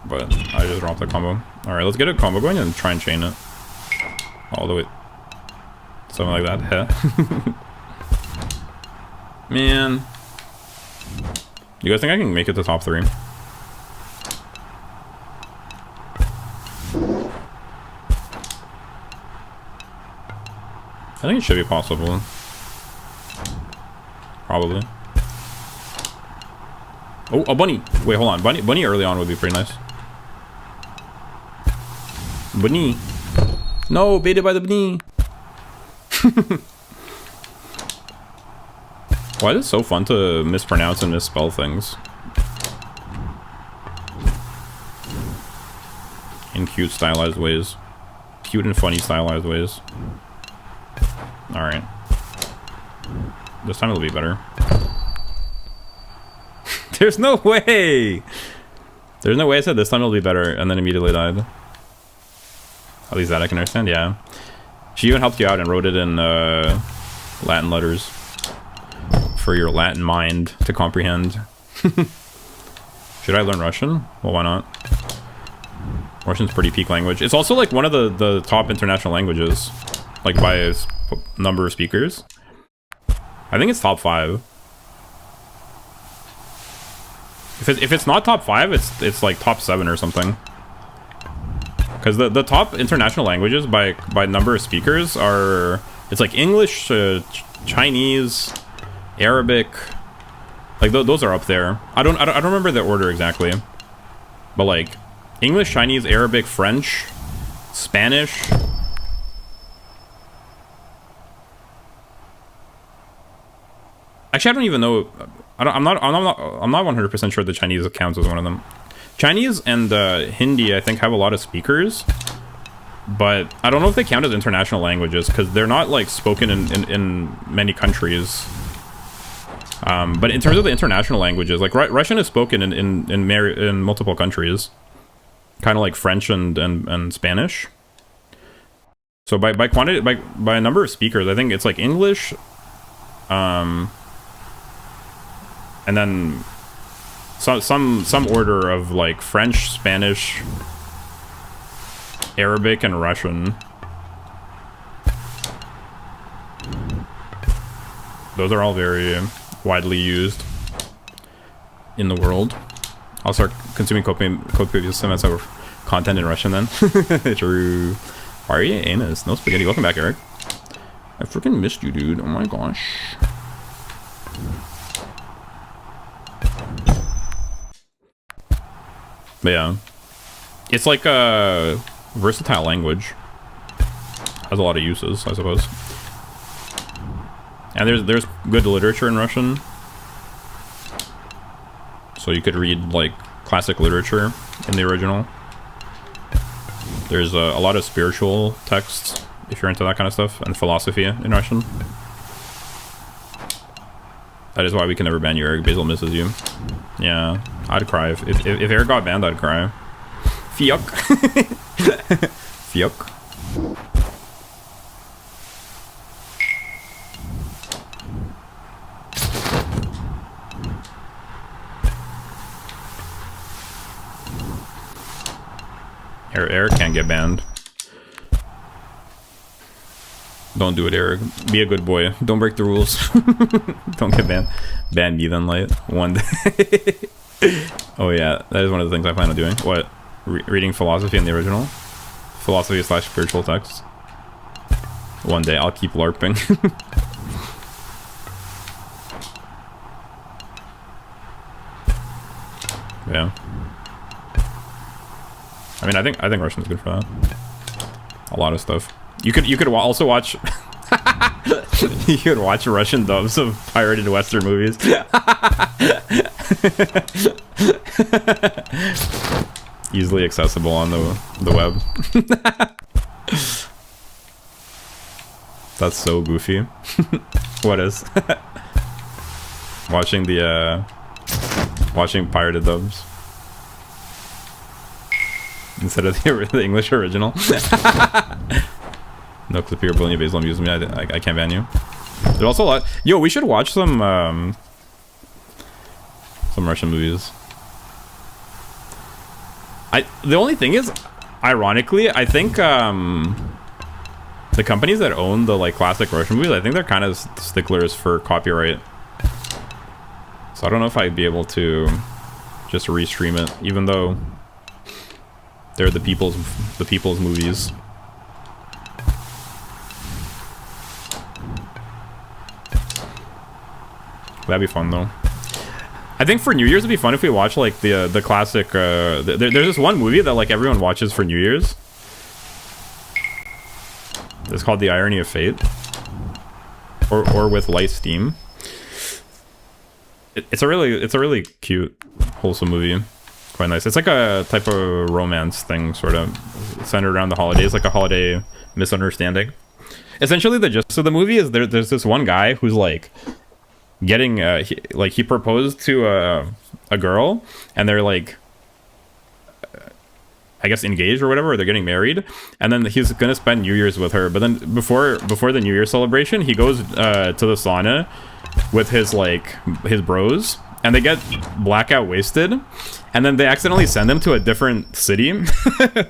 But I just dropped the combo. Alright, let's get a combo going and try and chain it. All the way. Something like that. Heh. Man. You guys think I can make it to top 3? I think it should be possible. Probably. Oh, a bunny! Wait, hold on. Bunny early on would be pretty nice. Bunny. No, baited by the bunny. Why is it so fun to mispronounce and misspell things? In cute, stylized ways. Cute and funny, stylized ways. Alright. This time it'll be better. There's no way! There's no way I said this time it'll be better and then immediately died. At least that I can understand, yeah. She even helped you out and wrote it in Latin letters. For your Latin mind to comprehend. Should I learn Russian? Well, why not? Russian's pretty peak language. It's also like one of the top international languages. Like by number of speakers. I think it's top 5. If it's not top 5, it's like top 7 or something. Because the top international languages by number of speakers are... It's like English, Chinese, Arabic. Like those are up there. I don't remember the order exactly. But like English, Chinese, Arabic, French, Spanish. Actually, I don't even know. I'm not 100% sure the Chinese counts as one of them. Chinese and Hindi, I think, have a lot of speakers, but I don't know if they count as international languages because they're not like spoken in many countries. But in terms of the international languages, like Russian is spoken in multiple countries, kind of like French and Spanish. So by quantity, by number of speakers, I think it's like English, and then some order of like French, Spanish, Arabic, and Russian. Those are all very widely used in the world. I'll start consuming code previous amounts of content in Russian then. True. Why are you anus? No spaghetti. Welcome back, Eric. I freaking missed you, dude. Oh my gosh. But yeah, it's like a versatile language. Has a lot of uses, I suppose. And there's good literature in Russian. So you could read like classic literature in the original. There's a lot of spiritual texts if you're into that kind of stuff, and philosophy in Russian. That is why we can never ban you, Eric. Basil misses you. Yeah, I'd cry. If Eric got banned, I'd cry. Fiuk. Fiuk. Eric can't get banned. Don't do it, Eric. Be a good boy. Don't break the rules. Don't get banned. Ban me then, light. One day. Oh yeah, that is one of the things I plan on doing. What? Reading philosophy in the original? Philosophy / spiritual texts. One day, I'll keep LARPing. Yeah. I mean, I think Russian's good for that. A lot of stuff. You could also watch. You could watch Russian dubs of pirated Western movies. Easily accessible on the web. That's so goofy. What is? Watching pirated dubs instead of the English original. No clip here, Brilliant Basil amused me. I can't ban you. There's also a lot. Yo, we should watch some Russian movies. The only thing is, ironically, I think the companies that own the like classic Russian movies, I think they're kind of sticklers for copyright. So I don't know if I'd be able to just restream it, even though they're the people's movies. That'd be fun though. I think for New Year's it'd be fun if we watch like the classic. There's this one movie that like everyone watches for New Year's. It's called The Irony of Fate, or With Light Steam. It's a really cute, wholesome movie. Quite nice. It's like a type of romance thing, sort of centered around the holidays, like a holiday misunderstanding. Essentially, the gist of the movie is there's this one guy who's like getting he proposed to a girl, and they're like I guess engaged or whatever, or they're getting married, and then he's gonna spend New Year's with her. But then before the New Year celebration, he goes to the sauna with his bros, and they get blackout wasted, and then they accidentally send him to a different city,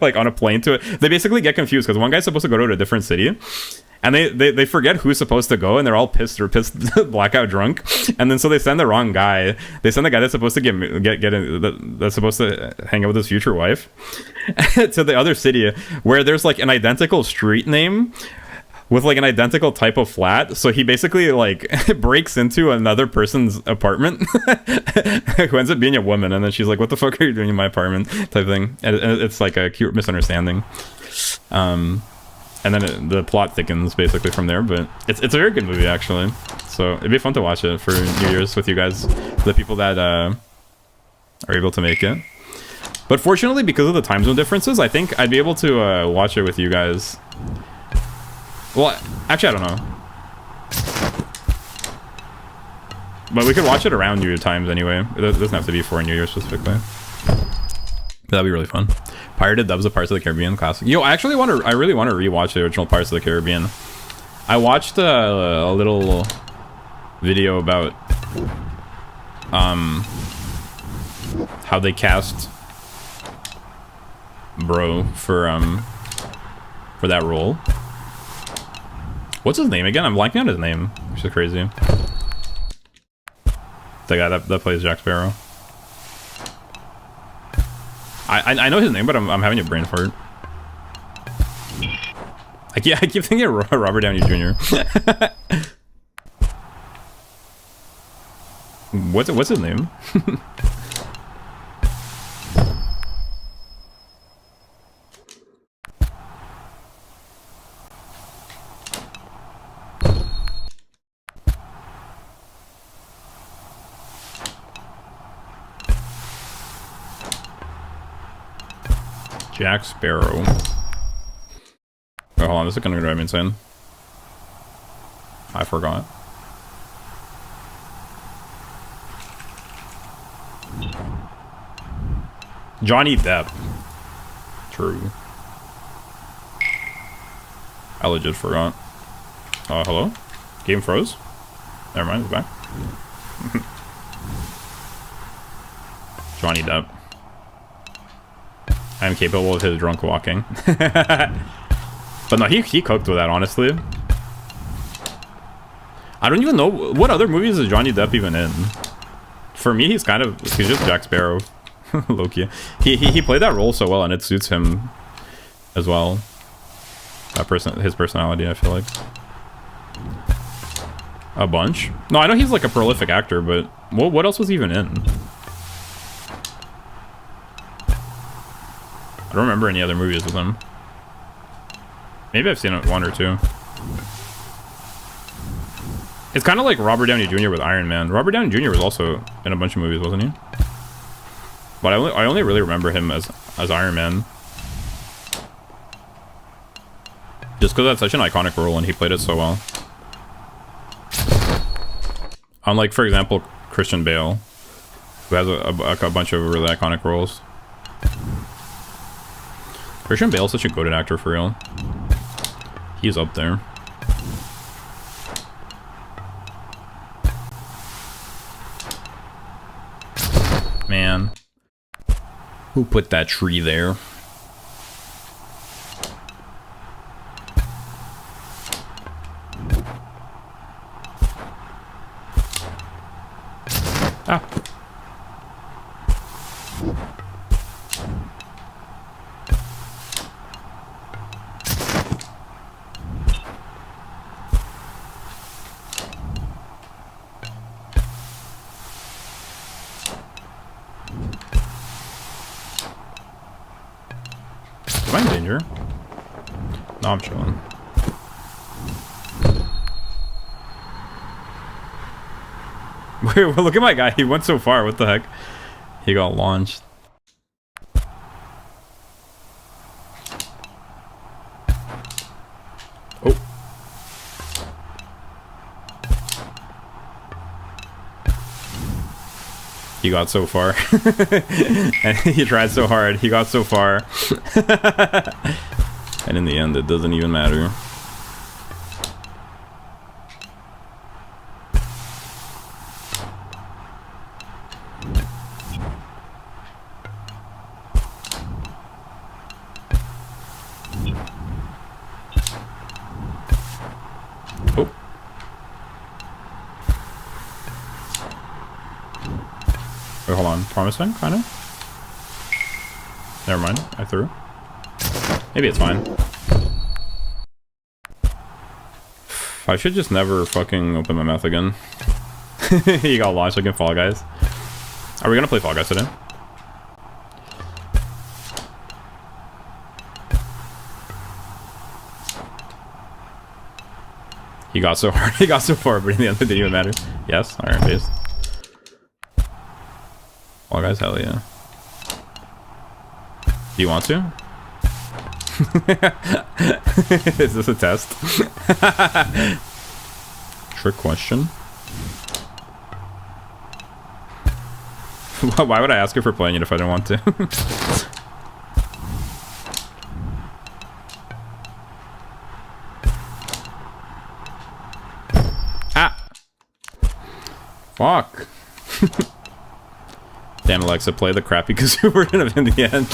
like on a plane to it. They basically get confused because one guy's supposed to go to a different city, and they forget who's supposed to go, and they're all pissed blackout drunk, and then so they send the wrong guy. They send the guy that's supposed to that's supposed to hang out with his future wife to the other city where there's like an identical street name with like an identical type of flat. So he basically like breaks into another person's apartment who ends up being a woman, and then she's like, what the fuck are you doing in my apartment, type thing. And it's like a cute misunderstanding. And then the plot thickens basically from there. But it's a very good movie actually, so it'd be fun to watch it for New Year's with you guys, the people that are able to make it. But fortunately, because of the time zone differences, I think I'd be able to watch it with you guys. Well, actually, I don't know. But we could watch it around New Year times anyway. It doesn't have to be for New Year specifically. That'd be really fun. Pirated dubs of Parts of the Caribbean classic. Yo, I really want to rewatch the original Parts of the Caribbean. I watched a little video about how they cast Bro for that role. What's his name again? I'm blanking on his name, which is crazy. The guy that plays Jack Sparrow. I know his name, but I'm having a brain fart. I keep thinking of Robert Downey Jr. What's his name? Jack Sparrow. Oh, hold on, this is gonna drive me insane. I forgot. Johnny Depp. True. I legit forgot. Hello? Game froze? Never mind, it's back. Johnny Depp. I'm capable of his drunk walking. But no, he cooked with that, honestly. I don't even know what other movies is Johnny Depp even in. For me, he's just Jack Sparrow. Loki. He played that role so well, and it suits him as well. His personality, I feel like. A bunch. No, I know he's like a prolific actor, but what else was he even in? I don't remember any other movies with him. Maybe I've seen one or two. It's kind of like Robert Downey Jr. with Iron Man. Robert Downey Jr. was also in a bunch of movies, wasn't he? But I only really remember him as Iron Man. Just because that's such an iconic role and he played it so well. Unlike, for example, Christian Bale, who has a bunch of really iconic roles. Christian Bale's such a goated actor for real. He's up there. Who put that tree there? Ah. Am I in danger? No, I'm chilling. Wait, well, look at my guy. He went so far. What the heck? He got launched. Oh. He got so far. And he tried so hard. He got so far. And in the end, it doesn't even matter. Oh. Wait, hold on. Promising, kind of? Never mind. I threw. Maybe it's fine. I should just never fucking open my mouth again. He got launched like in Fall Guys. Are we gonna play Fall Guys today? He got so hard, he got so far, but in the end it didn't even matter. Yes? Alright, based. Fall Guys, hell yeah. Do you want to? Is this a test? Trick question. Why would I ask you for playing it if I didn't want to? Ah! Fuck! Damn, Alexa, play the crappy kazoo version of in the end.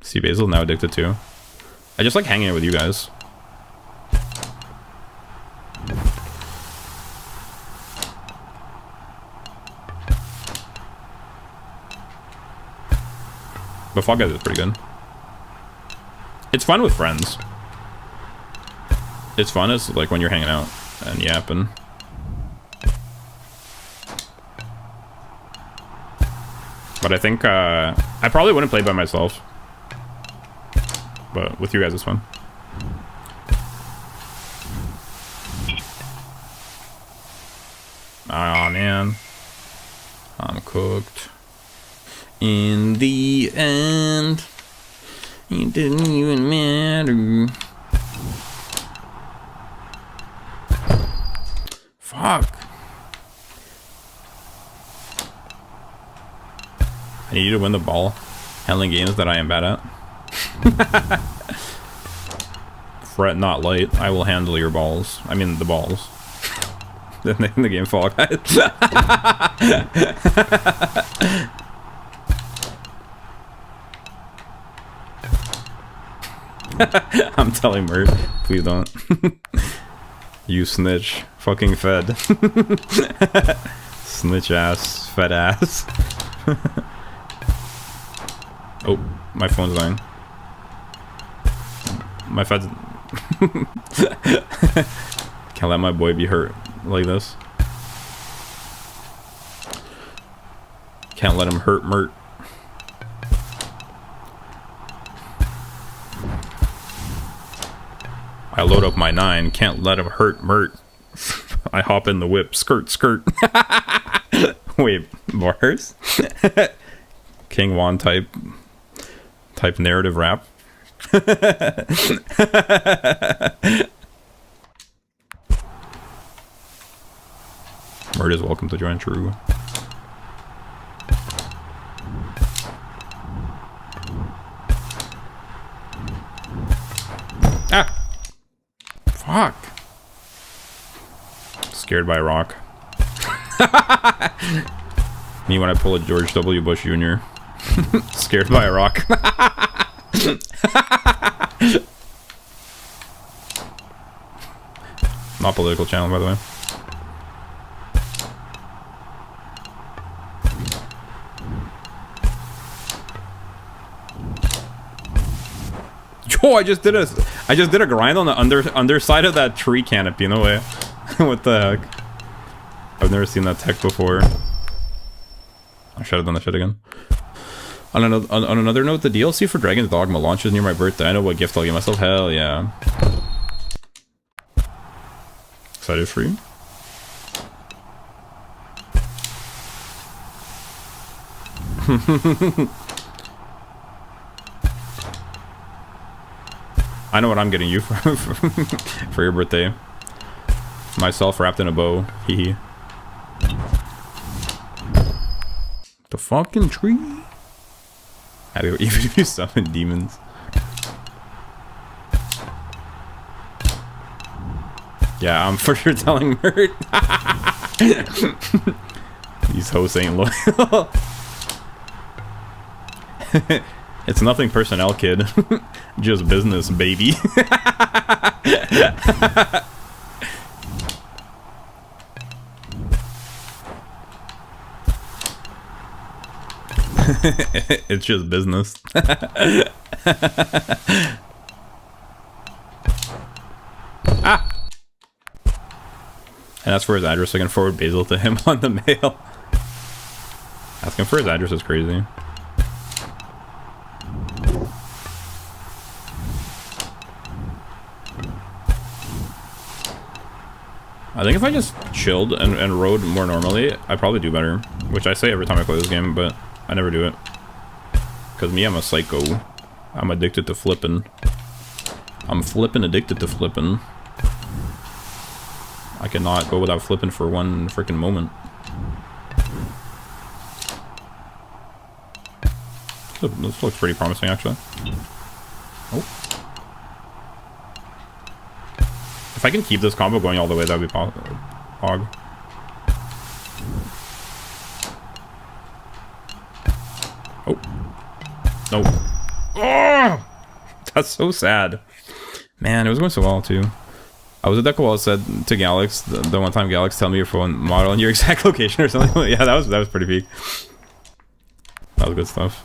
See, Basil now addicted too. I just like hanging out with you guys. But Fall Guys is pretty good. It's fun with friends. It's fun as like when you're hanging out and yapping. But I think I probably wouldn't play by myself. But with you guys it's fun. Aw, man. I'm cooked. In the end, it didn't even matter. Fuck. I need you to win the ball handling games that I am bad at. Fret not light. I will handle your balls. I mean the balls. In the game Fall Guys. I'm telling Mert, please don't. You snitch. Fucking fed. Snitch ass. Fed ass. Oh, my phone's dying. My fed's... Can't let my boy be hurt like this. Can't let him hurt Mert. I load up my 9. Can't let him hurt Mert. I hop in the whip. Skirt, skirt. Wait, bars? King Juan type narrative rap. Mert is welcome to join. True. Ah! Fuck. Scared by a rock. Me when I pull a George W. Bush Jr. Scared by a rock. Not political channel, by the way. Yo, I just did a grind on the underside of that tree canopy. No way. What the heck? I've never seen that tech before. I should have done that shit again. On another note, the DLC for Dragon's Dogma launches near my birthday. I know what gift I'll give myself. Hell yeah. Excited for you? I know what I'm getting you for your birthday. Myself wrapped in a bow. Hehe. The fucking tree. Even if you summon demons. Yeah, I'm for sure telling Mert. These hosts ain't loyal. It's nothing personnel, kid. Just business, baby. It's just business. Ah! And that's for his address. So I can forward Basil to him on the mail. Asking for his address is crazy. I think if I just chilled and rode more normally, I'd probably do better. Which I say every time I play this game, but I never do it. Because me, I'm a psycho. I'm addicted to flipping. I'm flipping addicted to flipping. I cannot go without flipping for one freaking moment. This looks pretty promising, actually. Oh. If I can keep this combo going all the way, that would be pog. Oh. No. Oh! That's so sad. Man, it was going so well, too. I was at Decawall said to Galax, the one time Galax tell me your phone model and your exact location or something. Yeah, that was pretty peak. That was good stuff.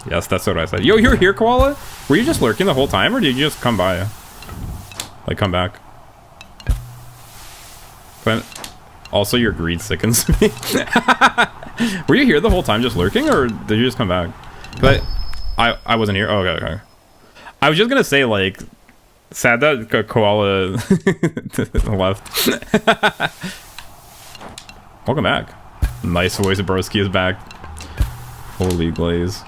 Yes, that's what I said. Yo, you're here, Koala? Were you just lurking the whole time, or did you just come by? Like, come back? But also, your greed sickens me. Were you here the whole time just lurking, or did you just come back? But I wasn't here. Oh, okay. I was just gonna say, like, sad that Koala left. Welcome back. Nice voice of Broski is back. Holy glaze.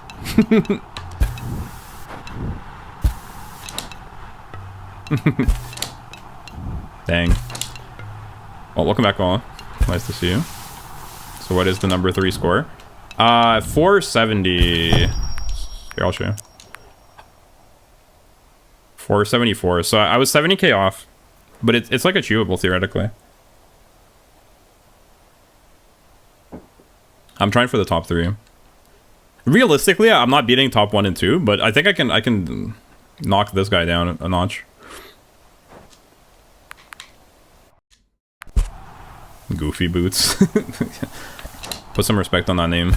Dang. Well, welcome back, all. Nice to see you. So what is the number 3 score? 470. Here, I'll show you. 474. So I was 70k off. But it's like achievable, theoretically. I'm trying for the top 3. Realistically, I'm not beating top 1 and 2, but I think I can knock this guy down a notch. Goofy boots. Put some respect on that name.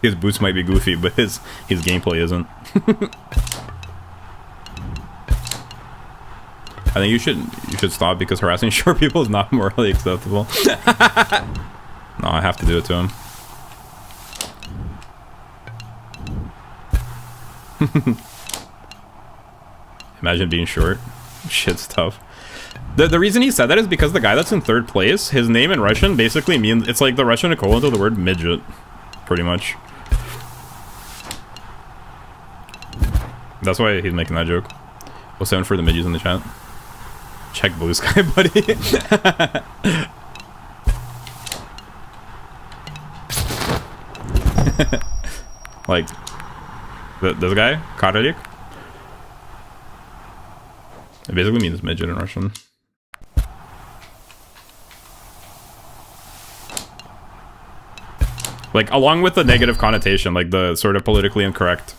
His boots might be goofy, but his gameplay isn't. I think you should stop, because harassing short people is not morally acceptable. No, I have to do it to him. Imagine being short. Shit's tough. The reason he said that is because the guy that's in 3rd place, his name in Russian basically means, it's like the Russian equivalent of the word midget, pretty much. That's why he's making that joke. 07 for the midgets in the chat. Check blue sky, buddy. Like, this guy, Karalik, It basically means midget in Russian. Like, along with the negative connotation, like the sort of politically incorrect,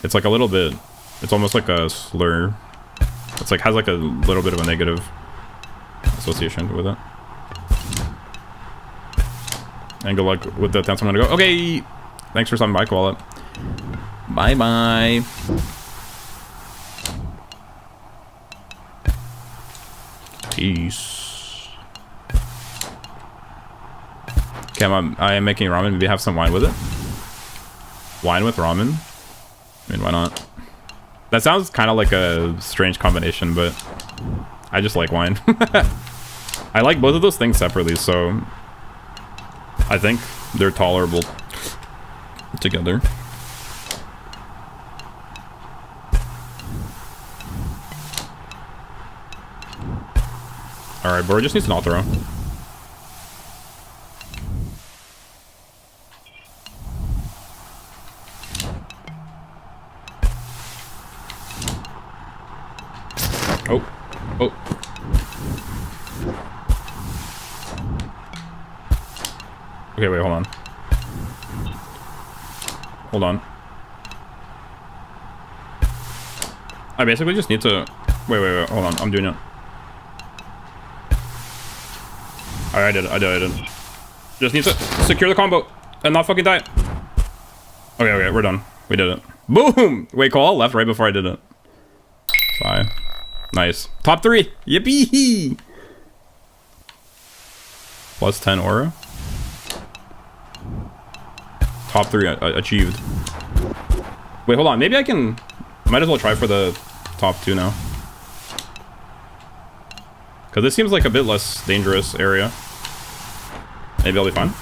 it's like a little bit, it's almost like a slur. It's like, has like a little bit of a negative association with it. And good luck with the 10th. I'm gonna go. Okay, thanks for stopping by, Koala. Bye-bye. Peace. Okay, I am making ramen. Maybe have some wine with it. Wine with ramen? I mean, why not? That sounds kind of like a strange combination, but I just like wine. I like both of those things separately, so I think they're tolerable together. Alright, bro, just needs an all-throw. Oh. Oh. Okay, wait, hold on. Hold on. I basically just need to... Wait, hold on, I'm doing it. Alright, I did it. Just need to secure the combo and not fucking die. Okay, we're done. We did it. Boom! Wait, call left right before I did it. Sigh. Nice. Top 3! Yippee! Plus 10 aura. Top 3 achieved. Wait, hold on. Maybe I can... Might as well try for the top 2 now. Because this seems like a bit less dangerous area. Maybe I'll be fine.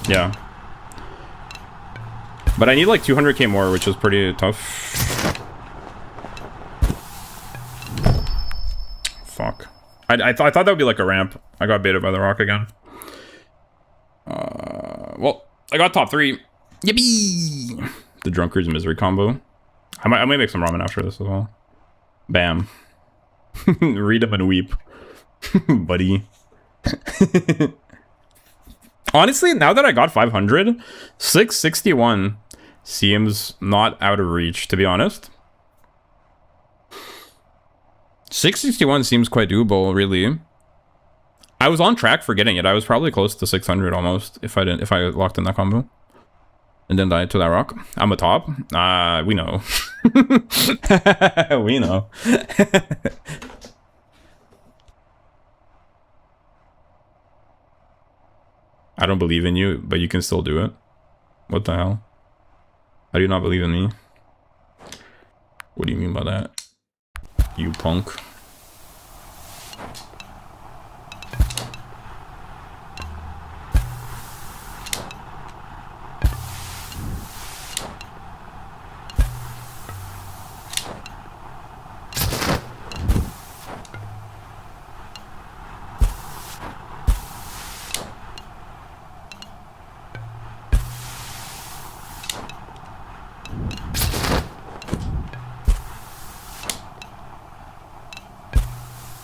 Yeah. But I need like 200k more, which is pretty tough. Fuck. I thought that would be like a ramp. I got baited by the rock again. Well, I got top 3. Yippee! The Drunkard's Misery combo. I might make some ramen after this as well. Bam. Read them and weep. Buddy. Honestly, now that I got 500, 661 seems not out of reach, to be honest. 661 seems quite doable, really. I was on track for getting it. I was probably close to 600 almost if I locked in that combo. And then died to that rock. I'm a top. We know. We know. I don't believe in you, but you can still do it. What the hell? How do you not believe in me? What do you mean by that? You punk.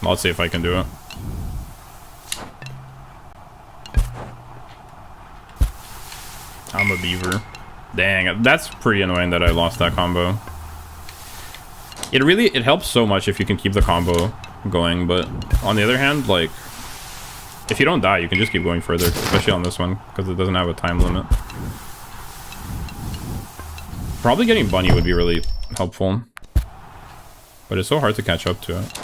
Let's see if I can do it. I'm a beaver. Dang, that's pretty annoying that I lost that combo. It helps so much if you can keep the combo going, but on the other hand, like, if you don't die, you can just keep going further, especially on this one, because it doesn't have a time limit. Probably getting bunny would be really helpful, but it's so hard to catch up to it.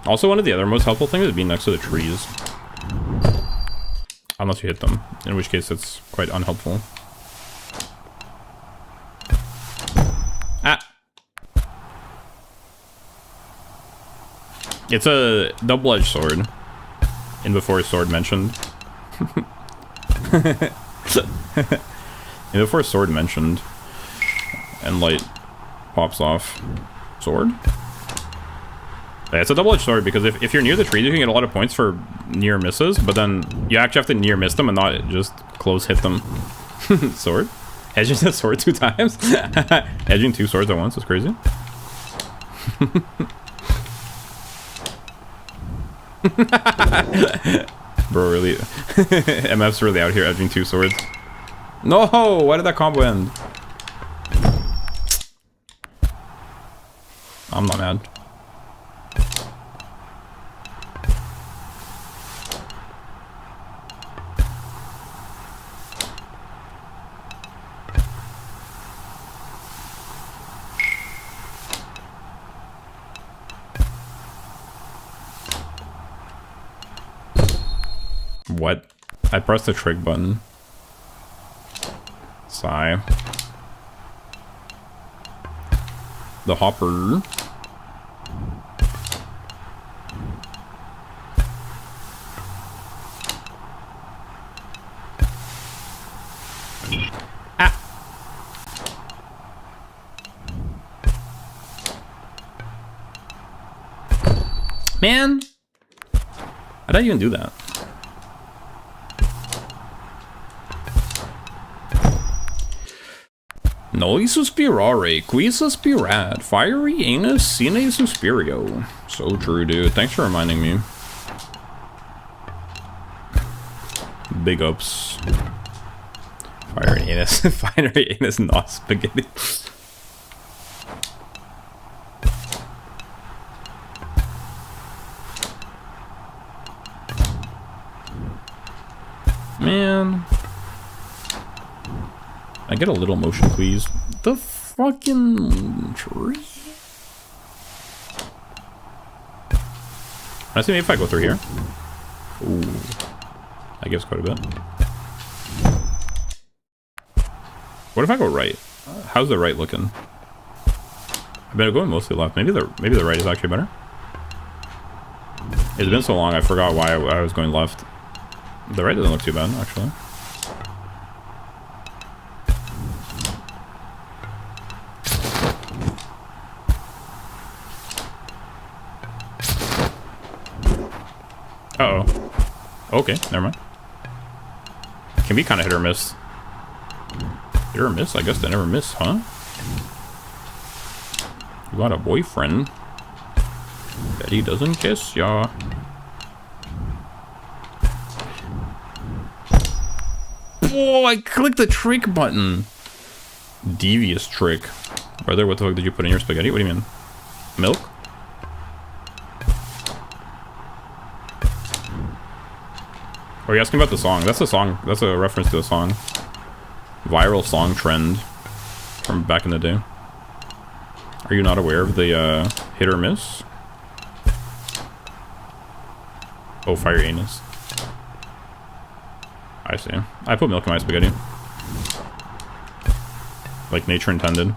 Also, one of the other most helpful things is being next to the trees. Unless you hit them, in which case it's quite unhelpful. Ah! It's a double-edged sword. In before sword mentioned. Yeah, before sword mentioned. And light pops off. Sword? Yeah, it's a double-edged sword because if you're near the trees, you can get a lot of points for near misses, but then you actually have to near miss them and not just close hit them. Sword? Edging the sword 2 times? Edging 2 swords at once is crazy. Bro, really? MF's really out here edging 2 swords. No! Why did that combo end? I'm not mad. What? I pressed the trig button. Sigh. The hopper. Ah. Man, how did I even do that? Noi suspirare, qui suspirat, fiery anus sine suspirio. So true, dude. Thanks for reminding me. Big ups. Fiery anus, fiery anus, not spaghetti. Man. I get a little motion, please. The fucking tree. I see maybe if I go through here. Ooh. That gives quite a bit. What if I go right? How's the right looking? I've been going mostly left. Maybe the right is actually better. It's been so long I forgot why I was going left. The right doesn't look too bad, actually. Uh-oh. Okay, never mind. Can be kind of hit or miss. Hit or miss? I guess they never miss, huh? You got a boyfriend. Bet he doesn't kiss ya. Oh, I clicked the trick button. Devious trick. Brother, what the fuck did you put in your spaghetti? What do you mean? Milk? Are you asking about the song? That's a song. That's a reference to a song. Viral song trend from back in the day. Are you not aware of the hit or miss? Oh, fire anus. I see. I put milk in my spaghetti. Like nature intended.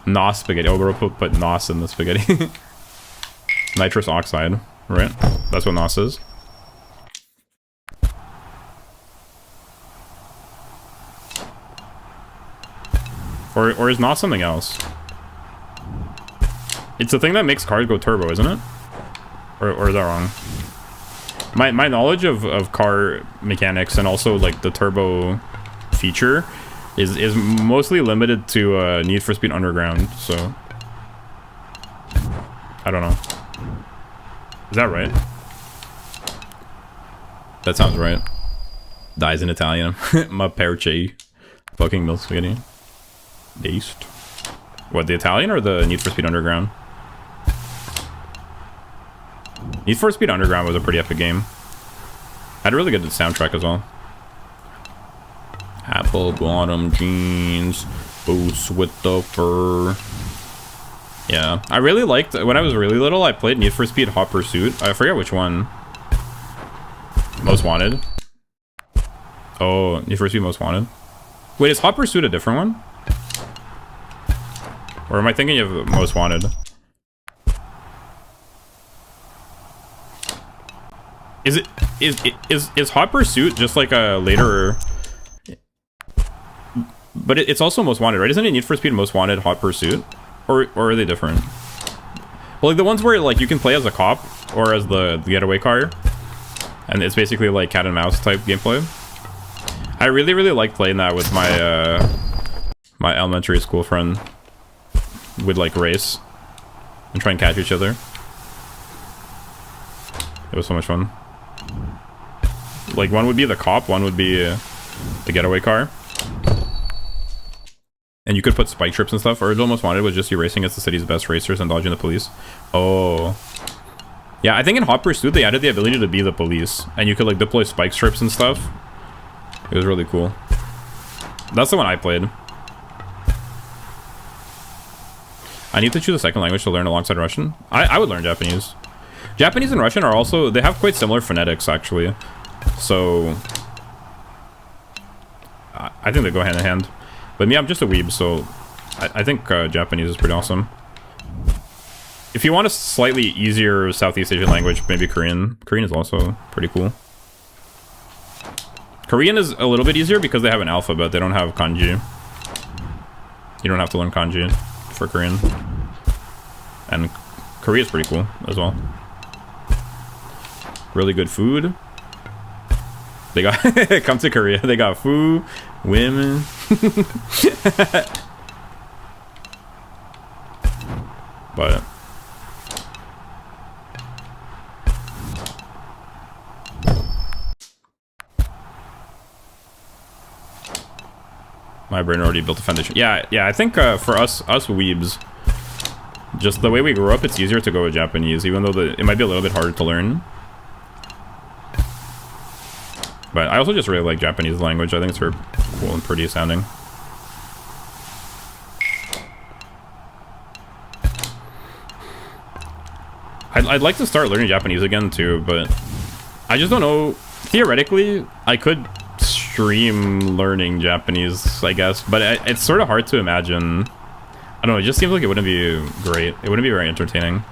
Nos spaghetti. Oh, bro, put nos in the spaghetti. Nitrous oxide, right? That's what nos is. Or is nos something else? It's the thing that makes cars go turbo, isn't it? Or is that wrong? My knowledge of car mechanics and also like the turbo feature is mostly limited to Need for Speed Underground, so I don't know. Is that right? That sounds right. Dies in Italian. Ma perche. Fucking milk spaghetti. Daced. What, the Italian or the Need for Speed Underground? Need for Speed Underground was a pretty epic game. Had a really good soundtrack as well. Apple bottom jeans, boots with the fur. Yeah, I really liked, when I was really little, I played Need for Speed Hot Pursuit. I forget which one. Most Wanted. Oh, Need for Speed Most Wanted. Wait, is Hot Pursuit a different one? Or am I thinking of Most Wanted? Is Hot Pursuit just like a later... But it's also Most Wanted, right? Isn't it Need for Speed, Most Wanted, Hot Pursuit? Or are they different? Well, like the ones where like you can play as a cop or as the getaway car, and it's basically like cat and mouse type gameplay. I really like playing that with my my elementary school friend. We'd like race and try and catch each other. It was so much fun. Like one would be the cop, one would be the getaway car. And you could put spike trips and stuff. Original Most Wanted was just you racing against the city's best racers and dodging the police. Oh. Yeah, I think in Hot Pursuit they added the ability to be the police. And you could like deploy spike strips and stuff. It was really cool. That's the one I played. I need to choose a second language to learn alongside Russian. I would learn Japanese. Japanese and Russian are also... They have quite similar phonetics, actually. So... I think they go hand in hand. But me, I'm just a weeb, so I think Japanese is pretty awesome. If you want a slightly easier Southeast Asian language, maybe Korean. Korean is also pretty cool. Korean is a little bit easier because they have an alphabet. They don't have kanji. You don't have to learn kanji for Korean. And Korea is pretty cool as well. Really good food. They got... Come to Korea. They got food, women... But my brain already built a foundation. Yeah, I think for us weebs, just the way we grew up, it's easier to go with Japanese, even though it might be a little bit harder to learn. But I also just really like Japanese language. I think it's very cool and pretty sounding. I'd like to start learning Japanese again too, but I just don't know. Theoretically, I could stream learning Japanese, I guess, but it's sort of hard to imagine. I don't know, it just seems like it wouldn't be great. It wouldn't be very entertaining.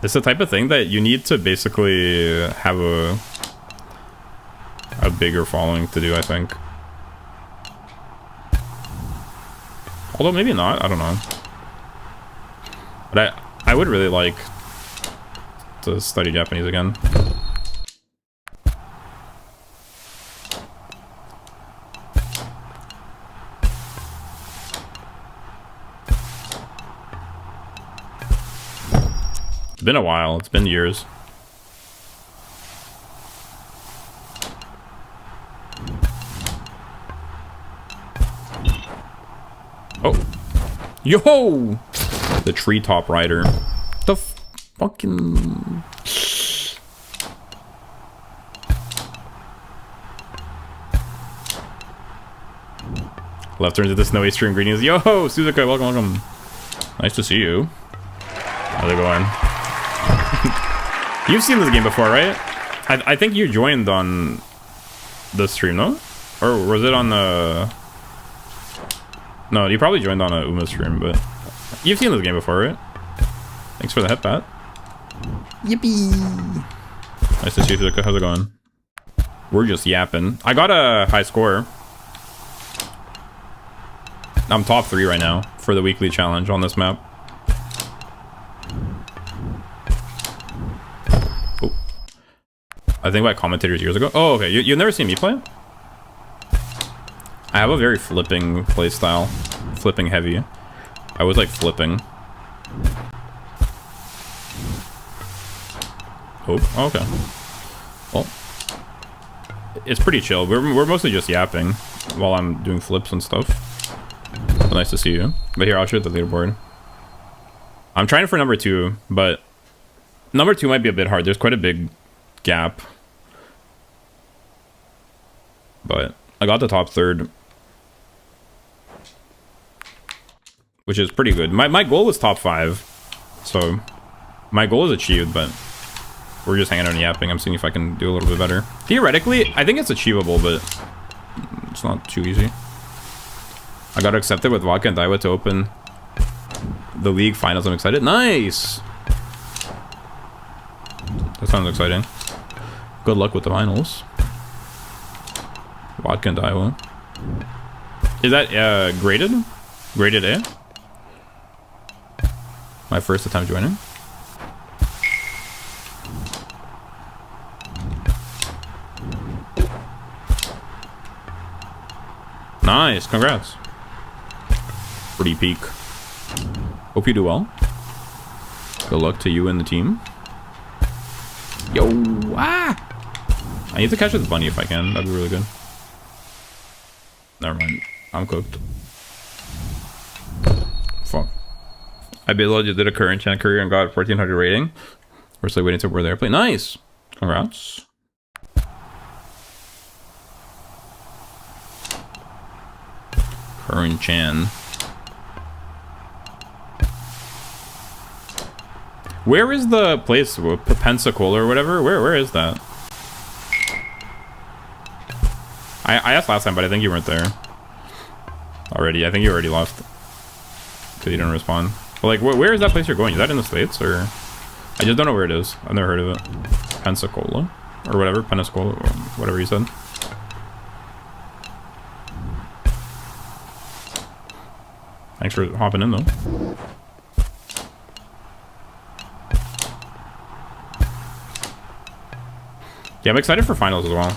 It's the type of thing that you need to basically have a bigger following to do, I think. Although maybe not, I don't know. But I would really like to study Japanese again. It's been a while. It's been years. Oh. Yo! The treetop rider. The fucking... Left turns to the snowy stream. Greetings. Yo, Suzuka, welcome. Nice to see you. How's it going? You've seen this game before, right? I think you joined on the stream, no? Or was it on the... No, you probably joined on a Uma stream, but... You've seen this game before, right? Thanks for the headbat. Yippee! Nice to see you, how's it going? We're just yapping. I got a high score. I'm top 3 right now for the weekly challenge on this map. Oh. I think by commentators years ago. Oh, okay. You've never seen me play? I have a very flipping play style. Flipping heavy. I was like flipping. Oh, okay. Well, it's pretty chill. We're mostly just yapping while I'm doing flips and stuff. So nice to see you. But here, I'll show you the leaderboard. I'm trying for number 2, but number 2 might be a bit hard. There's quite a big gap. But I got the top 3rd. Which is pretty good. My goal was top 5. So my goal is achieved, but we're just hanging out and yapping. I'm seeing if I can do a little bit better. Theoretically, I think it's achievable, but it's not too easy. I got accepted with Vodka and Daiwa to open the league finals. I'm excited. Nice! That sounds exciting. Good luck with the finals. Vodka and Daiwa. Is that graded? Graded A? My first attempt joining. Nice, congrats. Pretty peak. Hope you do well. Good luck to you and the team. Yo, ah! I need to catch this bunny if I can. That'd be really good. Never mind. I'm cooked. Fuck. I Basil just did a current chant career and got 1400 rating. We're still waiting to board the airplane. Nice! Congrats. Current Chan. Where is the place? Pensacola or whatever? Where is that? I asked last time, but I think you weren't there. Already. I think you already left. Because you didn't respond. But like, where is that place you're going? Is that in the States or? I just don't know where it is. I've never heard of it. Pensacola? Or whatever. Pensacola. Or whatever you said. Thanks for hopping in though. Yeah, I'm excited for finals as well.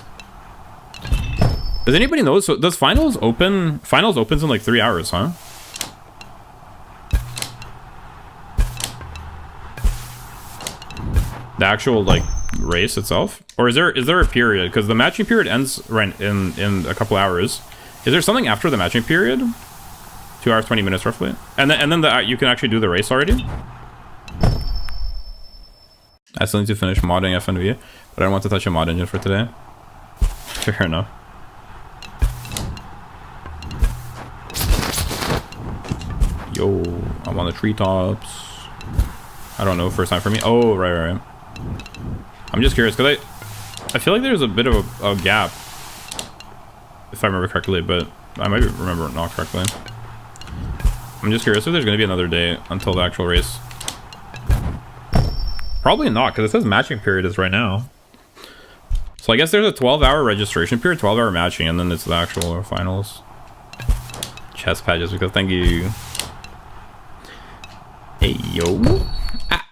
Does anybody know? So does finals open? Finals opens in like 3 hours, huh? The actual like race itself, or is there a period? Because the matching period ends right in a couple hours. Is there something after the matching period? 2 hours 20 minutes roughly, and then you can actually do the race already. I still need to finish modding FNV, but I don't want to touch a mod engine for today. Fair enough. Yo, I'm on the treetops. I don't know, first time for me. Oh, right. I'm just curious because I feel like there's a bit of a gap, if I remember correctly, but I might remember it not correctly. I'm just curious if there's going to be another day until the actual race. Probably not, because it says matching period is right now. So I guess there's a 12-hour registration period, 12-hour matching, and then it's the actual finals. Chest patches, because thank you. Hey, yo. Ah.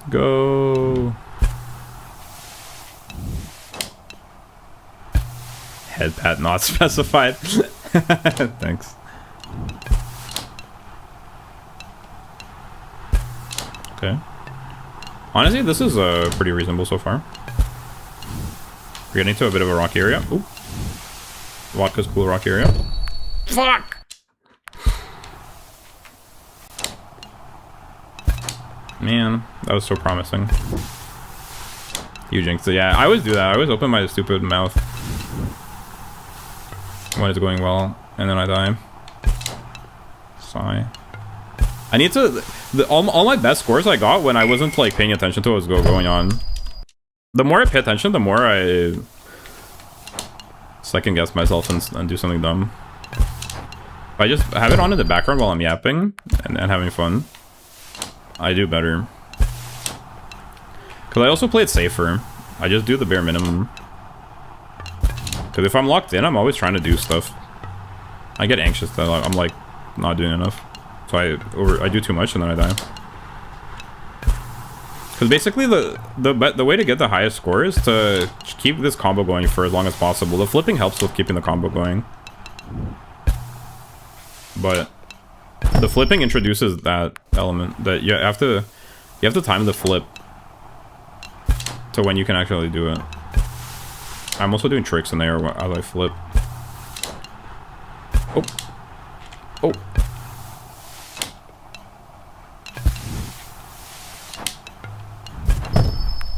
Go. Head pat not specified. Thanks. Okay. Honestly, this is pretty reasonable so far. We're getting to a bit of a rocky area. Ooh. Vodka's cool rocky area. Fuck! Man, that was so promising. You jinxed it. Yeah, I always do that. I always open my stupid mouth when it's going well, and then I die. Sigh. I need to... all my best scores I got when I wasn't, like, paying attention to what was going on. The more I pay attention, the more I second guess myself and do something dumb. If I just have it on in the background while I'm yapping and having fun, I do better. Because I also play it safer. I just do the bare minimum. Because if I'm locked in, I'm always trying to do stuff. I get anxious that I'm like not doing enough. So I do too much and then I die. Because basically the way to get the highest score is to keep this combo going for as long as possible. The flipping helps with keeping the combo going. But the flipping introduces that element that you have to time the flip to when you can actually do it. I'm also doing tricks in there as I flip. Oh. Oh.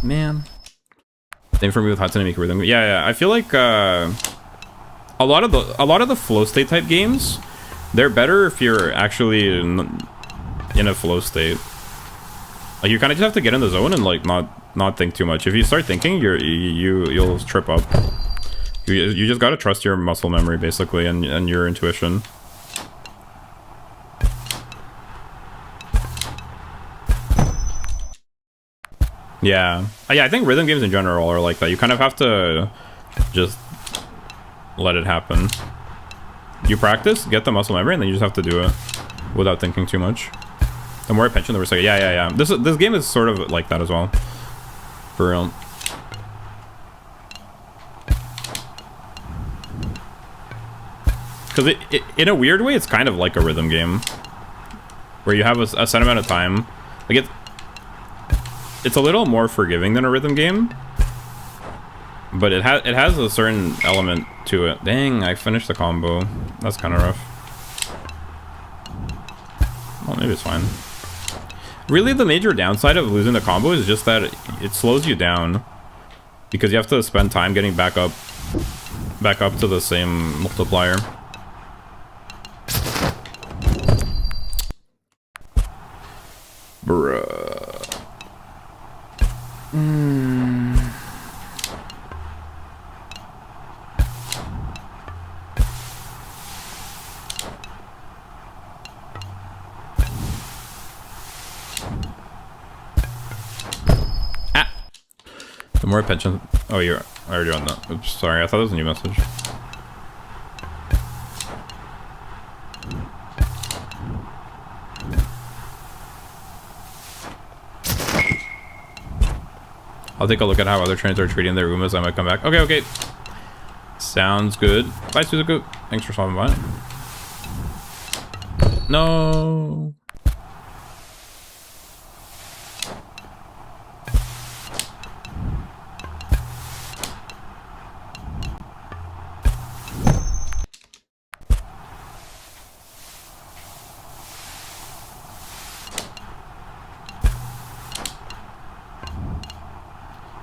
Man. Same for me with Hatsune Miku Rhythm. Yeah. I feel like a lot of the flow state type games, they're better if you're actually in a flow state. Like you kind of just have to get in the zone and like not not think too much. If you start thinking, you'll trip up. You just gotta trust your muscle memory basically and your intuition. Yeah, I think rhythm games in general are like that. You kind of have to just let it happen. You practice, get the muscle memory, and then you just have to do it without thinking too much. The more I pension, the worse I get. Yeah. This game is sort of like that as well. For real. Because in a weird way, it's kind of like a rhythm game. Where you have a set amount of time. Like it's a little more forgiving than a rhythm game. But it has a certain element to it. Dang, I finished the combo. That's kind of rough. Well, maybe it's fine. Really, the major downside of losing the combo is just that it slows you down. Because you have to spend time getting back up to the same multiplier. Bruh. The more pension. Oh, you're already on that. Oops, sorry. I thought it was a new message. I'll take a look at how other trainers are treating their Roombas. I might come back. Okay. Sounds good. Bye, Suzuku. Thanks for stopping by. No.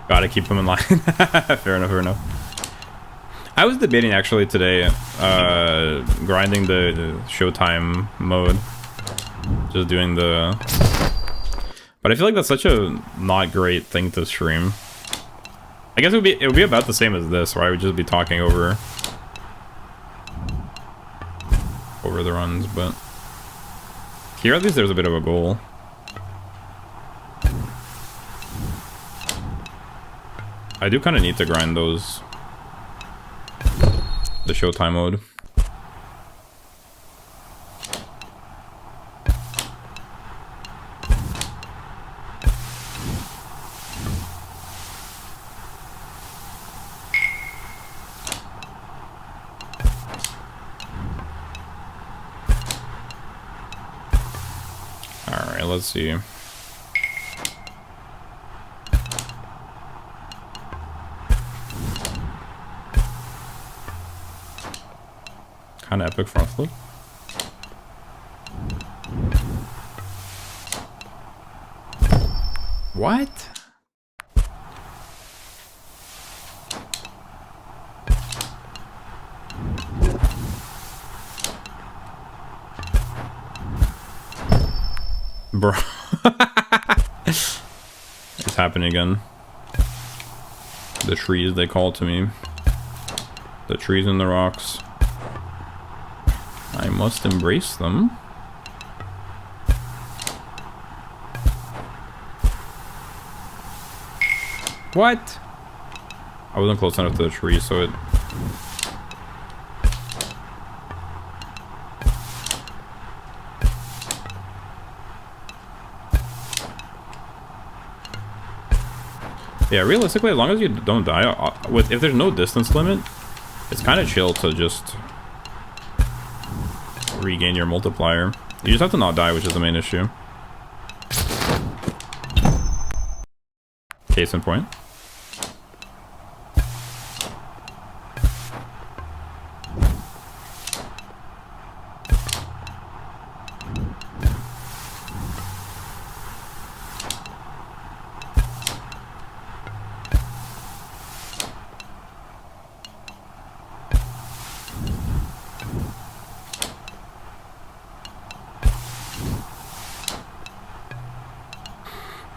Gotta keep them in line. Fair enough. I was debating actually today, grinding the Showtime mode. Just doing the... But I feel like that's such a not great thing to stream. I guess it would be about the same as this, where I would just be talking over the runs, but... Here at least there's a bit of a goal. I do kind of need to grind those. The Showtime mode. Alright, let's see. Kind of epic front flip. What? Bro. It's happening again. The trees, they call to me. The trees and the rocks. I must embrace them. What? I wasn't close enough to the tree, so it... Yeah, realistically, as long as you don't die, if there's no distance limit, it's kind of chill to just regain your multiplier. You just have to not die, which is the main issue. Case in point.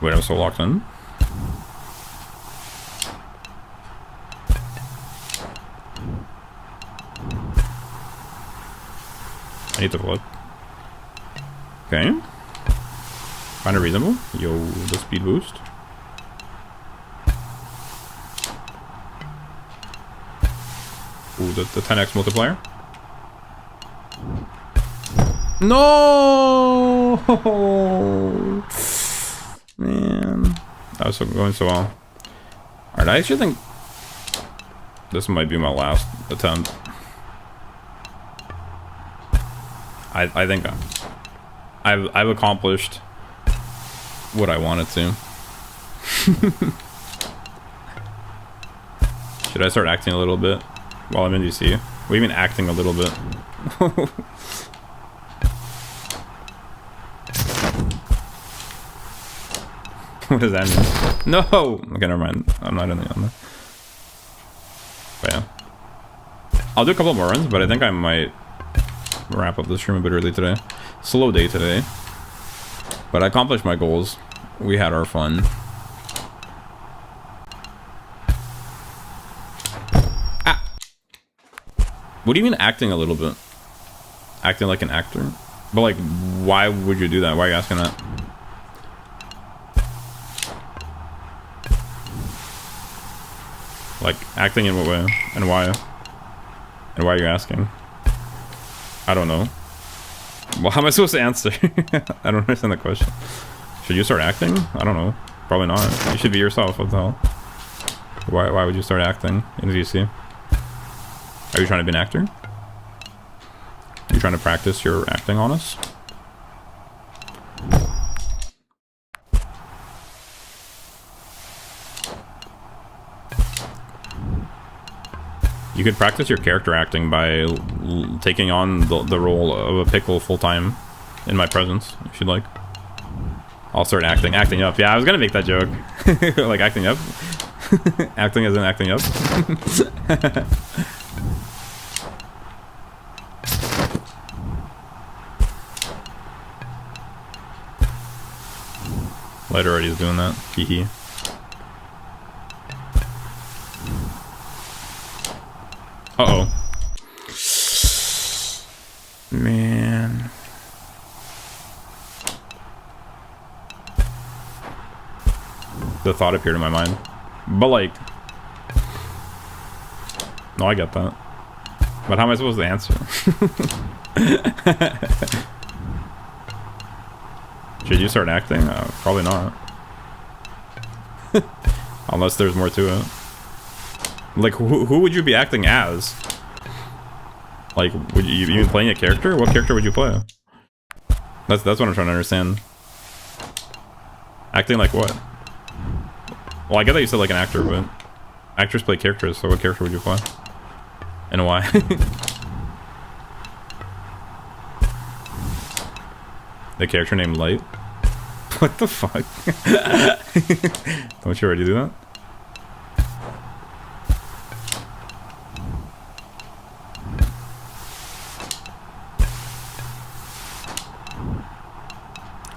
Wait, I'm so locked in. need to flip. Okay. Kind of reasonable. Yo, the speed boost. Ooh, the 10x multiplier. No! Man. That was going so well. Alright, I actually think this might be my last attempt. I think I've accomplished what I wanted to. Should I start acting a little bit while I'm in DC? What do you mean acting a little bit? What does that mean? No! Okay, never mind. I'm not in the on there. But yeah. I'll do a couple more runs, but I think I might wrap up the stream a bit early today. Slow day today. But I accomplished my goals. We had our fun. Ah! What do you mean acting a little bit? Acting like an actor? But like, why would you do that? Why are you asking that? Like, acting in what way? And why? And why are you asking? I don't know. Well, how am I supposed to answer? I don't understand the question. Should you start acting? I don't know. Probably not. You should be yourself. What the hell? Why would you start acting in VC? Are you trying to be an actor? Are you trying to practice your acting on us? You could practice your character acting by taking on the role of a pickle full-time in my presence, if you'd like. I'll start acting up. Yeah, I was gonna make that joke. Like, acting up? Acting as in acting up? Light already is doing that. Hehe. Uh-oh. Man. The thought appeared in my mind. But like... No, I get that. But how am I supposed to answer? Should you start acting? Probably not. Unless there's more to it. Like, who would you be acting as? Like, would you be playing a character? What character would you play? That's what I'm trying to understand. Acting like what? Well, I get that you said like an actor, but actors play characters, so what character would you play? And why? The character named Light? What the fuck? Don't you already do that?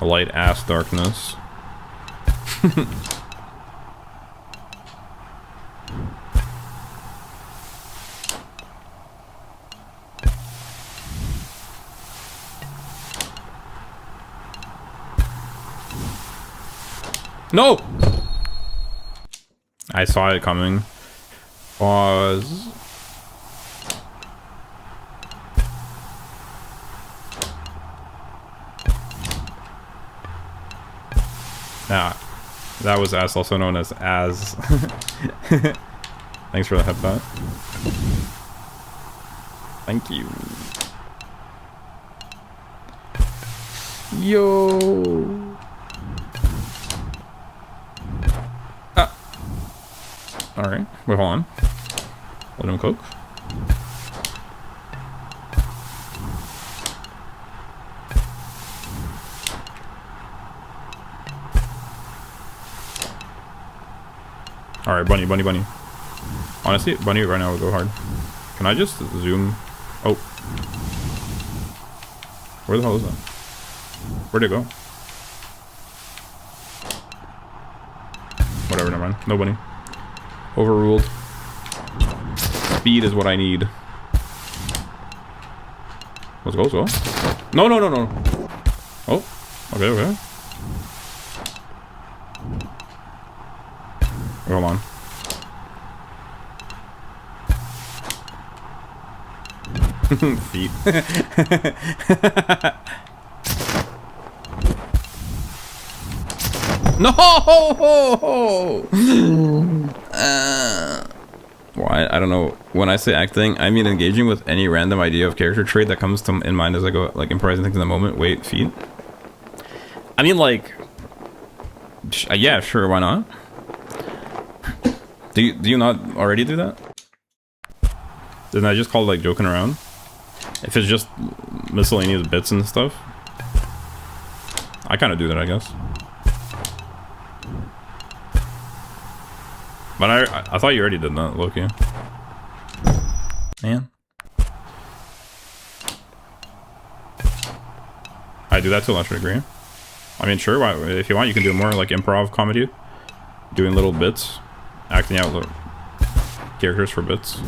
Light ass darkness. No! I saw it coming. Pause. Nah, that was as, also known as. Thanks for the headbutt. Thank you. Yo. Alright, wait, hold on. Let him cook. Alright, bunny. Honestly, bunny right now would go hard. Can I just zoom? Oh. Where the hell is that? Where'd it go? Whatever, never mind. No bunny. Overruled. Speed is what I need. Let's go, let's go. No, no, no, no. Oh, okay, okay. Come on. Feet. No! Why? I don't know. When I say acting, I mean engaging with any random idea of character trait that comes to in mind as I go, like improvising things in the moment. Wait, feet? I mean, like, yeah, sure, why not? Do you not already do that? Isn't that just called like joking around? If it's just miscellaneous bits and stuff, I kind of do that, I guess. But I thought you already did that, Loki. Man. I do that to a lesser degree. I mean, sure, if you want, you can do more like improv comedy. Doing little bits. Acting out little characters for bits.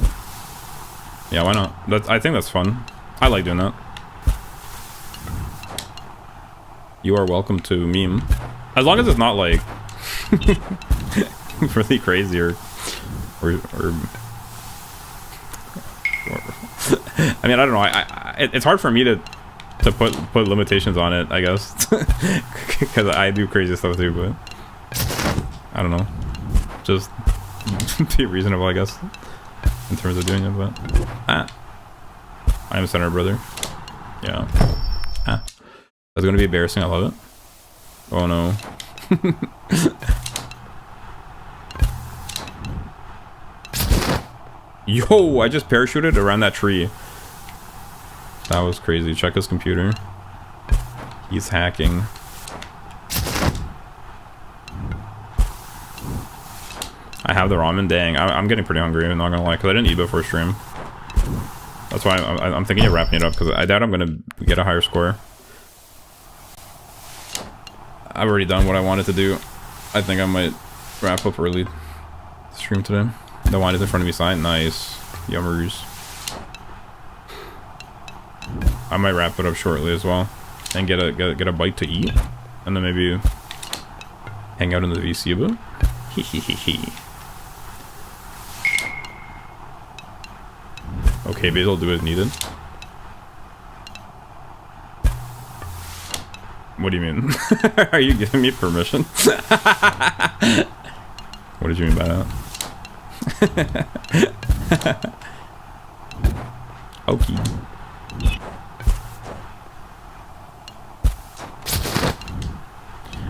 Yeah, why not? I think that's fun. I like doing that. You are welcome to meme. As long as it's not like... really crazy or I mean, I don't know. It's hard for me to put limitations on it, I guess, because I do crazy stuff too. But I don't know. Just be reasonable, I guess, in terms of doing it. But I am center, brother. Yeah. That's gonna be embarrassing. I love it. Oh no. Yo, I just parachuted around that tree. That was crazy. Check his computer. He's hacking. I have the ramen. Dang, I'm getting pretty hungry, I'm not gonna lie, because I didn't eat before stream. That's why I'm thinking of wrapping it up, because I doubt I'm gonna get a higher score. I've already done what I wanted to do. I think I might wrap up early stream today. The wine is in front of me, sign. Nice. Yummers. I might wrap it up shortly as well. And get a bite to eat. And then maybe hang out in the VC a bit. Hehehe. Okay, Basil, do as needed. What do you mean? Are you giving me permission? What did you mean by that? Okay.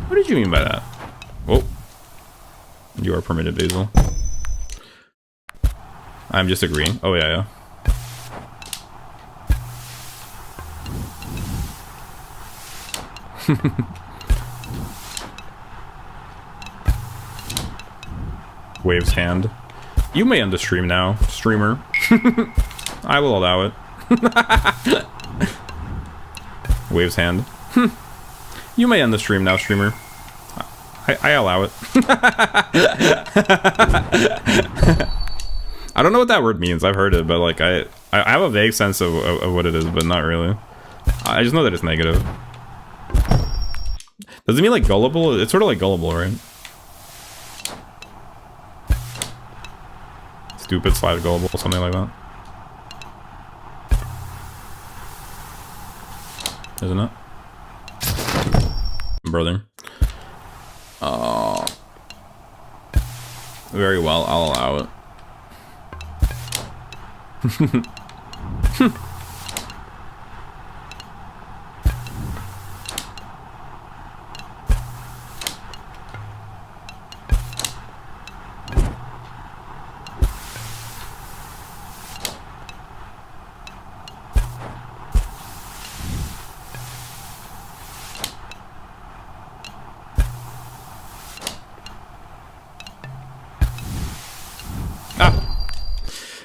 What did you mean by that? Oh. You are permitted, Basil. I'm just agreeing. Oh, yeah, yeah. Waves hand. You may end the stream now, streamer. I will allow it. Waves hand. You may end the stream now, streamer. I allow it. I don't know what that word means. I've heard it, but like I have a vague sense of what it is, but not really. I just know that it's negative. Does it mean like gullible? It's sort of like gullible, right? Stupid / gullible, something like that. Isn't it? Brother. Very well, I'll allow it.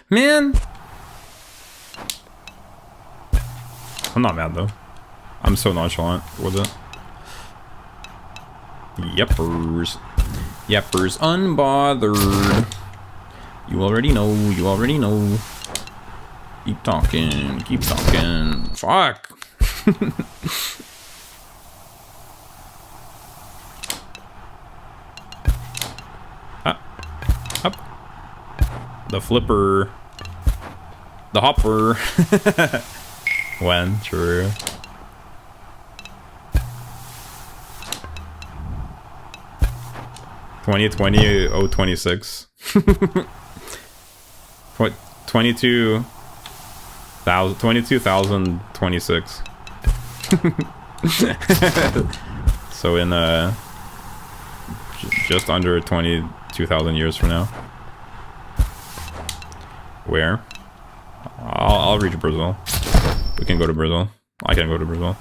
Man, I'm not mad though. I'm so nonchalant with it. Yeppers. Yeppers unbothered. You already know, you already know. Keep talking, keep talking. Fuck. Up. The flipper. The hopper. When, true. (2020) 026. What? 22,026. So in just under 22,000 years from now. Where? I'll reach Brazil. We can go to Brazil. I can go to Brazil.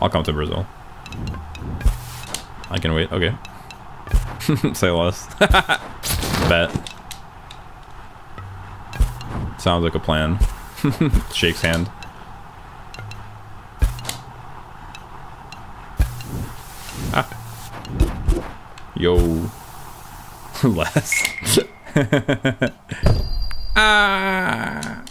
I'll come to Brazil. I can wait. Okay. Say less. Bet. Sounds like a plan. Shakes hand. Ah. Yo. Less. Ah.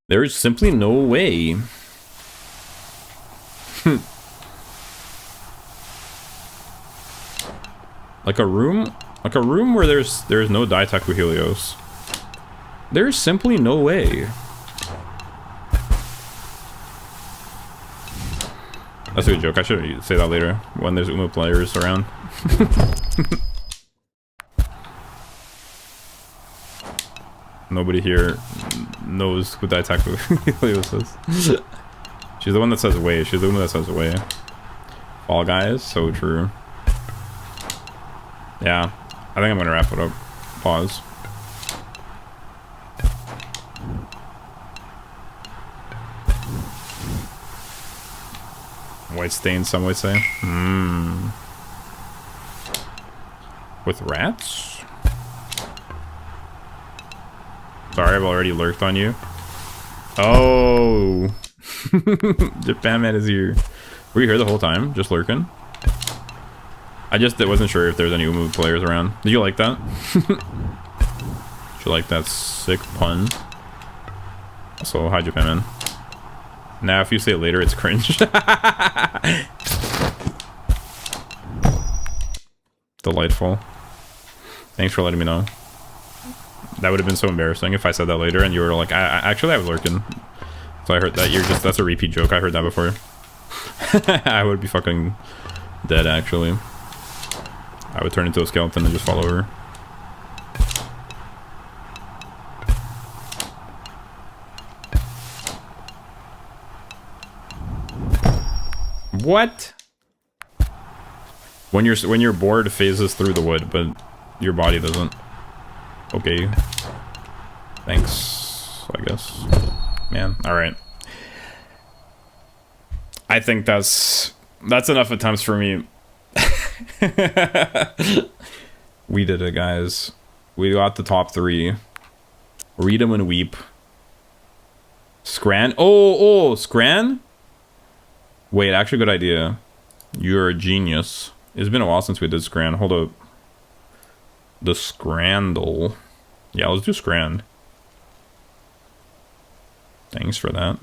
There's simply no way. Like a room where there's no Daitaku Helios. There's simply no way. That's a good joke. I should say that later when there's Umu players around. Nobody here knows who Daitaku Helios is. She's the one that says way. She's the one that says way. Fall Guys, so true. Yeah, I think I'm gonna wrap it up. Pause. White stain, some would say. With rats? Sorry, I've already lurked on you. Oh. Japan Man is here. Were you here the whole time? Just lurking? I just wasn't sure if there's any Umu players around. Did you like that? Did you like that sick pun? Also, hi Japan Man. Now if you say it later, it's cringe. Delightful. Thanks for letting me know. That would have been so embarrassing if I said that later and you were like, actually I was lurking. So I heard that that's a repeat joke. I heard that before. I would be fucking dead actually. I would turn into a skeleton and just fall over. What? When your board phases through the wood, but your body doesn't. Okay. Thanks, I guess. Man, alright. I think that's enough attempts for me. We did it, guys. We got the top 3. Read 'em and weep. Scran? Oh, Scran? Wait, actually good idea. You're a genius. It's been a while since we did Scran. Hold up. The Scrandle. Yeah, let's do Scran. Thanks for that.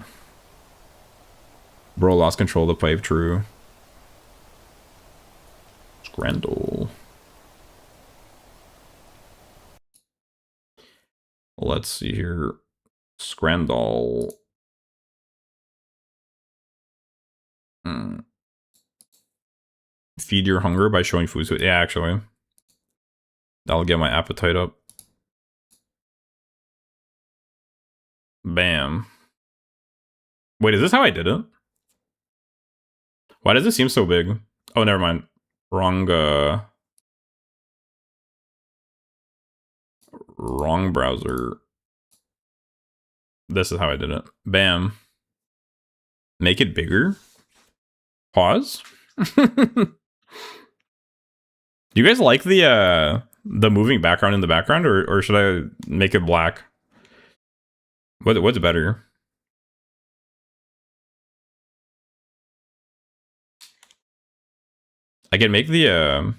Bro lost control of the pipe, true. Scrandle. Let's see here. Scrandle. Feed your hunger by showing food. Yeah, actually. That'll get my appetite up. Bam. Wait, is this how I did it? Why does it seem so big? Oh, never mind. Wrong browser. This is how I did it. Bam. Make it bigger? Pause? Do you guys like the moving background in the background, or should I make it black? What's better? I can make the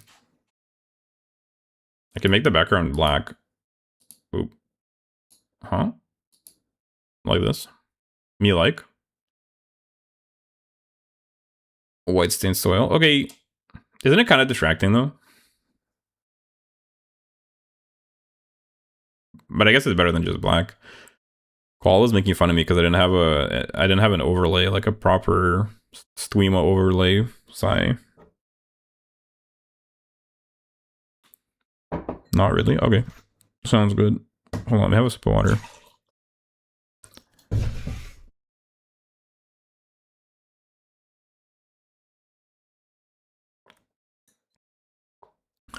background black. Oop. Huh? Like this. Me like. White stained soil. Okay. Isn't it kind of distracting though? But I guess it's better than just black. Qual was making fun of me because I didn't have an overlay, like a proper Streama overlay. Sigh. Not really. Okay. Sounds good. Hold on, let me have a sip of water.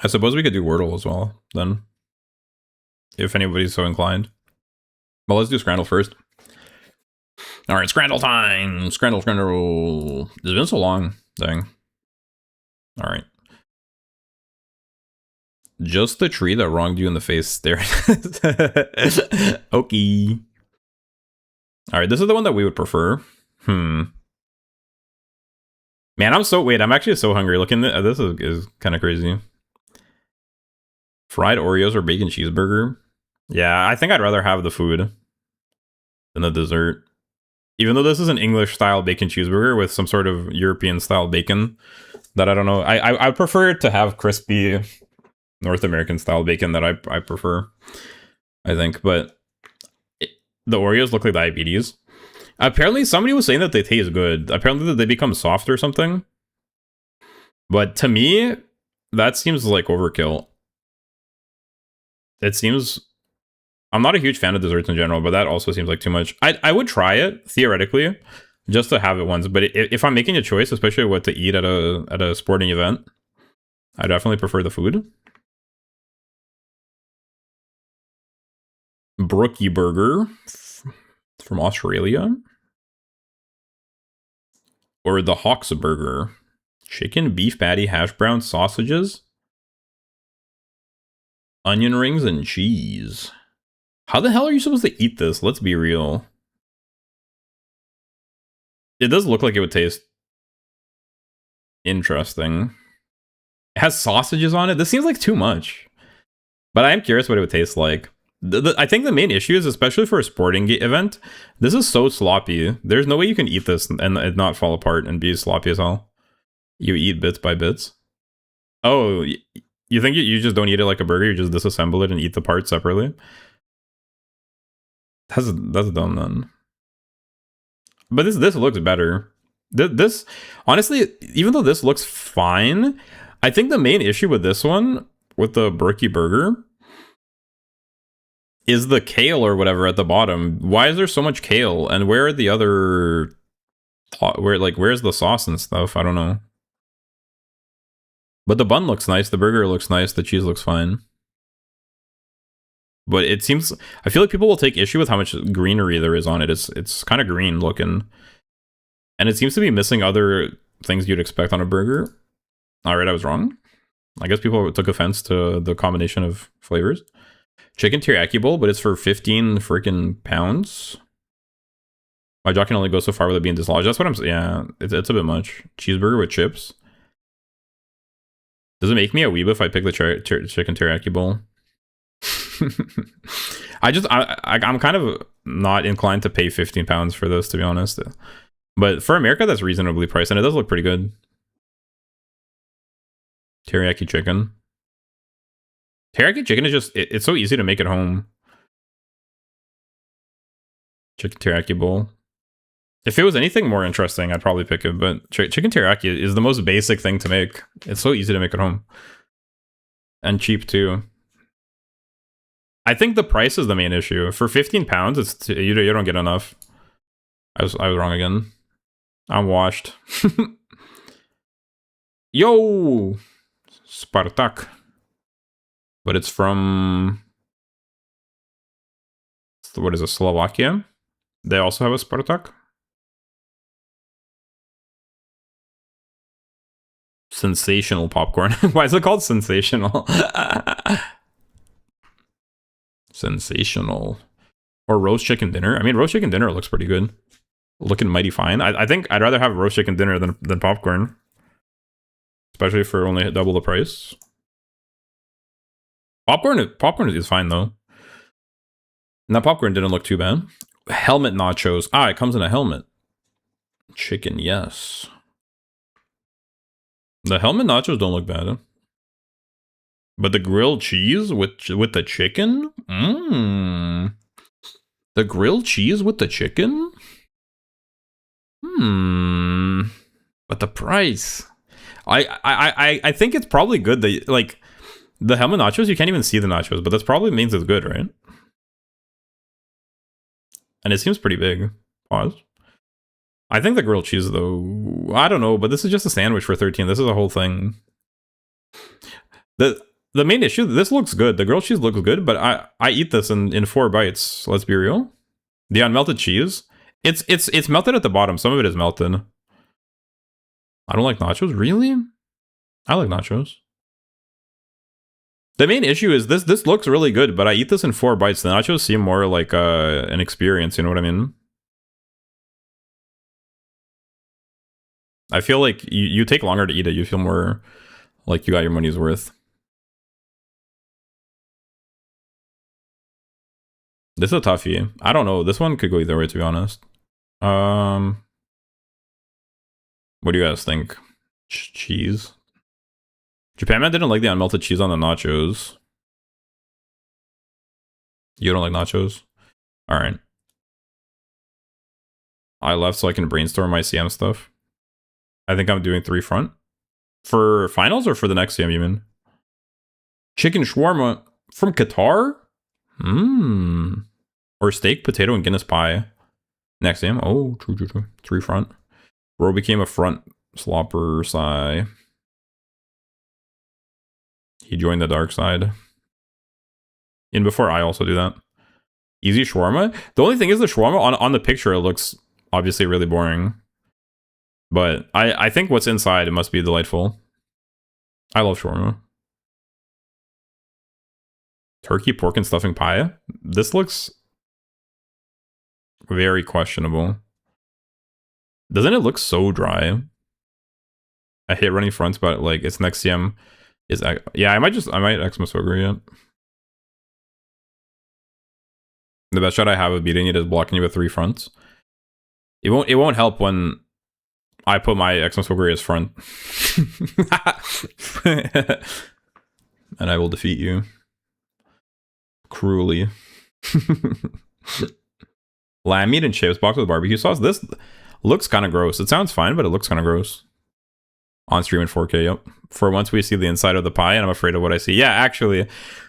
I suppose we could do Wordle as well, then. If anybody's so inclined. But let's do Scrandle first. Alright, Scrandle time! Scrandle, Scrandle. It's been so long. Dang. Alright. Just the tree that wronged you in the face there. Okay. Alright, this is the one that we would prefer. Man, I'm actually so hungry. Looking at this is kind of crazy. Fried Oreos or bacon cheeseburger? Yeah, I think I'd rather have the food than the dessert. Even though this is an English style bacon cheeseburger with some sort of European style bacon that I don't know. I prefer to have crispy North American style bacon that I prefer, I think. But the Oreos look like diabetes. Apparently somebody was saying that they taste good. Apparently that they become soft or something. But to me, that seems like overkill. It seems... I'm not a huge fan of desserts in general, but that also seems like too much. I would try it, theoretically, just to have it once. But if I'm making a choice, especially what to eat at a sporting event, I definitely prefer the food. Brookie Burger from Australia. Or the Hawks Burger. Chicken, beef patty, hash brown, sausages, onion rings, and cheese. How the hell are you supposed to eat this? Let's be real. It does look like it would taste interesting. It has sausages on it. This seems like too much. But I am curious what it would taste like. I think the main issue is, especially for a sporting event, this is so sloppy. There's no way you can eat this and it not fall apart and be sloppy as hell. You eat bits by bits. Oh, you think you just don't eat it like a burger? You just disassemble it and eat the parts separately? That's dumb then. But this looks better. This honestly, even though this looks fine, I think the main issue with this one, with the Brookie Burger, is the kale or whatever at the bottom. Why is there so much kale? And where are the other... where's the sauce and stuff? I don't know. But the bun looks nice, the burger looks nice, the cheese looks fine. But it seems... I feel like people will take issue with how much greenery there is on it. It's kind of green looking. And it seems to be missing other things you'd expect on a burger. Alright, I was wrong. I guess people took offense to the combination of flavors. Chicken teriyaki bowl, but it's for 15 freaking pounds. My jaw can only go so far with it being dislodged. That's what I'm saying. Yeah, it's a bit much. Cheeseburger with chips. Does it make me a weeb if I pick the chicken teriyaki bowl? I'm kind of not inclined to pay 15 pounds for this, to be honest. But for America, that's reasonably priced, and it does look pretty good. Teriyaki chicken. Teriyaki chicken is just... It's so easy to make at home. Chicken teriyaki bowl. If it was anything more interesting, I'd probably pick it, but chicken teriyaki is the most basic thing to make. It's so easy to make at home. And cheap, too. I think the price is the main issue. For 15 pounds, you don't get enough. I was wrong again. I'm washed. Yo! Spartak. But it's from... What is it, Slovakia? They also have a Spartak? Sensational popcorn. Why is it called sensational? Sensational. Or roast chicken dinner. I mean, roast chicken dinner looks pretty good. Looking mighty fine. I think I'd rather have roast chicken dinner than popcorn. especially for only double the price. Popcorn is fine though. And that popcorn didn't look too bad. Helmet nachos. Ah, it comes in a helmet. Chicken, yes. The helmet nachos don't look bad. But the grilled cheese with the chicken? Mmm. The grilled cheese with the chicken? But the price. I think it's probably good that, like, the helmet nachos, you can't even see the nachos, but that's probably means it's good, right? And it seems pretty big. Pause. I think the grilled cheese, though, I don't know, but this is just a sandwich for 13. This is a whole thing. The main issue, this looks good. The grilled cheese looks good, but I eat this in 4 bites. Let's be real. The unmelted cheese, it's melted at the bottom. Some of it is melted. I don't like nachos. Really? I like nachos. The main issue is this looks really good, but I eat this in 4 bites. The nachos seem more like an experience, you know what I mean? I feel like you take longer to eat it. You feel more like you got your money's worth. This is a toughie. I don't know. This one could go either way, to be honest. What do you guys think? Cheese. Japan Man didn't like the unmelted cheese on the nachos. You don't like nachos? Alright. I left so I can brainstorm my CM stuff. I think I'm doing 3 front. For finals or for the next CM, you mean? Chicken shawarma from Qatar? Or steak, potato, and Guinness pie. Next CM. Oh, true. 3 front. Bro became a front slopper sigh. He joined the dark side. In before I also do that. Easy shawarma. The only thing is the shawarma on the picture, it looks obviously really boring. But I think what's inside, it must be delightful. I love shawarma. Turkey, pork, and stuffing pie. This looks very questionable. Doesn't it look so dry? I hate running fronts, but like its next CM is, yeah, I might Xmas Ogre yet. The best shot I have of beating it is blocking you with 3 fronts. It won't help when I put my Xmas Ogre as front. And I will defeat you. Cruelly. Lamb meat and chips boxed with barbecue sauce. This looks kind of gross. It sounds fine, but it looks kind of gross. On stream in 4K, yep. For once we see the inside of the pie, and I'm afraid of what I see. Yeah, actually,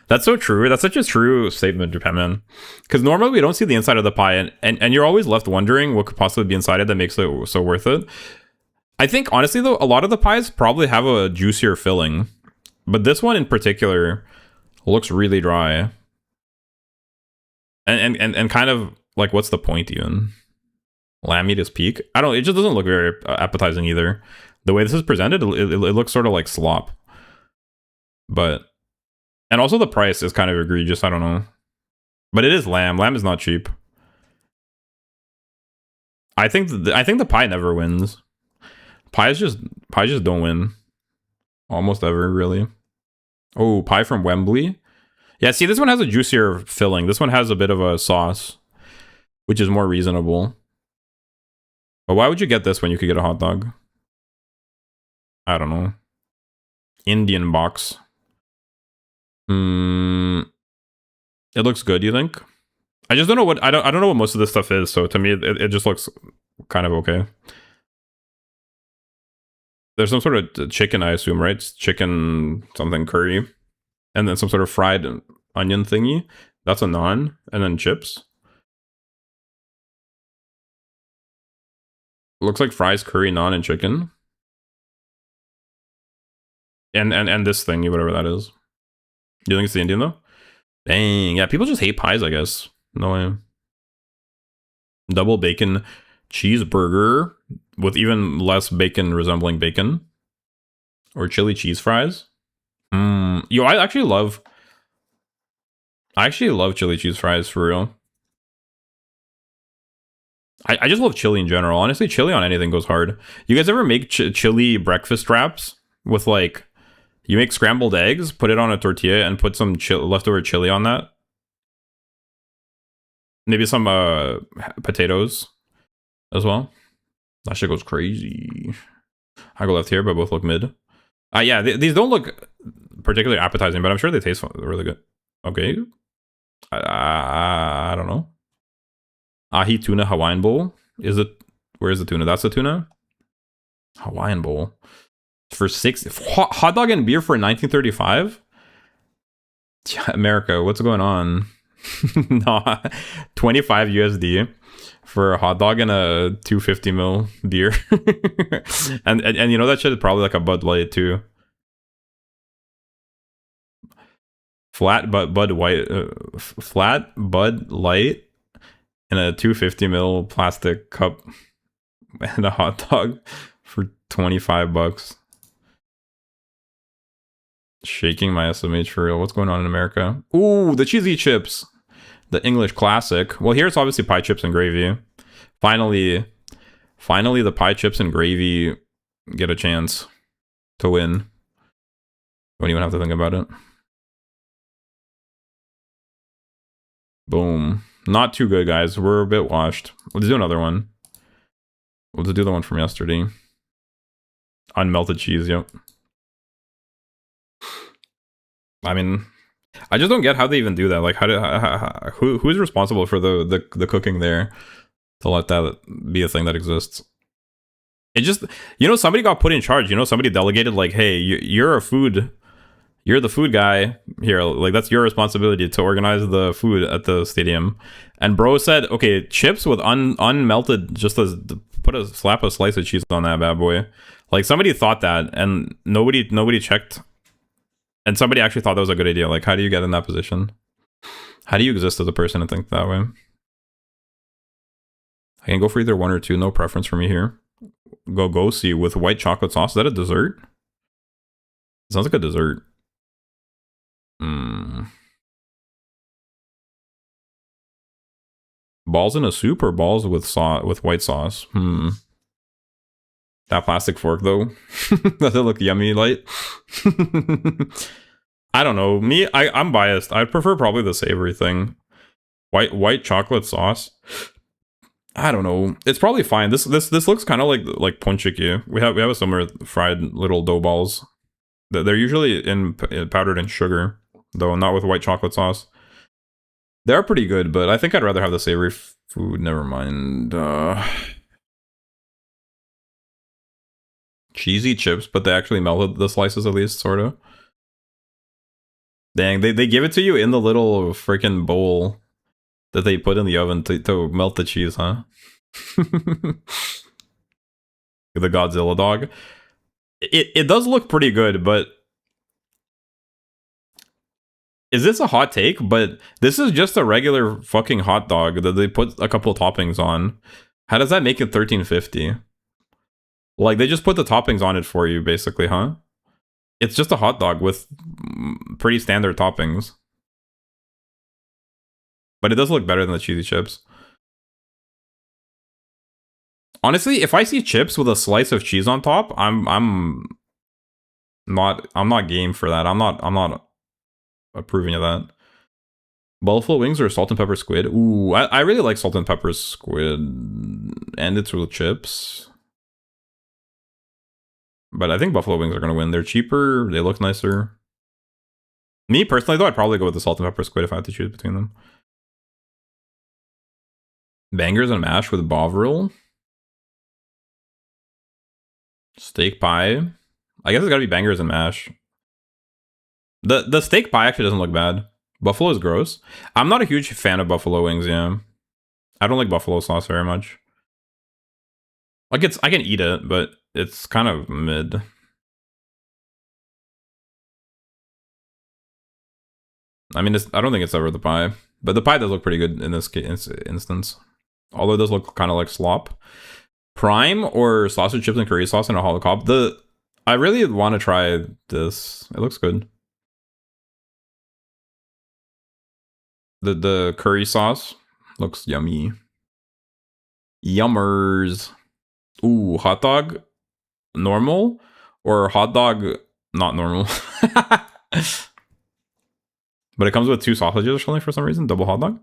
that's so true. That's such a true statement, Japan Man. Because normally we don't see the inside of the pie, and you're always left wondering what could possibly be inside it that makes it so worth it. I think, honestly, though, a lot of the pies probably have a juicier filling. But this one in particular looks really dry. And kind of, like, what's the point even? Lamb meat is peak? I don't, it just doesn't look very appetizing either. The way this is presented, it looks sort of like slop. But, and also the price is kind of egregious, I don't know. But it is lamb. Lamb is not cheap. I think the pie never wins. Pies just don't win. Almost ever, really. Oh, pie from Wembley. Yeah, see, this one has a juicier filling. This one has a bit of a sauce, which is more reasonable. But why would you get this when you could get a hot dog? I don't know. Indian box. It looks good, you think? I just don't know what I don't know what most of this stuff is, so to me it just looks kind of okay. There's some sort of chicken, I assume, right? It's chicken something curry. And then some sort of fried onion thingy. That's a naan. And then chips. Looks like fries, curry, naan, and chicken. And this thingy, whatever that is. Do you think it's the Indian though? Dang, yeah, people just hate pies, I guess. No way. Double bacon cheeseburger with even less bacon resembling bacon. Or chili cheese fries. Yo, I actually love chili cheese fries, for real. I just love chili in general. Honestly, chili on anything goes hard. You guys ever make chili breakfast wraps? with like, you make scrambled eggs, put it on a tortilla, and put some leftover chili on that. Maybe some potatoes as well. That shit goes crazy. I go left here, but both look mid. Yeah, these don't look particularly appetizing, but I'm sure they taste really good. Okay. I don't know. Ahi tuna Hawaiian bowl. Is it? Where is the tuna? That's the tuna? Hawaiian bowl. For hot dog and beer for 1935? America, what's going on? No, 25 USD for a hot dog and a 250 ml beer. and you know that shit is probably like a Bud Light too. Flat Bud Light in a 250 ml plastic cup and a hot dog for 25 bucks. Shaking my SMH for real. What's going on in America? Ooh, the cheesy chips. The English classic. Well, here it's obviously pie chips and gravy. Finally the pie chips and gravy get a chance to win. Don't even have to think about it. Boom. Not too good, guys. We're a bit washed. Let's do another one. Let's do the one from yesterday. Unmelted cheese, yep. I mean, I just don't get how they even do that. Like, who's responsible for the cooking there to let that be a thing that exists? It just, you know, somebody got put in charge. You know, somebody delegated like, hey, you're the food guy here. Like, that's your responsibility to organize the food at the stadium. And bro said, okay, chips with unmelted, just as slap a slice of cheese on that bad boy. Like, somebody thought that, and nobody checked. And somebody actually thought that was a good idea. Like, how do you get in that position? How do you exist as a person and think that way? I can go for either one or two. No preference for me here. Gogosi with white chocolate sauce. Is that a dessert? It sounds like a dessert. Balls in a soup or balls with white sauce? That plastic fork though. Does it look yummy light? I don't know. I'm biased. I prefer probably the savory thing. White chocolate sauce. I don't know. It's probably fine. This looks kind of like ponchiki. We have a similar fried little dough balls. They're usually powdered in sugar, though not with white chocolate sauce. They're pretty good, but I think I'd rather have the savory food. Never mind. Cheesy chips, but they actually melted the slices at least, sort of. Dang, they give it to you in the little freaking bowl that they put in the oven to melt the cheese, huh? The Godzilla dog. It does look pretty good, but is this a hot take? But this is just a regular fucking hot dog that they put a couple of toppings on. How does that make it $13.50? Like, they just put the toppings on it for you, basically, huh? It's just a hot dog with pretty standard toppings. But it does look better than the cheesy chips. Honestly, if I see chips with a slice of cheese on top, I'm not game for that. I'm not approving of that. Buffalo wings or salt and pepper squid? Ooh, I really like salt and pepper squid, and it's with chips. But I think buffalo wings are gonna win. They're cheaper. They look nicer. Me personally, though, I'd probably go with the salt and pepper squid if I had to choose between them. Bangers and mash with Bovril. Steak pie. I guess it's gotta be bangers and mash. The steak pie actually doesn't look bad. Buffalo is gross. I'm not a huge fan of buffalo wings, yeah. I don't like buffalo sauce very much. Like, I can eat it, but it's kind of mid. I mean, I don't think it's ever the pie. But the pie does look pretty good in this instance. Although it does look kind of like slop. Prime or sausage chips and curry sauce and a hollow cob. I really want to try this. It looks good. The curry sauce looks yummy. Yummers. Ooh, hot dog. Normal Or hot dog, not normal. But it comes with 2 sausages or something for some reason. Double hot dog.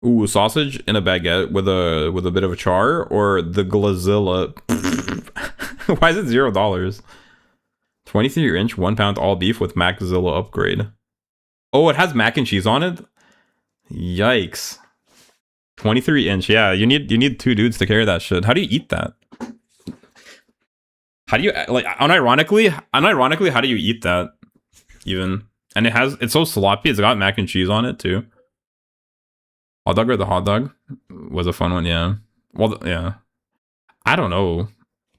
Ooh, sausage in a baguette with a bit of a char, or the glazilla. Why is it $0? 23-inch 1 pound all beef with Maczilla upgrade. Oh, it has mac and cheese on it. Yikes. 23-inch. Yeah, you need 2 dudes to carry that shit. How do you eat that? How do you, like, unironically, how do you eat that even? And it's so sloppy. It's got mac and cheese on it too. Hot dog or the hot dog was a fun one. Yeah. Well, yeah. I don't know,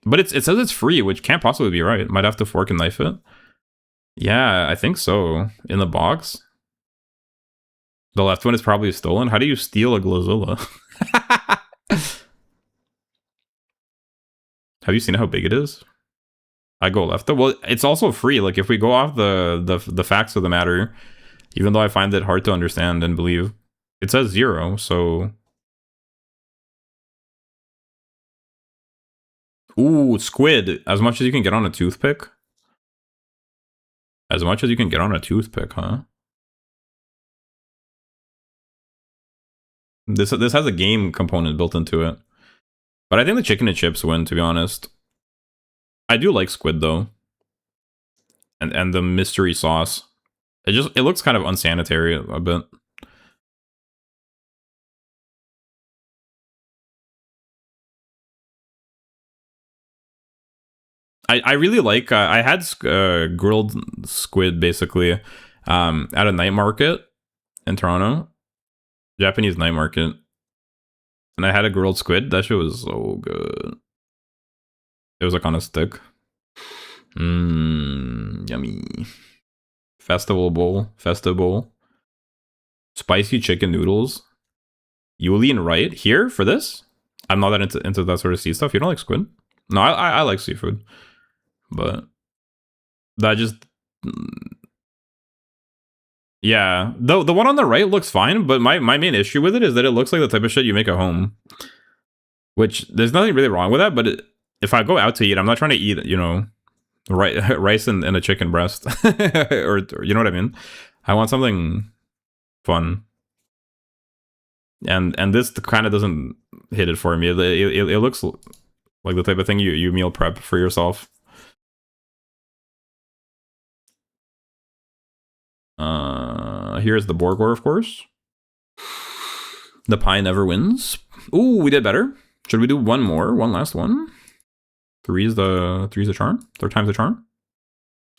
but it says it's free, which can't possibly be right. Might have to fork and knife it. Yeah, I think so. In the box. The left one is probably stolen. How do you steal a glazilla? Have you seen how big it is? I go left. Well, it's also free. Like, if we go off the facts of the matter, even though I find it hard to understand and believe, it says 0. So, ooh, squid. As much as you can get on a toothpick. As much as you can get on a toothpick, huh? This has a game component built into it. But I think the chicken and chips win, to be honest. I do like squid though. And the mystery sauce. It looks kind of unsanitary a bit. I really like, I had grilled squid basically at a night market in Toronto. Japanese night market. And I had a grilled squid. That shit was so good. It was like on a stick. Yummy. Festival bowl. Spicy chicken noodles. Yulian right here for this? I'm not that into that sort of sea stuff. You don't like squid? No, I like seafood. But that just... Yeah. The one on the right looks fine, but my main issue with it is that it looks like the type of shit you make at home. Which, there's nothing really wrong with that, but if I go out to eat, I'm not trying to eat, you know, rice and a chicken breast. or you know what I mean? I want something fun. And this kind of doesn't hit it for me. It looks like the type of thing you meal prep for yourself. Here's the Borgor, of course. The pie never wins. Ooh, we did better. Should we do one more? One last one? Three's the charm? 3 times the charm?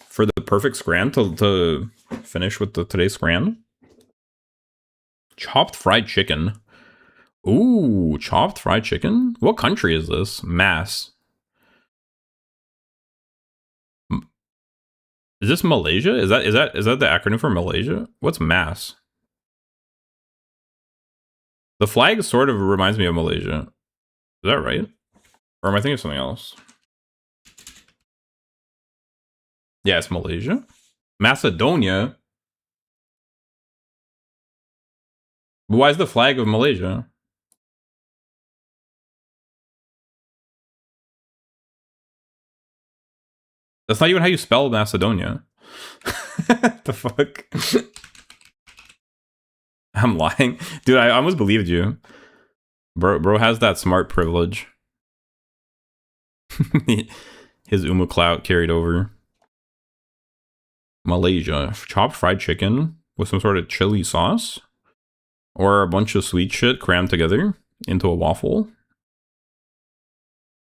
For the perfect scran to finish with today's scran. Chopped fried chicken. Ooh, chopped fried chicken? What country is this? Mass. Is this Malaysia? Is that the acronym for Malaysia? What's Mass? The flag sort of reminds me of Malaysia. Is that right? Or am I thinking of something else? Yeah, it's Malaysia. Macedonia. But why is the flag of Malaysia? That's not even how you spell Macedonia. The fuck? I'm lying. Dude, I almost believed you. Bro has that smart privilege. His Umu clout carried over. Malaysia. Chopped fried chicken with some sort of chili sauce. Or a bunch of sweet shit crammed together into a waffle.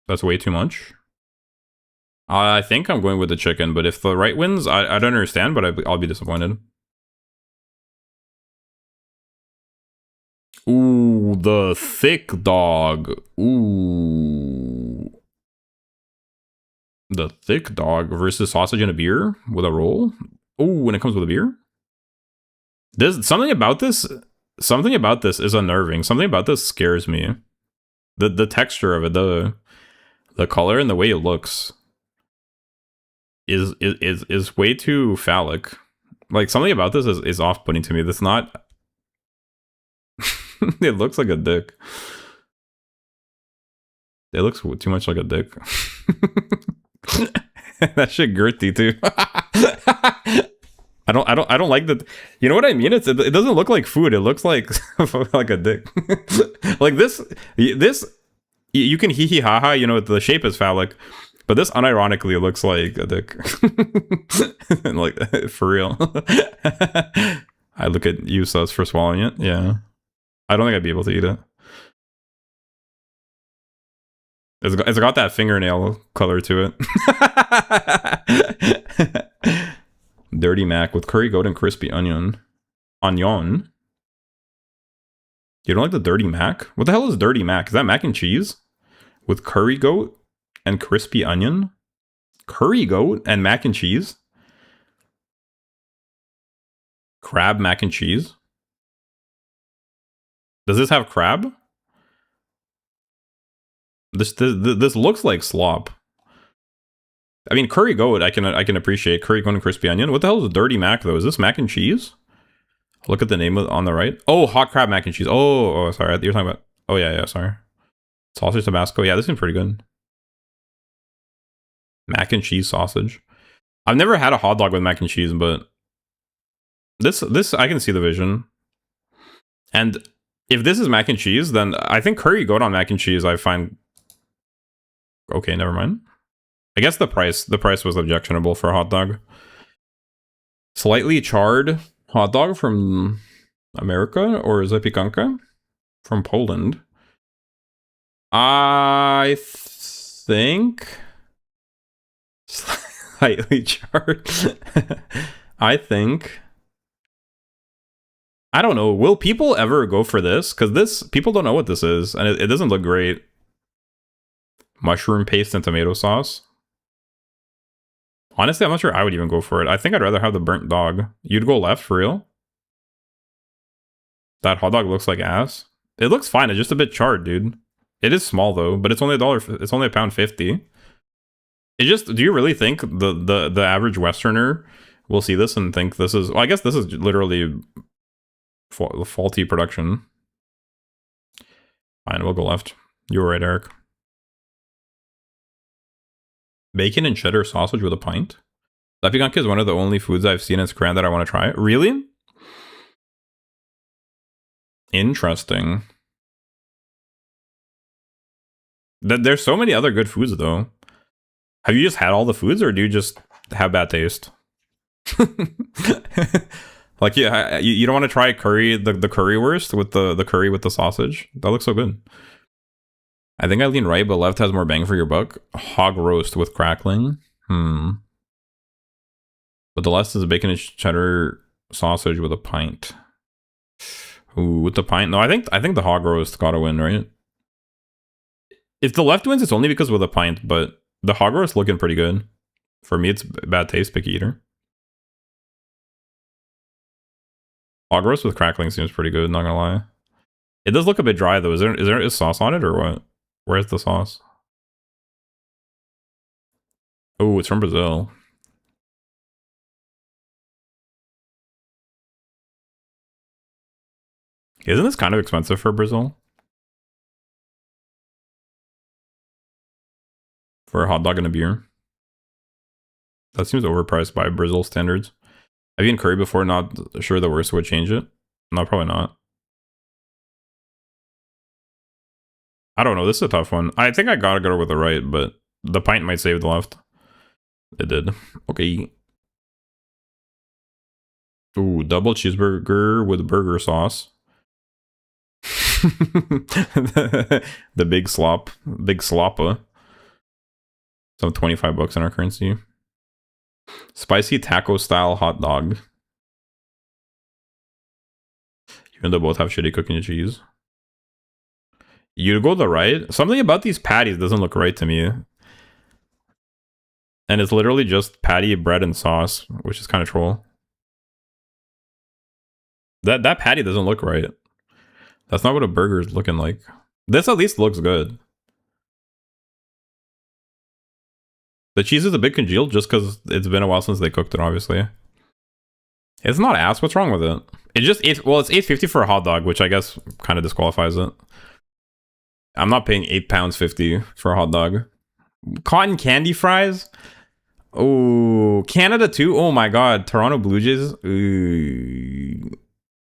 That's way too much. I think I'm going with the chicken, but if the right wins, I don't understand, but I'll be disappointed. Ooh, the thick dog. Ooh. The thick dog versus sausage and a beer with a roll. Ooh, when it comes with a beer. There's something about this is unnerving. Something about this scares me. The texture of it, the color and the way it looks is way too phallic. Like, something about this is off-putting to me. That's not... It looks like a dick. It looks too much like a dick. That shit girthy too. I don't like that. You know what I mean? It doesn't look like food. It looks like like a dick. Like this you can hee hee ha ha. You know, the shape is phallic, but this unironically looks like a dick. Like for real. I look at you sus for swallowing it. Yeah, I don't think I'd be able to eat it. It's got that fingernail color to it. Dirty mac with curry goat and crispy onion. Onion? You don't like the dirty mac? What the hell is dirty mac? Is that mac and cheese? With curry goat and crispy onion? Curry goat and mac and cheese? Crab mac and cheese? Does this have crab? This looks like slop. I mean, curry goat, I can appreciate. Curry goat and crispy onion. What the hell is a dirty mac though? Is this mac and cheese? Look at the name on the right. Oh, hot crab mac and cheese. Oh, sorry. You're talking about. Oh yeah, sorry. Sausage Tabasco. Yeah, this seems pretty good. Mac and cheese sausage. I've never had a hot dog with mac and cheese, but this I can see the vision. And if this is mac and cheese, then I think curry goat on mac and cheese I find. Okay, never mind. I guess the price was objectionable for a hot dog. Slightly charred hot dog from America, or Zapikanka from Poland. I think slightly charred. I think. I don't know. Will people ever go for this? Because people don't know what this is, and it doesn't look great. Mushroom paste and tomato sauce. Honestly, I'm not sure I would even go for it. I think I'd rather have the burnt dog. You'd go left for real? That hot dog looks like ass. It looks fine. It's just a bit charred, dude. It is small though, but it's only $1. It's only £1.50. It just. Do you really think the average Westerner will see this and think this is? Well, I guess this is literally faulty production. Fine, we'll go left. You were right, Eric. Bacon and cheddar sausage with a pint. Zapikanka is one of the only foods I've seen in Scran that I want to try. Really? Interesting. There's so many other good foods though. Have you just had all the foods, or do you just have bad taste? Like you don't want to try curry, the currywurst with the curry with the sausage? That looks so good. I think I lean right, but left has more bang for your buck. Hog roast with crackling. But the left is bacon and cheddar sausage with a pint. Ooh, with the pint. No, I think the hog roast gotta win, right? If the left wins, it's only because with a pint, but the hog roast looking pretty good. For me, it's bad taste, picky eater. Hog roast with crackling seems pretty good, not gonna lie. It does look a bit dry though. Is there sauce on it or what? Where's the sauce? Oh, it's from Brazil. Isn't this kind of expensive for Brazil? For a hot dog and a beer? That seems overpriced by Brazil standards. Have you eaten curry before? Not sure the worst would change it? No, probably not. I don't know. This is a tough one. I think I gotta go with the right, but the pint might save the left. It did. Okay. Ooh, double cheeseburger with burger sauce. The big slop. Big sloppa. So $25 in our currency. Spicy taco style hot dog. Even though both have shitty cooking cheese. You go to the right. Something about these patties doesn't look right to me. And it's literally just patty, bread, and sauce, which is kind of troll. That patty doesn't look right. That's not what a burger is looking like. This at least looks good. The cheese is a bit congealed just because it's been a while since they cooked it, obviously. It's not ass. What's wrong with it? It's $8.50 for a hot dog, which I guess kind of disqualifies it. I'm not paying £8.50 for a hot dog. Cotton candy fries? Oh, Canada too. Oh my God, Toronto Blue Jays. Ooh,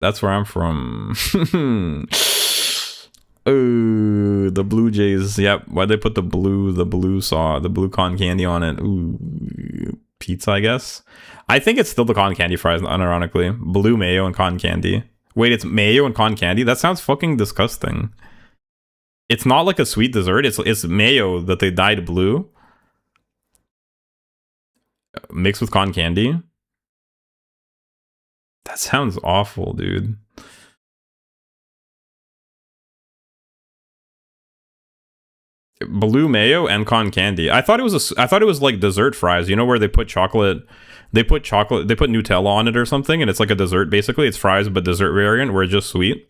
that's where I'm from. Oh, the Blue Jays. Yep. Why'd they put the blue cotton candy on it? Ooh, pizza, I guess. I think it's still the cotton candy fries, unironically. Blue mayo and cotton candy. Wait, it's mayo and cotton candy? That sounds fucking disgusting. It's not like a sweet dessert. It's mayo that they dyed blue, mixed with cotton candy. That sounds awful, dude. Blue mayo and cotton candy. I thought it was like dessert fries. You know where they put chocolate. They put Nutella on it or something, and it's like a dessert basically. It's fries but dessert variant where it's just sweet.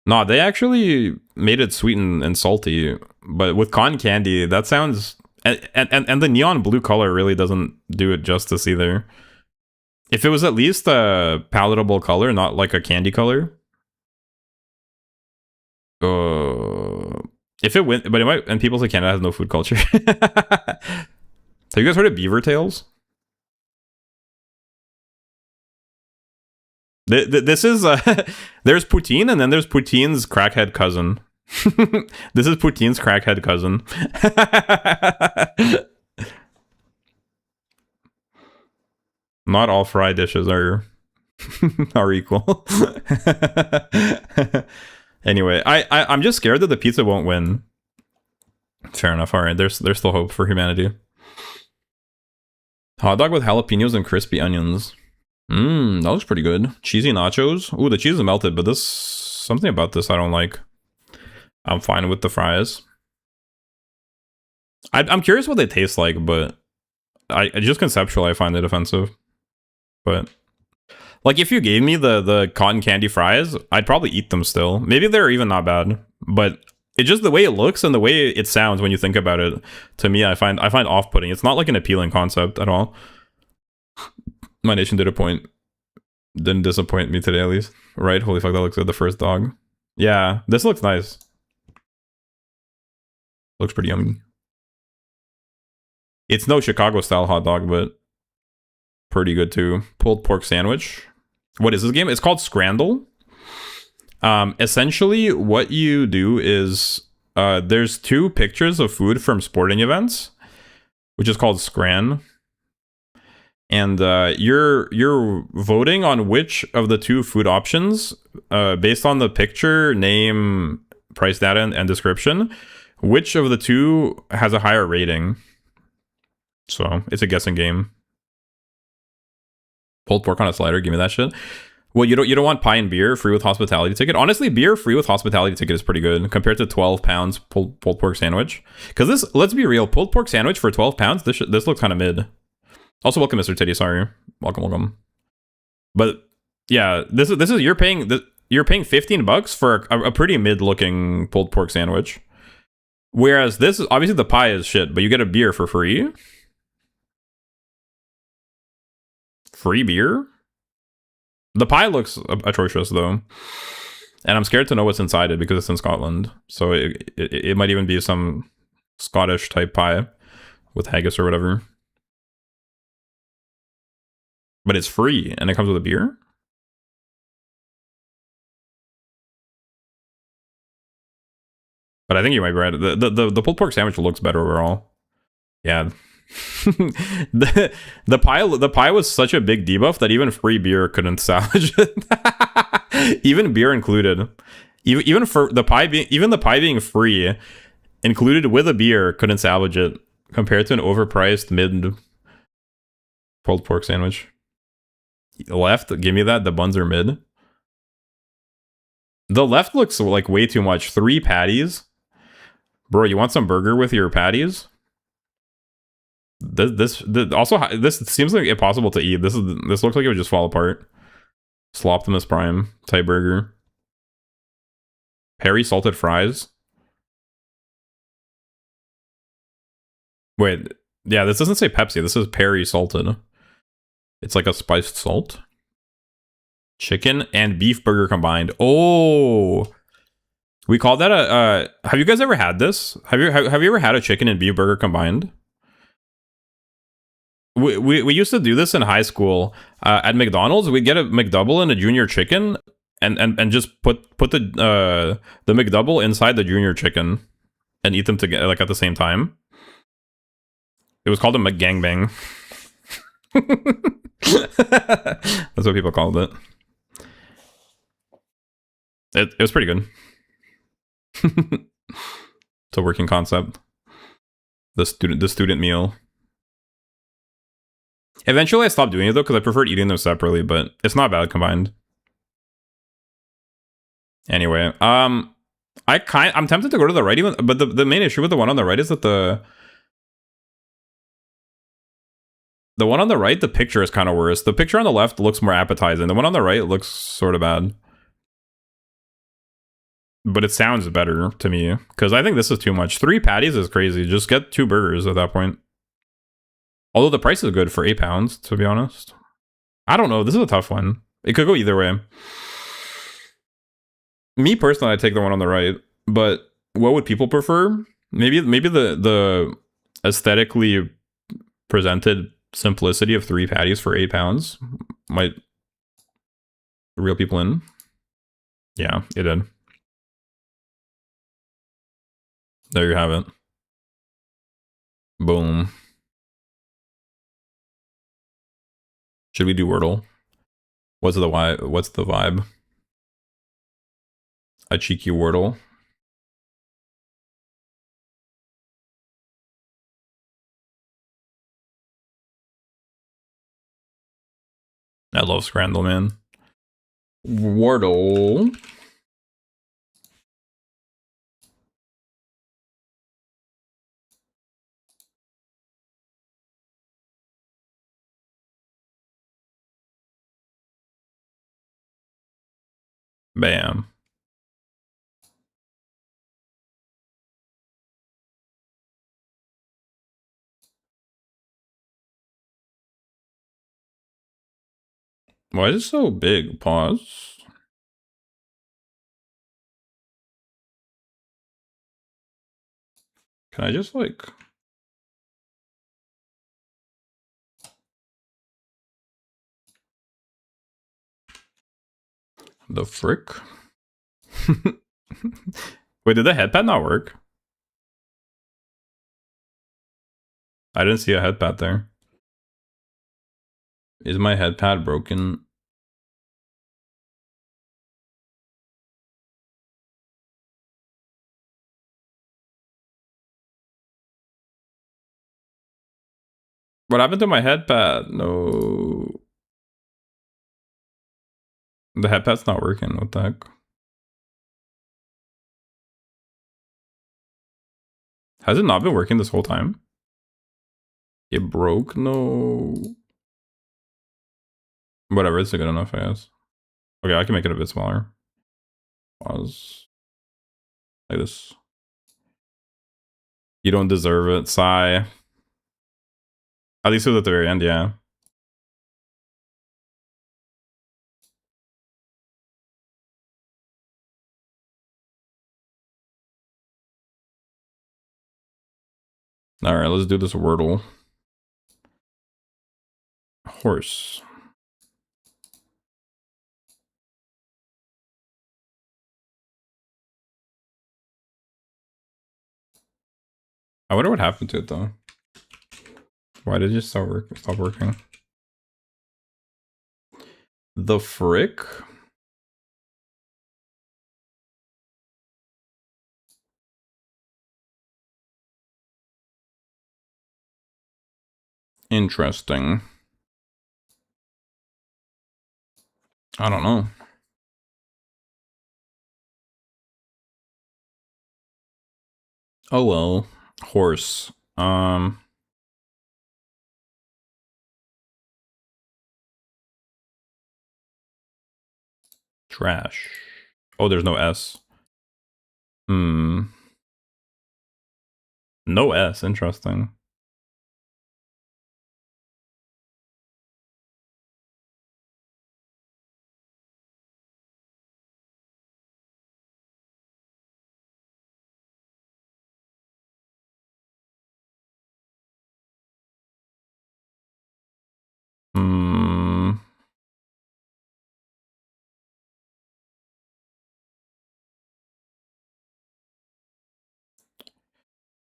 No, they actually made it sweet and salty, but with cotton candy, that sounds and the neon blue color really doesn't do it justice either. If it was at least a palatable color, not like a candy color. If it went, but it might, and people say Canada has no food culture. Have you guys heard of beaver tails? This is there's poutine, and then there's poutine's crackhead cousin. This is poutine's crackhead cousin. Not all fried dishes are equal. Anyway, I'm just scared that the pizza won't win. Fair enough. All right, there's still hope for humanity. Hot dog with jalapenos and crispy onions. That looks pretty good. Cheesy nachos. Ooh, the cheese is melted, but something about this I don't like. I'm fine with the fries. I'm curious what they taste like, but I just conceptually I find it offensive. But like, if you gave me the cotton candy fries, I'd probably eat them still. Maybe they're even not bad, but it's just the way it looks and the way it sounds when you think about it. To me, I find off-putting. It's not like an appealing concept at all. My nation did a point. Didn't disappoint me today, at least. Right? Holy fuck, that looks good. The first dog. Yeah, this looks nice. Looks pretty yummy. It's no Chicago-style hot dog, but pretty good too. Pulled pork sandwich. What is this game? It's called Scrandle. Essentially, what you do is there's two pictures of food from sporting events, which is called Scran. And you're voting on which of the two food options, based on the picture, name, price data, and description, which of the two has a higher rating. So it's a guessing game. Pulled pork on a slider, give me that shit. Well, you don't want pie and beer free with hospitality ticket. Honestly, beer free with hospitality ticket is pretty good compared to 12 pounds pulled pork sandwich. Because this, let's be real, pulled pork sandwich for 12 pounds, this looks kind of mid. Also, welcome, Mr. Titty. Sorry, welcome. But yeah, this is you're paying $15 for a pretty mid looking pulled pork sandwich. Whereas this is obviously the pie is shit, but you get a beer for free. Free beer? The pie looks atrocious though, and I'm scared to know what's inside it because it's in Scotland. So it might even be some Scottish type pie with haggis or whatever. But it's free and it comes with a beer. But I think you might be right. The pulled pork sandwich looks better overall. Yeah. the pie was such a big debuff that even free beer couldn't salvage it. Even beer included. Even for the pie being free, included with a beer, couldn't salvage it compared to an overpriced mid pulled pork sandwich. Left, give me that. The buns are mid. The left looks like way too much. 3 patties. Bro, you want some burger with your patties? This seems like impossible to eat. This looks like it would just fall apart. Sloptimus Prime type burger. Perry salted fries. Wait, yeah, this doesn't say Pepsi. This is Perry salted. It's like a spiced salt. Chicken and beef burger combined. Oh, we call that a. Have you guys ever had this? Have you ever had a chicken and beef burger combined? we used to do this in high school at McDonald's. We'd get a McDouble and a junior chicken, and just put the McDouble inside the junior chicken and eat them together like at the same time. It was called a McGangbang. That's what people called it. It was pretty good. It's a working concept. The student meal. Eventually, I stopped doing it though because I preferred eating them separately, but it's not bad combined. Anyway, I'm tempted to go to the right even, but the main issue with the one on the right is that the one on the right, the picture is kind of worse. The picture on the left looks more appetizing. The one on the right looks sort of bad. But it sounds better to me, because I think this is too much. 3 patties is crazy. Just get 2 burgers at that point. Although the price is good for £8, to be honest. I don't know. This is a tough one. It could go either way. Me personally, I take the one on the right. But what would people prefer? Maybe the aesthetically presented simplicity of 3 patties for £8 might reel people in. Yeah, it did. There you have it. Boom. Should we do Wordle? What's the vibe? A cheeky Wordle. I love Scrandle, man. Wordle. Bam. Why is it so big? Pause. Can I just like... The frick? Wait, did the headpad not work? I didn't see a headpad there. Is my headpad broken? What happened to my headpad? No. The headpad's not working. What the heck? Has it not been working this whole time? It broke? No. Whatever, it's good enough, I guess. Okay, I can make it a bit smaller. Pause. Like this. You don't deserve it. Sigh. At least it was at the very end, yeah. Alright, let's do this Wordle. Horse. I wonder what happened to it though. Why did it just stop working? The frick? Interesting. I don't know. Oh well. Horse. Trash. Oh, there's no S. No S. Interesting.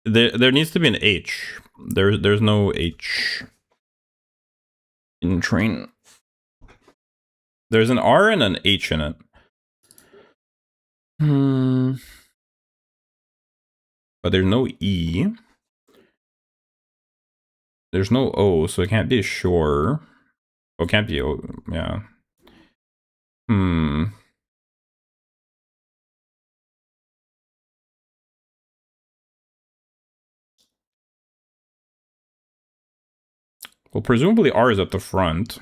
There needs to be an H. There's no H in train. There's an R and an H in it. But there's no E. There's no O, so it can't be shore. Oh, it can't be O. Yeah. Well, presumably R is at the front.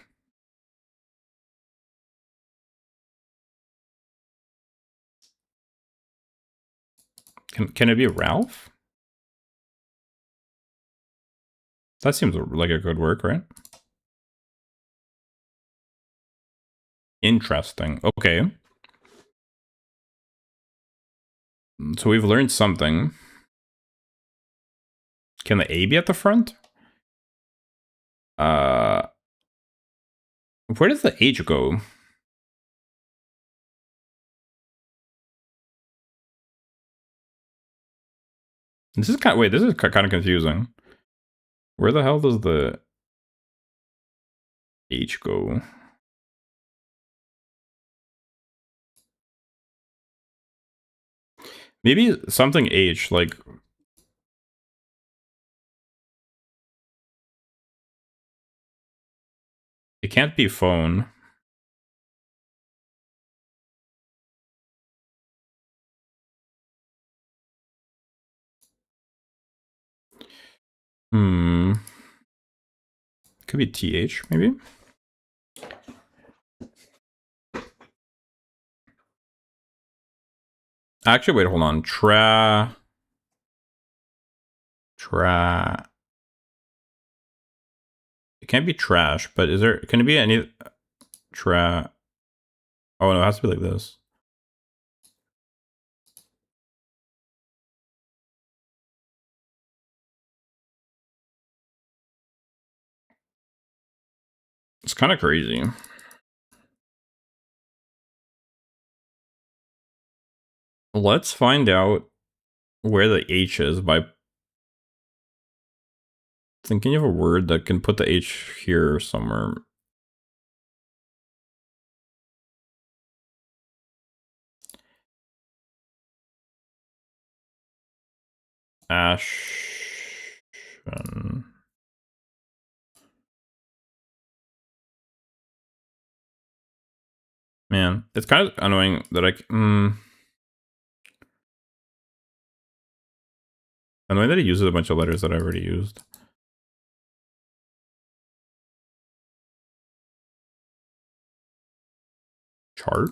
Can it be Ralph? That seems like it could work, right? Interesting. Okay. So we've learned something. Can the A be at the front? Where does the H go? This is kind of confusing. Where the hell does the H go? Maybe something H, like... It can't be phone. Could be TH, maybe? Actually, wait, hold on. It can't be trash, but can it be any... Oh no, it has to be like this. It's kind of crazy. Let's find out where the H is by thinking of a word that can put the H here somewhere. Ash. Man, it's kind of annoying that annoying that he uses a bunch of letters that I already used. Chart?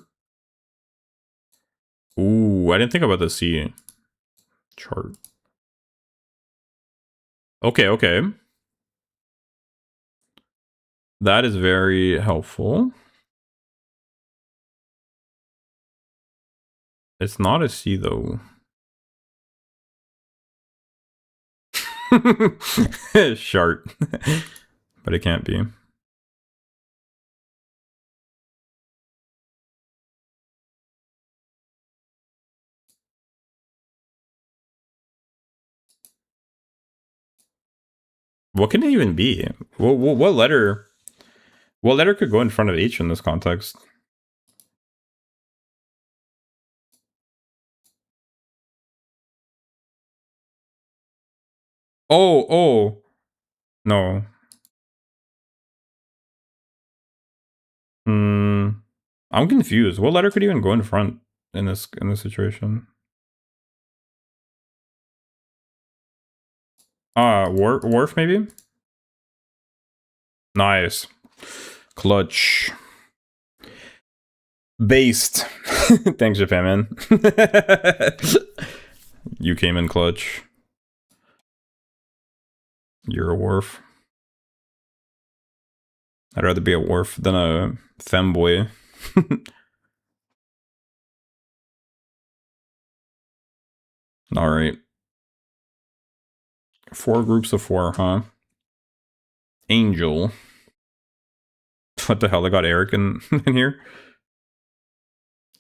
Ooh, I didn't think about the C. Chart. Okay. That is very helpful. It's not a C though. Shart. But it can't be. What can it even be? What letter? What letter could go in front of H in this context? Oh. No. I'm confused. What letter could even go in front in this situation? Wharf maybe? Nice. Clutch. Based. Thanks, Japan, man. You came in clutch. You're a wharf. I'd rather be a wharf than a femboy. Alright. 4 groups of 4, huh? Angel. What the hell? I got Eric in here?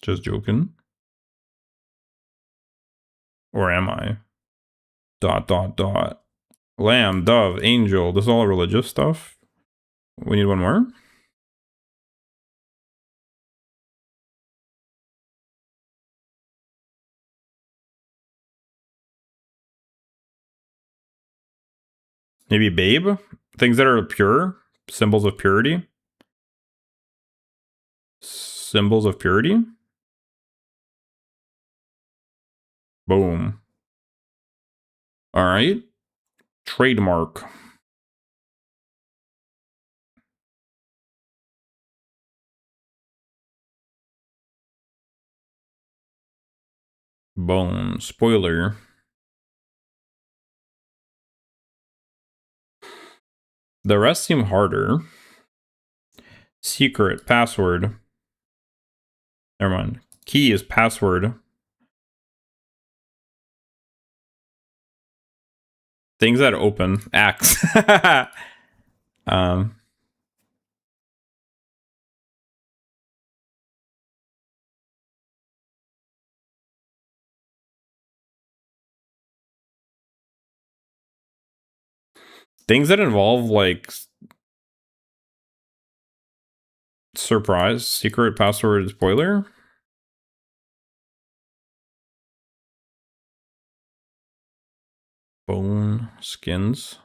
Just joking. Or am I? Dot, dot, dot. Lamb, dove, angel. This is all religious stuff. We need one more. Maybe babe? Things that are pure. Symbols of purity. Symbols of purity. Boom. All right. Trademark. Bone. Spoiler. The rest seem harder. Secret. Password. Never mind. Key is password. Things that open. Axe. Things that involve like surprise, secret, password, spoiler. Bone, skins.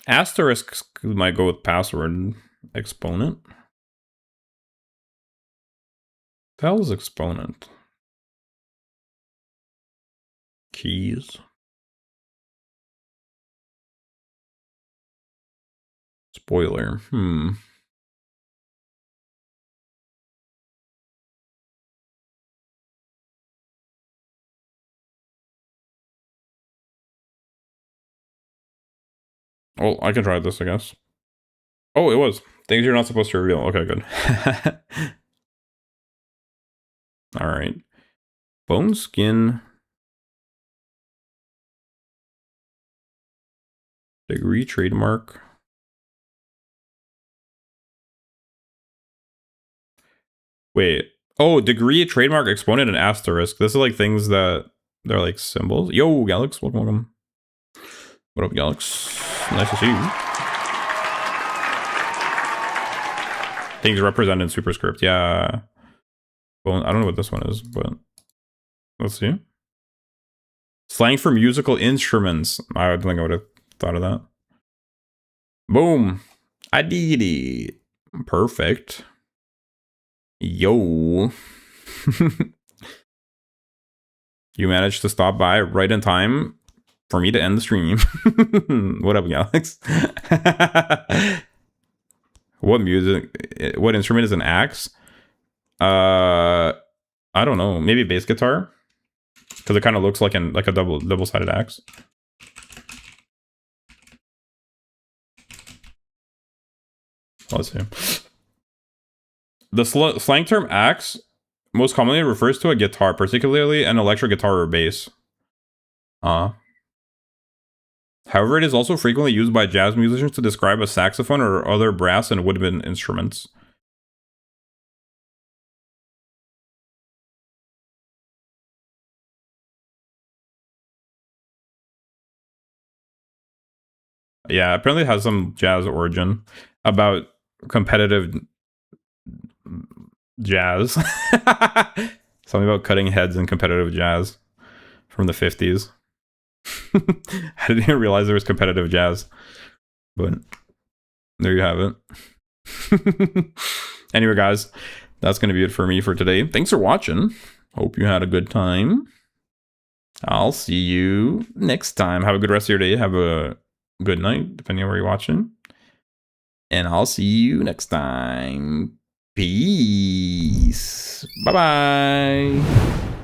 Asterisk might go with password. Exponent. The hell is exponent? Keys. Spoiler. Well, I can try this, I guess. Oh, it was. Things you're not supposed to reveal. Okay, good. All right. Bone, skin. Degree, trademark. Wait. Oh, degree, trademark, exponent, and asterisk. This is like things that they're like symbols. Yo, Galax, welcome, welcome. What up, Galax? Nice to see you. Things represented in superscript. Yeah. Well, I don't know what this one is, but let's see. Slang for musical instruments. I don't think I would have thought of that. Boom. I did it. Perfect. Yo. You managed to stop by right in time for me to end the stream. What up, Alex? What music? What instrument is an axe? I don't know. Maybe bass guitar, because it kind of looks like a double-sided axe. Let's see. The slang term axe most commonly refers to a guitar, particularly an electric guitar or bass. However, it is also frequently used by jazz musicians to describe a saxophone or other brass and woodwind instruments. Yeah, apparently it has some jazz origin about competitive jazz. Something about cutting heads in competitive jazz from the 50s. I didn't even realize there was competitive jazz, but there you have it. Anyway, guys, that's going to be it for me for today. Thanks for watching. Hope you had a good time. I'll see you next time. Have a good rest of your day. Have a good night, depending on where you're watching. And I'll see you next time. Peace. Bye-bye.